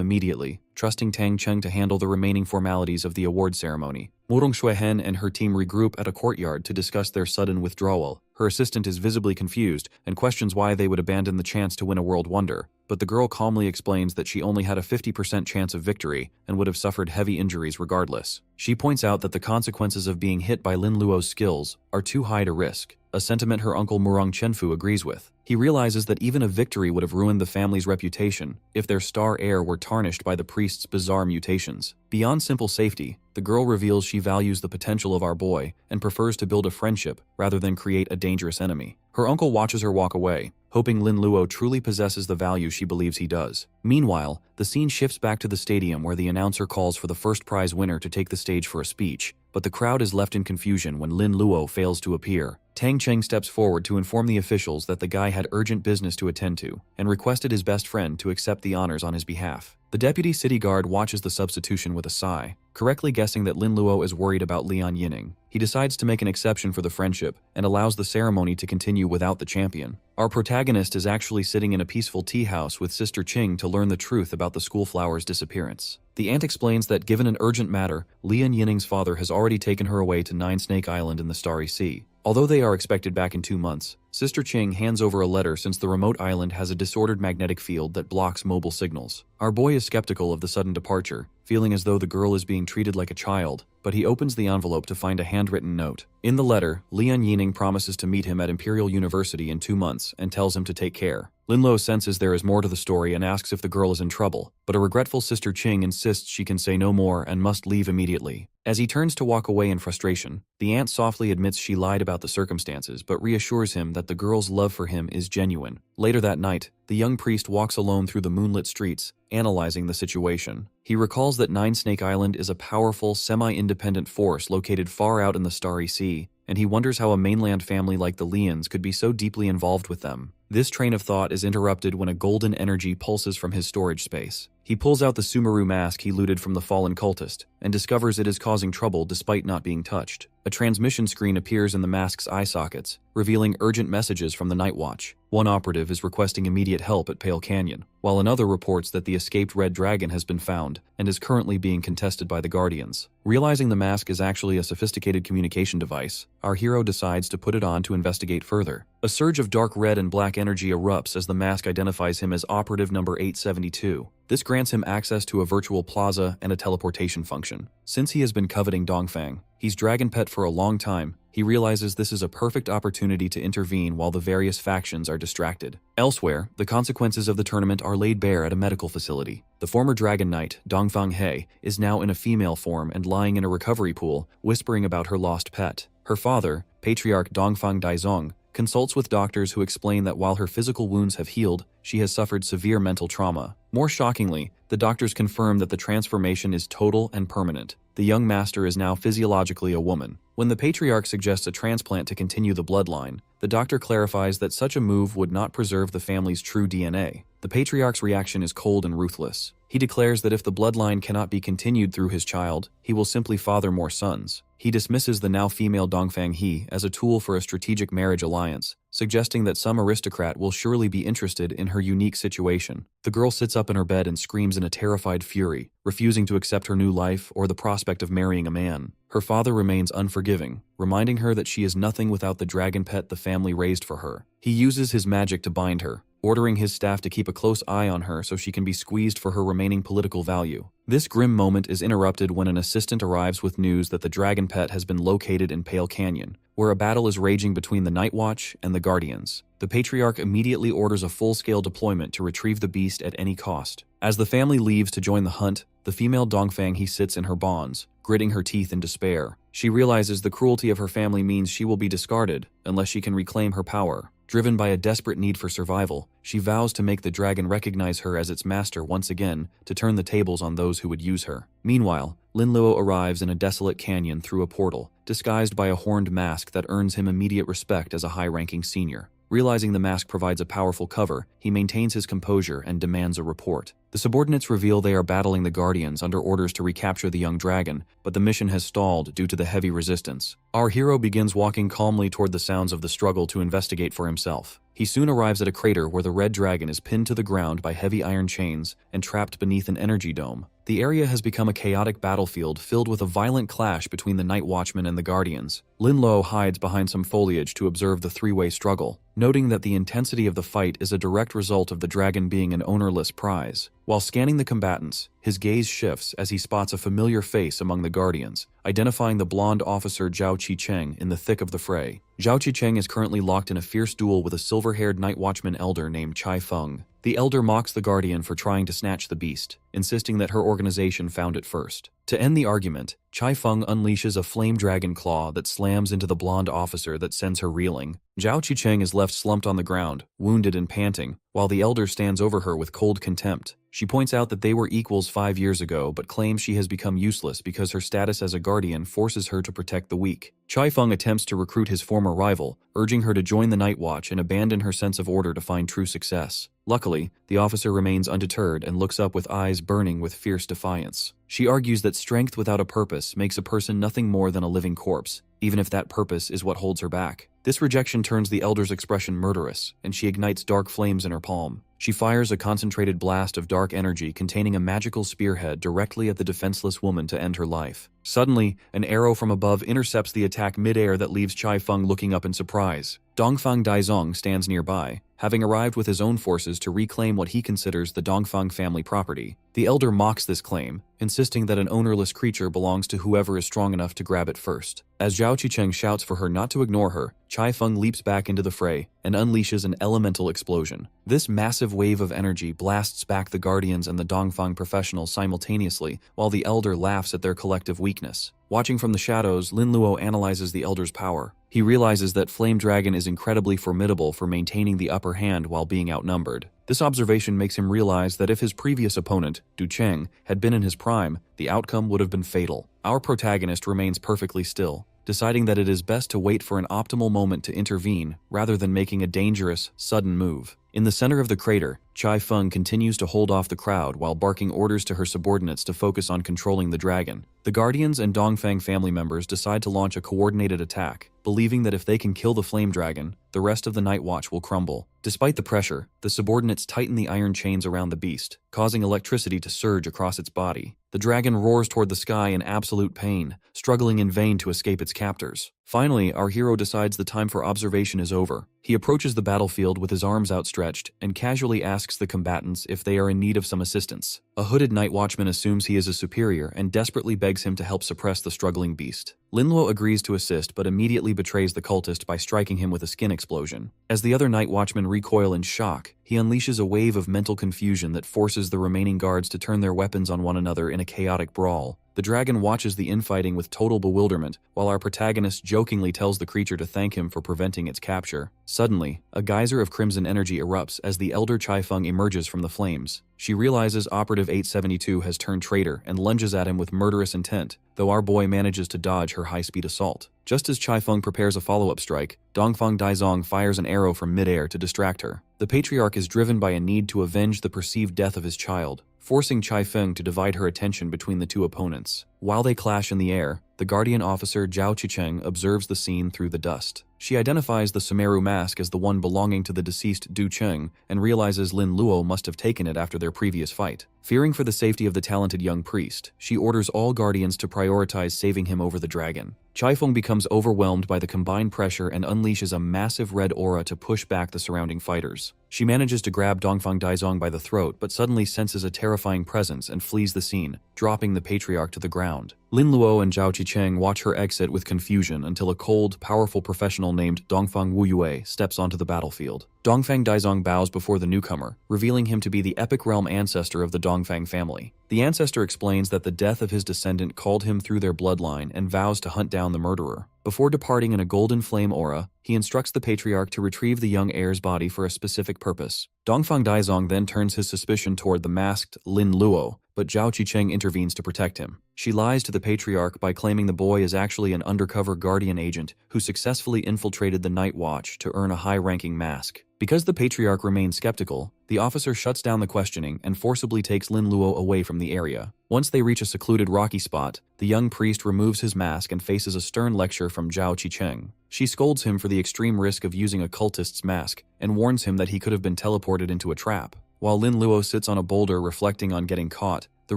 immediately, trusting Tang Cheng to handle the remaining formalities of the award ceremony. Murong Shuihen and her team regroup at a courtyard to discuss their sudden withdrawal. Her assistant is visibly confused and questions why they would abandon the chance to win a world wonder, but the girl calmly explains that she only had a 50% chance of victory and would have suffered heavy injuries regardless. She points out that the consequences of being hit by Lin Luo's skills are too high to risk, a sentiment her uncle Murong Chenfu agrees with. He realizes that even a victory would have ruined the family's reputation if their star heir were tarnished by the priest's bizarre mutations. Beyond simple safety, the girl reveals she values the potential of our boy and prefers to build a friendship rather than create a dangerous enemy. Her uncle watches her walk away, hoping Lin Luo truly possesses the value she believes he does. Meanwhile, the scene shifts back to the stadium where the announcer calls for the first prize winner to take the stage for a speech, but the crowd is left in confusion when Lin Luo fails to appear. Tang Cheng steps forward to inform the officials that the guy had urgent business to attend to, and requested his best friend to accept the honors on his behalf. The deputy city guard watches the substitution with a sigh, correctly guessing that Lin Luo is worried about Lian Yining. He decides to make an exception for the friendship and allows the ceremony to continue without the champion. Our protagonist is actually sitting in a peaceful tea house with Sister Qing to learn the truth about the schoolflower's disappearance. The aunt explains that given an urgent matter, Lian Yining's father has already taken her away to Nine Snake Island in the Starry Sea. Although they are expected back in 2 months, Sister Qing hands over a letter since the remote island has a disordered magnetic field that blocks mobile signals. Our boy is skeptical of the sudden departure, feeling as though the girl is being treated like a child, but he opens the envelope to find a handwritten note. In the letter, Lian Yining promises to meet him at Imperial University in 2 months and tells him to take care. Lin Luo senses there is more to the story and asks if the girl is in trouble, but a regretful Sister Qing insists she can say no more and must leave immediately. As he turns to walk away in frustration, the aunt softly admits she lied about the circumstances but reassures him that the girl's love for him is genuine. Later that night, the young priest walks alone through the moonlit streets, analyzing the situation. He recalls that Nine Snake Island is a powerful, semi-independent force located far out in the Starry Sea, and he wonders how a mainland family like the Lians could be so deeply involved with them. This train of thought is interrupted when a golden energy pulses from his storage space. He pulls out the Sumeru mask he looted from the fallen cultist, and discovers it is causing trouble despite not being touched. A transmission screen appears in the mask's eye sockets, revealing urgent messages from the Night Watch. One operative is requesting immediate help at Pale Canyon, while another reports that the escaped Red Dragon has been found and is currently being contested by the Guardians. Realizing the mask is actually a sophisticated communication device, our hero decides to put it on to investigate further. A surge of dark red and black energy erupts as the mask identifies him as operative number 872. This grants him access to a virtual plaza and a teleportation function. Since he has been coveting Dongfang, he's dragon pet for a long time, he realizes this is a perfect opportunity to intervene while the various factions are distracted. Elsewhere, the consequences of the tournament are laid bare at a medical facility. The former Dragon Knight, Dongfang He, is now in a female form and lying in a recovery pool, whispering about her lost pet. Her father, Patriarch Dongfang Daizong, consults with doctors who explain that while her physical wounds have healed, she has suffered severe mental trauma. More shockingly, the doctors confirm that the transformation is total and permanent. The young master is now physiologically a woman. When the Patriarch suggests a transplant to continue the bloodline, the doctor clarifies that such a move would not preserve the family's true DNA. The Patriarch's reaction is cold and ruthless. He declares that if the bloodline cannot be continued through his child, he will simply father more sons. He dismisses the now female Dongfang He as a tool for a strategic marriage alliance, suggesting that some aristocrat will surely be interested in her unique situation. The girl sits up in her bed and screams in a terrified fury, refusing to accept her new life or the prospect of marrying a man. Her father remains unforgiving, reminding her that she is nothing without the dragon pet the family raised for her. He uses his magic to bind her, ordering his staff to keep a close eye on her so she can be squeezed for her remaining political value. This grim moment is interrupted when an assistant arrives with news that the dragon pet has been located in Pale Canyon, where a battle is raging between the Night Watch and the Guardians. The Patriarch immediately orders a full-scale deployment to retrieve the beast at any cost. As the family leaves to join the hunt, the female Dongfang He sits in her bonds, gritting her teeth in despair. She realizes the cruelty of her family means she will be discarded unless she can reclaim her power. Driven by a desperate need for survival, she vows to make the dragon recognize her as its master once again to turn the tables on those who would use her. Meanwhile, Lin Luo arrives in a desolate canyon through a portal, disguised by a horned mask that earns him immediate respect as a high-ranking senior. Realizing the mask provides a powerful cover, he maintains his composure and demands a report. The subordinates reveal they are battling the Guardians under orders to recapture the young dragon, but the mission has stalled due to the heavy resistance. Our hero begins walking calmly toward the sounds of the struggle to investigate for himself. He soon arrives at a crater where the red dragon is pinned to the ground by heavy iron chains and trapped beneath an energy dome. The area has become a chaotic battlefield filled with a violent clash between the Night Watchmen and the Guardians. Lin Luo hides behind some foliage to observe the three-way struggle, noting that the intensity of the fight is a direct result of the dragon being an ownerless prize. While scanning the combatants, his gaze shifts as he spots a familiar face among the Guardians, identifying the blonde officer Zhao Qicheng in the thick of the fray. Zhao Qicheng is currently locked in a fierce duel with a silver-haired Night Watchman elder named Chai Feng. The elder mocks the Guardian for trying to snatch the beast, insisting that her organization found it first. To end the argument, Chai Feng unleashes a flame dragon claw that slams into the blonde officer that sends her reeling. Zhao Qicheng is left slumped on the ground, wounded and panting, while the elder stands over her with cold contempt. She points out that they were equals 5 years ago but claims she has become useless because her status as a guardian forces her to protect the weak. Chai Feng attempts to recruit his former rival, urging her to join the Night Watch and abandon her sense of order to find true success. Luckily, the officer remains undeterred and looks up with eyes burning with fierce defiance. She argues that strength without a purpose makes a person nothing more than a living corpse, even if that purpose is what holds her back. This rejection turns the elder's expression murderous, and she ignites dark flames in her palm. She fires a concentrated blast of dark energy containing a magical spearhead directly at the defenseless woman to end her life. Suddenly, an arrow from above intercepts the attack mid-air that leaves Chai Feng looking up in surprise. Dongfang Daizong stands nearby, having arrived with his own forces to reclaim what he considers the Dongfang family property. The elder mocks this claim, insisting that an ownerless creature belongs to whoever is strong enough to grab it first. As Zhao Qicheng shouts for her not to ignore her, Chai Feng leaps back into the fray and unleashes an elemental explosion. This massive wave of energy blasts back the Guardians and the Dongfang professionals simultaneously, while the elder laughs at their collective weakness. Watching from the shadows, Lin Luo analyzes the elder's power. He realizes that Flame Dragon is incredibly formidable for maintaining the upper hand while being outnumbered. This observation makes him realize that if his previous opponent, Du Cheng, had been in his prime, the outcome would have been fatal. Our protagonist remains perfectly still, deciding that it is best to wait for an optimal moment to intervene rather than making a dangerous, sudden move. In the center of the crater, Chai Feng continues to hold off the crowd while barking orders to her subordinates to focus on controlling the dragon. The Guardians and Dongfang family members decide to launch a coordinated attack, believing that if they can kill the flame dragon, the rest of the Night Watch will crumble. Despite the pressure, the subordinates tighten the iron chains around the beast, causing electricity to surge across its body. The dragon roars toward the sky in absolute pain, struggling in vain to escape its captors. Finally, our hero decides the time for observation is over. He approaches the battlefield with his arms outstretched and casually asks the combatants if they are in need of some assistance. A hooded night watchman assumes he is a superior and desperately begs him to help suppress the struggling beast. Lin Luo agrees to assist but immediately betrays the cultist by striking him with a skin explosion. As the other night watchmen recoil in shock, he unleashes a wave of mental confusion that forces the remaining guards to turn their weapons on one another in a chaotic brawl. The dragon watches the infighting with total bewilderment, while our protagonist jokingly tells the creature to thank him for preventing its capture. Suddenly, a geyser of crimson energy erupts as the elder Chai Feng emerges from the flames. She realizes Operative 872 has turned traitor and lunges at him with murderous intent, though our boy manages to dodge her high-speed assault. Just as Chai Feng prepares a follow-up strike, Dongfang Daizong fires an arrow from midair to distract her. The patriarch is driven by a need to avenge the perceived death of his child, forcing Chai Feng to divide her attention between the two opponents. While they clash in the air, the guardian officer Zhao Qicheng observes the scene through the dust. She identifies the Sumeru mask as the one belonging to the deceased Du Cheng and realizes Lin Luo must have taken it after their previous fight. Fearing for the safety of the talented young priest, she orders all guardians to prioritize saving him over the dragon. Chai Feng becomes overwhelmed by the combined pressure and unleashes a massive red aura to push back the surrounding fighters. She manages to grab Dongfang Daizong by the throat but suddenly senses a terrifying presence and flees the scene, dropping the patriarch to the ground. Lin Luo and Zhao Qicheng watch her exit with confusion until a cold, powerful professional named Dongfang Wuyue steps onto the battlefield. Dongfang Daizong bows before the newcomer, revealing him to be the epic realm ancestor of the Dongfang family. The ancestor explains that the death of his descendant called him through their bloodline and vows to hunt down the murderer. Before departing in a golden flame aura, he instructs the patriarch to retrieve the young heir's body for a specific purpose. Dongfang Daizong then turns his suspicion toward the masked Lin Luo, but Zhao Qicheng intervenes to protect him. She lies to the patriarch by claiming the boy is actually an undercover guardian agent who successfully infiltrated the Night Watch to earn a high-ranking mask. Because the patriarch remains skeptical, the officer shuts down the questioning and forcibly takes Lin Luo away from the area. Once they reach a secluded rocky spot, the young priest removes his mask and faces a stern lecture from Zhao Qicheng. She scolds him for the extreme risk of using a cultist's mask and warns him that he could have been teleported into a trap. While Lin Luo sits on a boulder reflecting on getting caught, the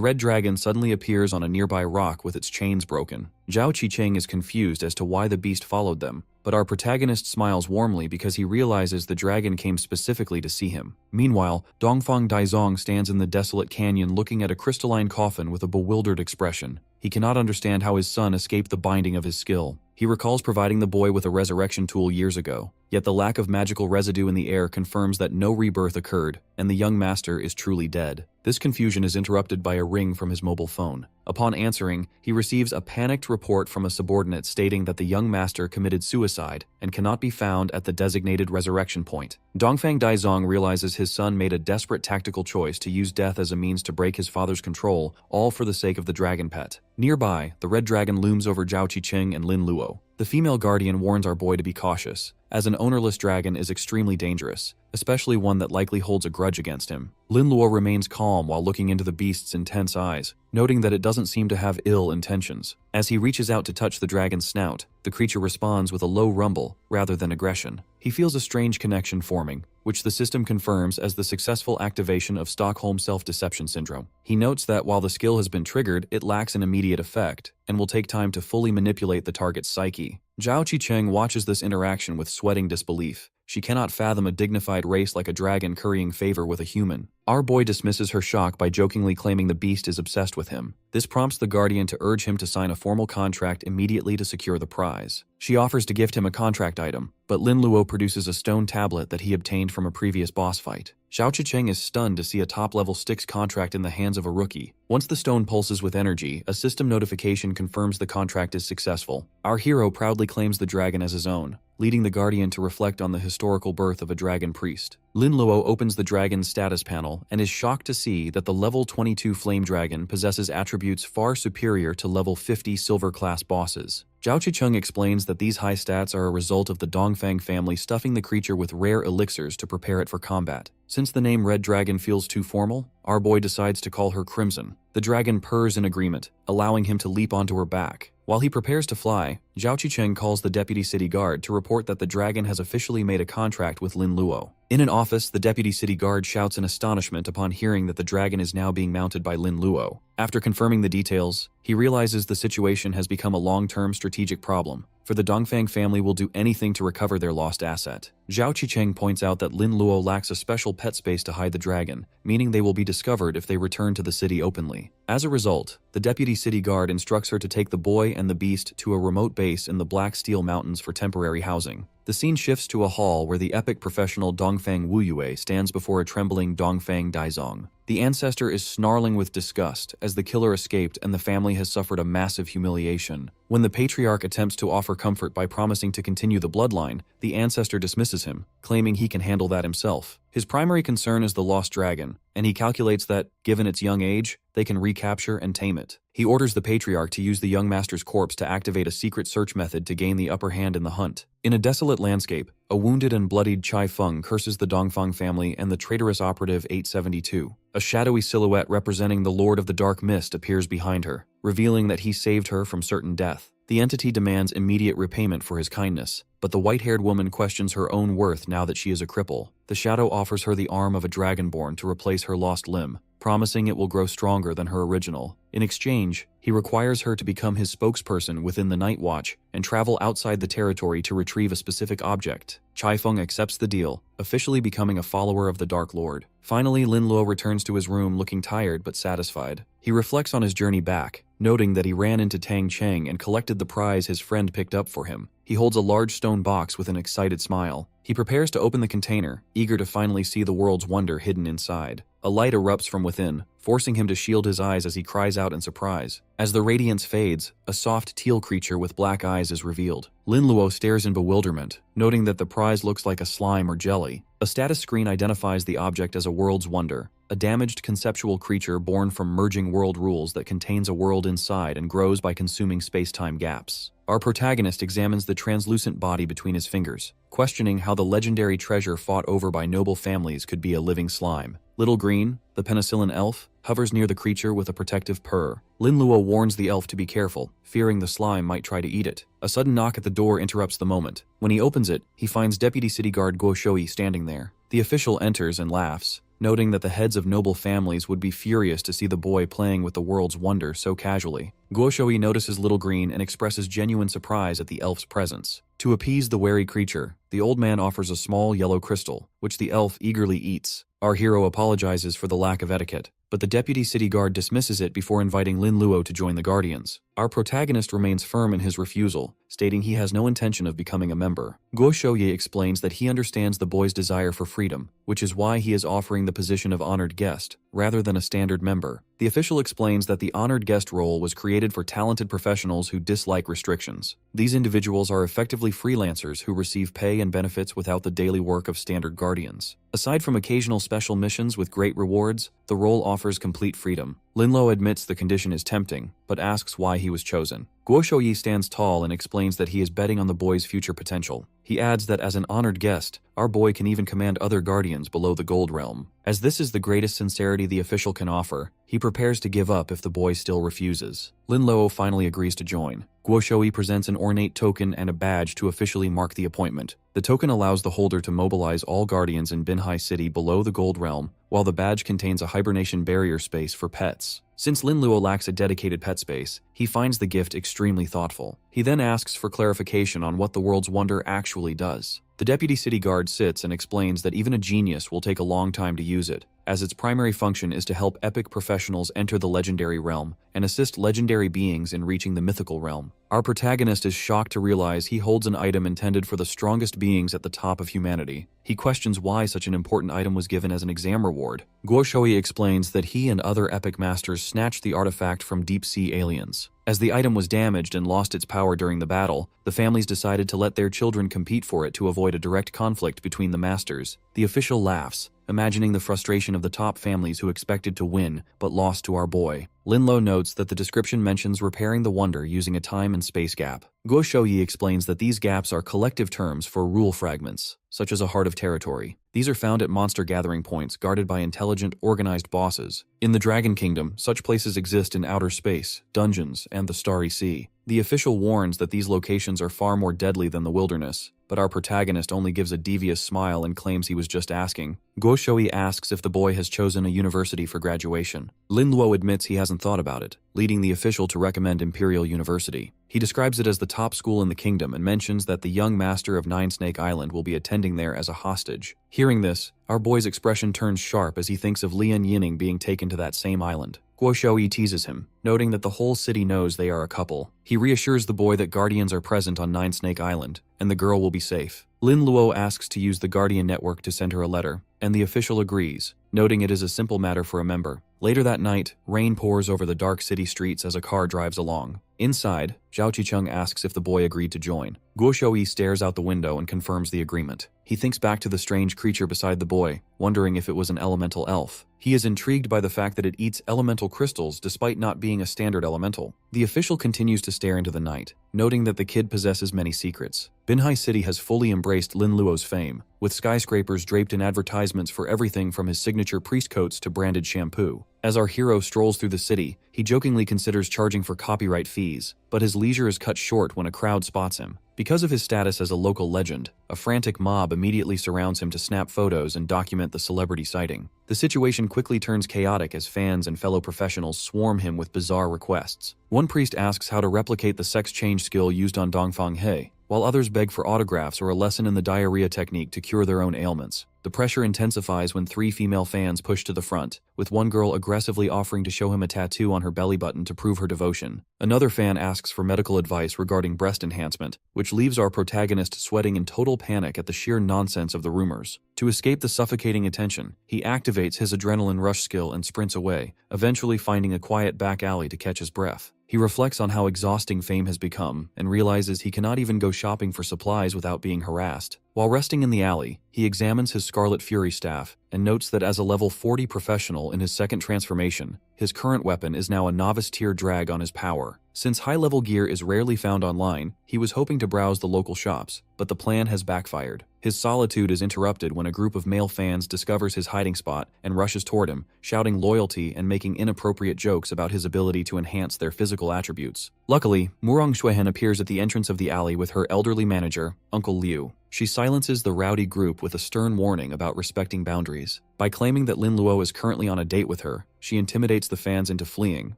red dragon suddenly appears on a nearby rock with its chains broken. Zhao Qicheng is confused as to why the beast followed them, but our protagonist smiles warmly because he realizes the dragon came specifically to see him. Meanwhile, Dongfang Daizong stands in the desolate canyon looking at a crystalline coffin with a bewildered expression. He cannot understand how his son escaped the binding of his skill. He recalls providing the boy with a resurrection tool years ago, yet the lack of magical residue in the air confirms that no rebirth occurred, and the young master is truly dead. This confusion is interrupted by a ring from his mobile phone. Upon answering, he receives a panicked report from a subordinate stating that the young master committed suicide and cannot be found at the designated resurrection point. Dongfang Daizong realizes his son made a desperate tactical choice to use death as a means to break his father's control, all for the sake of the dragon pet. Nearby, the red dragon looms over Zhao Qicheng and Lin Luo. The female guardian warns our boy to be cautious, as an ownerless dragon is extremely dangerous, especially one that likely holds a grudge against him. Lin Luo remains calm while looking into the beast's intense eyes, noting that it doesn't seem to have ill intentions. As he reaches out to touch the dragon's snout, the creature responds with a low rumble rather than aggression. He feels a strange connection forming, which the system confirms as the successful activation of Stockholm self-deception syndrome. He notes that while the skill has been triggered, it lacks an immediate effect, and will take time to fully manipulate the target's psyche. Zhao Qicheng watches this interaction with sweating disbelief. She cannot fathom a dignified race like a dragon currying favor with a human. Our boy dismisses her shock by jokingly claiming the beast is obsessed with him. This prompts the guardian to urge him to sign a formal contract immediately to secure the prize. She offers to gift him a contract item, but Lin Luo produces a stone tablet that he obtained from a previous boss fight. Zhao Qicheng is stunned to see a top-level Styx contract in the hands of a rookie. Once the stone pulses with energy, a system notification confirms the contract is successful. Our hero proudly claims the dragon as his own, leading the guardian to reflect on the historical birth of a dragon priest. Lin Luo opens the dragon's status panel and is shocked to see that the level 22 flame dragon possesses attributes far superior to level 50 silver class bosses. Zhao Qicheng explains that these high stats are a result of the Dongfang family stuffing the creature with rare elixirs to prepare it for combat. Since the name Red Dragon feels too formal, our boy decides to call her Crimson. The dragon purrs in agreement, allowing him to leap onto her back. While he prepares to fly, Zhao Qicheng calls the deputy city guard to report that the dragon has officially made a contract with Lin Luo. In an office, the deputy city guard shouts in astonishment upon hearing that the dragon is now being mounted by Lin Luo. After confirming the details, he realizes the situation has become a long-term strategic problem, for the Dongfang family will do anything to recover their lost asset. Zhao Qicheng points out that Lin Luo lacks a special pet space to hide the dragon, meaning they will be discovered if they return to the city openly. As a result, the deputy city guard instructs her to take the boy and the beast to a remote base in the Black Steel Mountains for temporary housing. The scene shifts to a hall where the epic professional Dongfang Wuyue stands before a trembling Dongfang Daizong. The ancestor is snarling with disgust as the killer escaped and the family has suffered a massive humiliation. When the patriarch attempts to offer comfort by promising to continue the bloodline, the ancestor dismisses him, claiming he can handle that himself. His primary concern is the lost dragon, and he calculates that, given its young age, they can recapture and tame it. He orders the patriarch to use the young master's corpse to activate a secret search method to gain the upper hand in the hunt. In a desolate landscape, a wounded and bloodied Chai Feng curses the Dongfang family and the traitorous operative 872. A shadowy silhouette representing the Lord of the Dark Mist appears behind her, revealing that he saved her from certain death. The entity demands immediate repayment for his kindness, but the white-haired woman questions her own worth now that she is a cripple. The shadow offers her the arm of a dragonborn to replace her lost limb, promising it will grow stronger than her original. In exchange, he requires her to become his spokesperson within the Night Watch and travel outside the territory to retrieve a specific object. Chai Feng accepts the deal, officially becoming a follower of the Dark Lord. Finally, Lin Luo returns to his room looking tired but satisfied. He reflects on his journey back, noting that he ran into Tang Cheng and collected the prize his friend picked up for him. He holds a large stone box with an excited smile. He prepares to open the container, eager to finally see the world's wonder hidden inside. A light erupts from within, forcing him to shield his eyes as he cries out in surprise. As the radiance fades, a soft teal creature with black eyes is revealed. Lin Luo stares in bewilderment, noting that the prize looks like a slime or jelly. A status screen identifies the object as a world's wonder, a damaged conceptual creature born from merging world rules that contains a world inside and grows by consuming space-time gaps. Our protagonist examines the translucent body between his fingers, questioning how the legendary treasure fought over by noble families could be a living slime. Little Green, the penicillin elf, hovers near the creature with a protective purr. Lin Luo warns the elf to be careful, fearing the slime might try to eat it. A sudden knock at the door interrupts the moment. When he opens it, he finds Deputy City Guard Guo Shoui standing there. The official enters and laughs, noting that the heads of noble families would be furious to see the boy playing with the world's wonder so casually. Guo Shoui notices Little Green and expresses genuine surprise at the elf's presence. To appease the wary creature, the old man offers a small yellow crystal, which the elf eagerly eats. Our hero apologizes for the lack of etiquette, but the deputy city guard dismisses it before inviting Lin Luo to join the Guardians. Our protagonist remains firm in his refusal, stating he has no intention of becoming a member. Guo Shoye explains that he understands the boy's desire for freedom, which is why he is offering the position of honored guest, rather than a standard member. The official explains that the honored guest role was created for talented professionals who dislike restrictions. These individuals are effectively freelancers who receive pay and benefits without the daily work of standard guardians. Aside from occasional special missions with great rewards, the role offers complete freedom. Lin Luo admits the condition is tempting, but asks why he was chosen. Guo Shouyi stands tall and explains that he is betting on the boy's future potential. He adds that as an honored guest, our boy can even command other guardians below the Gold Realm. As this is the greatest sincerity the official can offer, he prepares to give up if the boy still refuses. Lin Luo finally agrees to join. Guo Shouyi presents an ornate token and a badge to officially mark the appointment. The token allows the holder to mobilize all guardians in Binhai City below the Gold Realm, while the badge contains a hibernation barrier space for pets. Since Lin Luo lacks a dedicated pet space, he finds the gift extremely thoughtful. He then asks for clarification on what the world's wonder actually does. The deputy city guard sits and explains that even a genius will take a long time to use it, as its primary function is to help epic professionals enter the legendary realm and assist legendary beings in reaching the mythical realm. Our protagonist is shocked to realize he holds an item intended for the strongest beings at the top of humanity. He questions why such an important item was given as an exam reward. Guo Shouyi explains that he and other epic masters snatched the artifact from deep-sea aliens. As the item was damaged and lost its power during the battle, the families decided to let their children compete for it to avoid a direct conflict between the masters. The official laughs, imagining the frustration of the top families who expected to win but lost to our boy. Lin Luo notes that the description mentions repairing the wonder using a time and space gap. Guo Shouyi explains that these gaps are collective terms for rule fragments, such as a heart of territory. These are found at monster gathering points guarded by intelligent, organized bosses. In the Dragon Kingdom, such places exist in outer space, dungeons, and the Starry Sea. The official warns that these locations are far more deadly than the wilderness, but our protagonist only gives a devious smile and claims he was just asking. Guo Shouyi asks if the boy has chosen a university for graduation. Lin Luo admits he hasn't thought about it, leading the official to recommend Imperial University. He describes it as the top school in the kingdom and mentions that the young master of Nine Snake Island will be attending there as a hostage. Hearing this, our boy's expression turns sharp as he thinks of Lian Yining being taken to that same island. Guo Shouyi teases him, noting that the whole city knows they are a couple. He reassures the boy that guardians are present on Nine Snake Island, and the girl will be safe. Lin Luo asks to use the Guardian Network to send her a letter, and the official agrees, noting it is a simple matter for a member. Later that night, rain pours over the dark city streets as a car drives along. Inside, Zhao Qicheng asks if the boy agreed to join. Guo Shouyi stares out the window and confirms the agreement. He thinks back to the strange creature beside the boy, wondering if it was an elemental elf. He is intrigued by the fact that it eats elemental crystals despite not being a standard elemental. The official continues to stare into the night, noting that the kid possesses many secrets. Binhai City has fully embraced Lin Luo's fame, with skyscrapers draped in advertisements for everything from his signature priest coats to branded shampoo. As our hero strolls through the city, he jokingly considers charging for copyright fees, but his leisure is cut short when a crowd spots him. Because of his status as a local legend, a frantic mob immediately surrounds him to snap photos and document the celebrity sighting. The situation quickly turns chaotic as fans and fellow professionals swarm him with bizarre requests. One priest asks how to replicate the sex change skill used on Dongfang He, while others beg for autographs or a lesson in the diarrhea technique to cure their own ailments. The pressure intensifies when 3 female fans push to the front, with one girl aggressively offering to show him a tattoo on her belly button to prove her devotion. Another fan asks for medical advice regarding breast enhancement, which leaves our protagonist sweating in total panic at the sheer nonsense of the rumors. To escape the suffocating attention, he activates his adrenaline rush skill and sprints away, eventually finding a quiet back alley to catch his breath. He reflects on how exhausting fame has become and realizes he cannot even go shopping for supplies without being harassed. While resting in the alley, he examines his Scarlet Fury staff and notes that as a level 40 professional in his second transformation, his current weapon is now a novice-tier drag on his power. Since high-level gear is rarely found online, he was hoping to browse the local shops, but the plan has backfired. His solitude is interrupted when a group of male fans discovers his hiding spot and rushes toward him, shouting loyalty and making inappropriate jokes about his ability to enhance their physical attributes. Luckily, Murong Xuehen appears at the entrance of the alley with her elderly manager, Uncle Liu. She silences the rowdy group with a stern warning about respecting boundaries. By claiming that Lin Luo is currently on a date with her, she intimidates the fans into fleeing,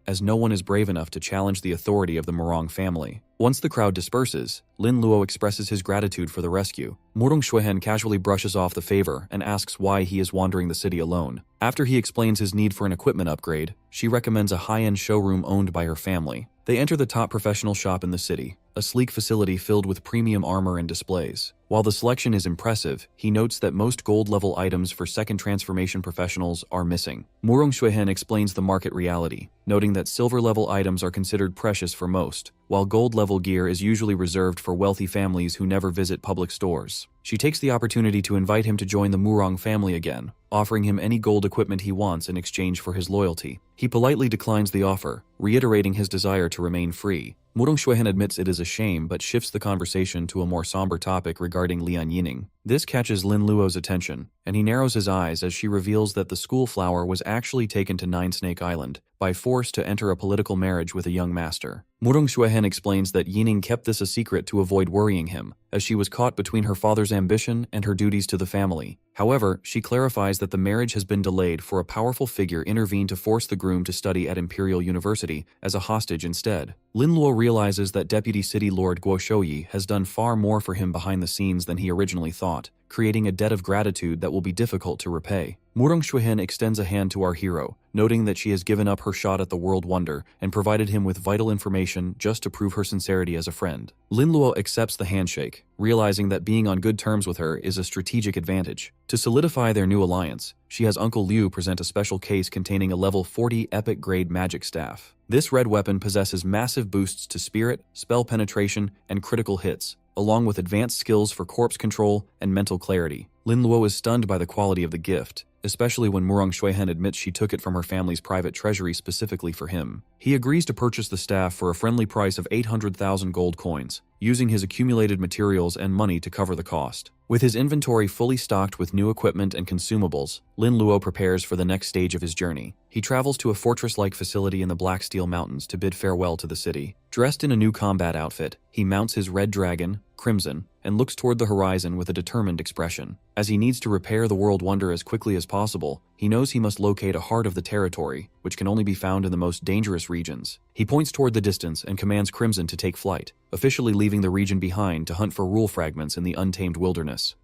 as no one is brave enough to challenge the authority of the Murong family. Once the crowd disperses, Lin Luo expresses his gratitude for the rescue. Murong Xuehen casually brushes off the favor and asks why he is wandering the city alone. After he explains his need for an equipment upgrade, she recommends a high-end showroom owned by her family. They enter the top professional shop in the city, a sleek facility filled with premium armor and displays. While the selection is impressive, he notes that most gold-level items for second transformation professionals are missing. Murong Xuehen explains the market reality, noting that silver-level items are considered precious for most, while gold-level gear is usually reserved for wealthy families who never visit public stores. She takes the opportunity to invite him to join the Murong family again, offering him any gold equipment he wants in exchange for his loyalty. He politely declines the offer, reiterating his desire to remain free. Murong Xuehen admits it is a shame but shifts the conversation to a more somber topic regarding Lian Yining. This catches Lin Luo's attention, and he narrows his eyes as she reveals that the school flower was actually taken to Nine Snake Island by force to enter a political marriage with a young master. Murong Xuehen explains that Yining kept this a secret to avoid worrying him, as she was caught between her father's ambition and her duties to the family. However, she clarifies that the marriage has been delayed for a powerful figure intervened to force the groom to study at Imperial University as a hostage instead. Lin Luo realizes that Deputy City Lord Guo Shouyi has done far more for him behind the scenes than he originally thought, creating a debt of gratitude that will be difficult to repay. Murong Xuehen extends a hand to our hero, noting that she has given up her shot at the world wonder and provided him with vital information just to prove her sincerity as a friend. Lin Luo accepts the handshake, realizing that being on good terms with her is a strategic advantage. To solidify their new alliance, she has Uncle Liu present a special case containing a level 40 epic-grade magic staff. This red weapon possesses massive boosts to spirit, spell penetration, and critical hits, along with advanced skills for corpse control and mental clarity. Lin Luo is stunned by the quality of the gift, especially when Murong Xuehen admits she took it from her family's private treasury specifically for him. He agrees to purchase the staff for a friendly price of 800,000 gold coins, using his accumulated materials and money to cover the cost. With his inventory fully stocked with new equipment and consumables, Lin Luo prepares for the next stage of his journey. He travels to a fortress-like facility in the Black Steel Mountains to bid farewell to the city. Dressed in a new combat outfit, he mounts his red dragon, Crimson, and looks toward the horizon with a determined expression. As he needs to repair the world wonder as quickly as possible, he knows he must locate a heart of the territory, which can only be found in the most dangerous regions. He points toward the distance and commands Crimson to take flight, officially leaving the region behind to hunt for rule fragments in the untamed wilderness.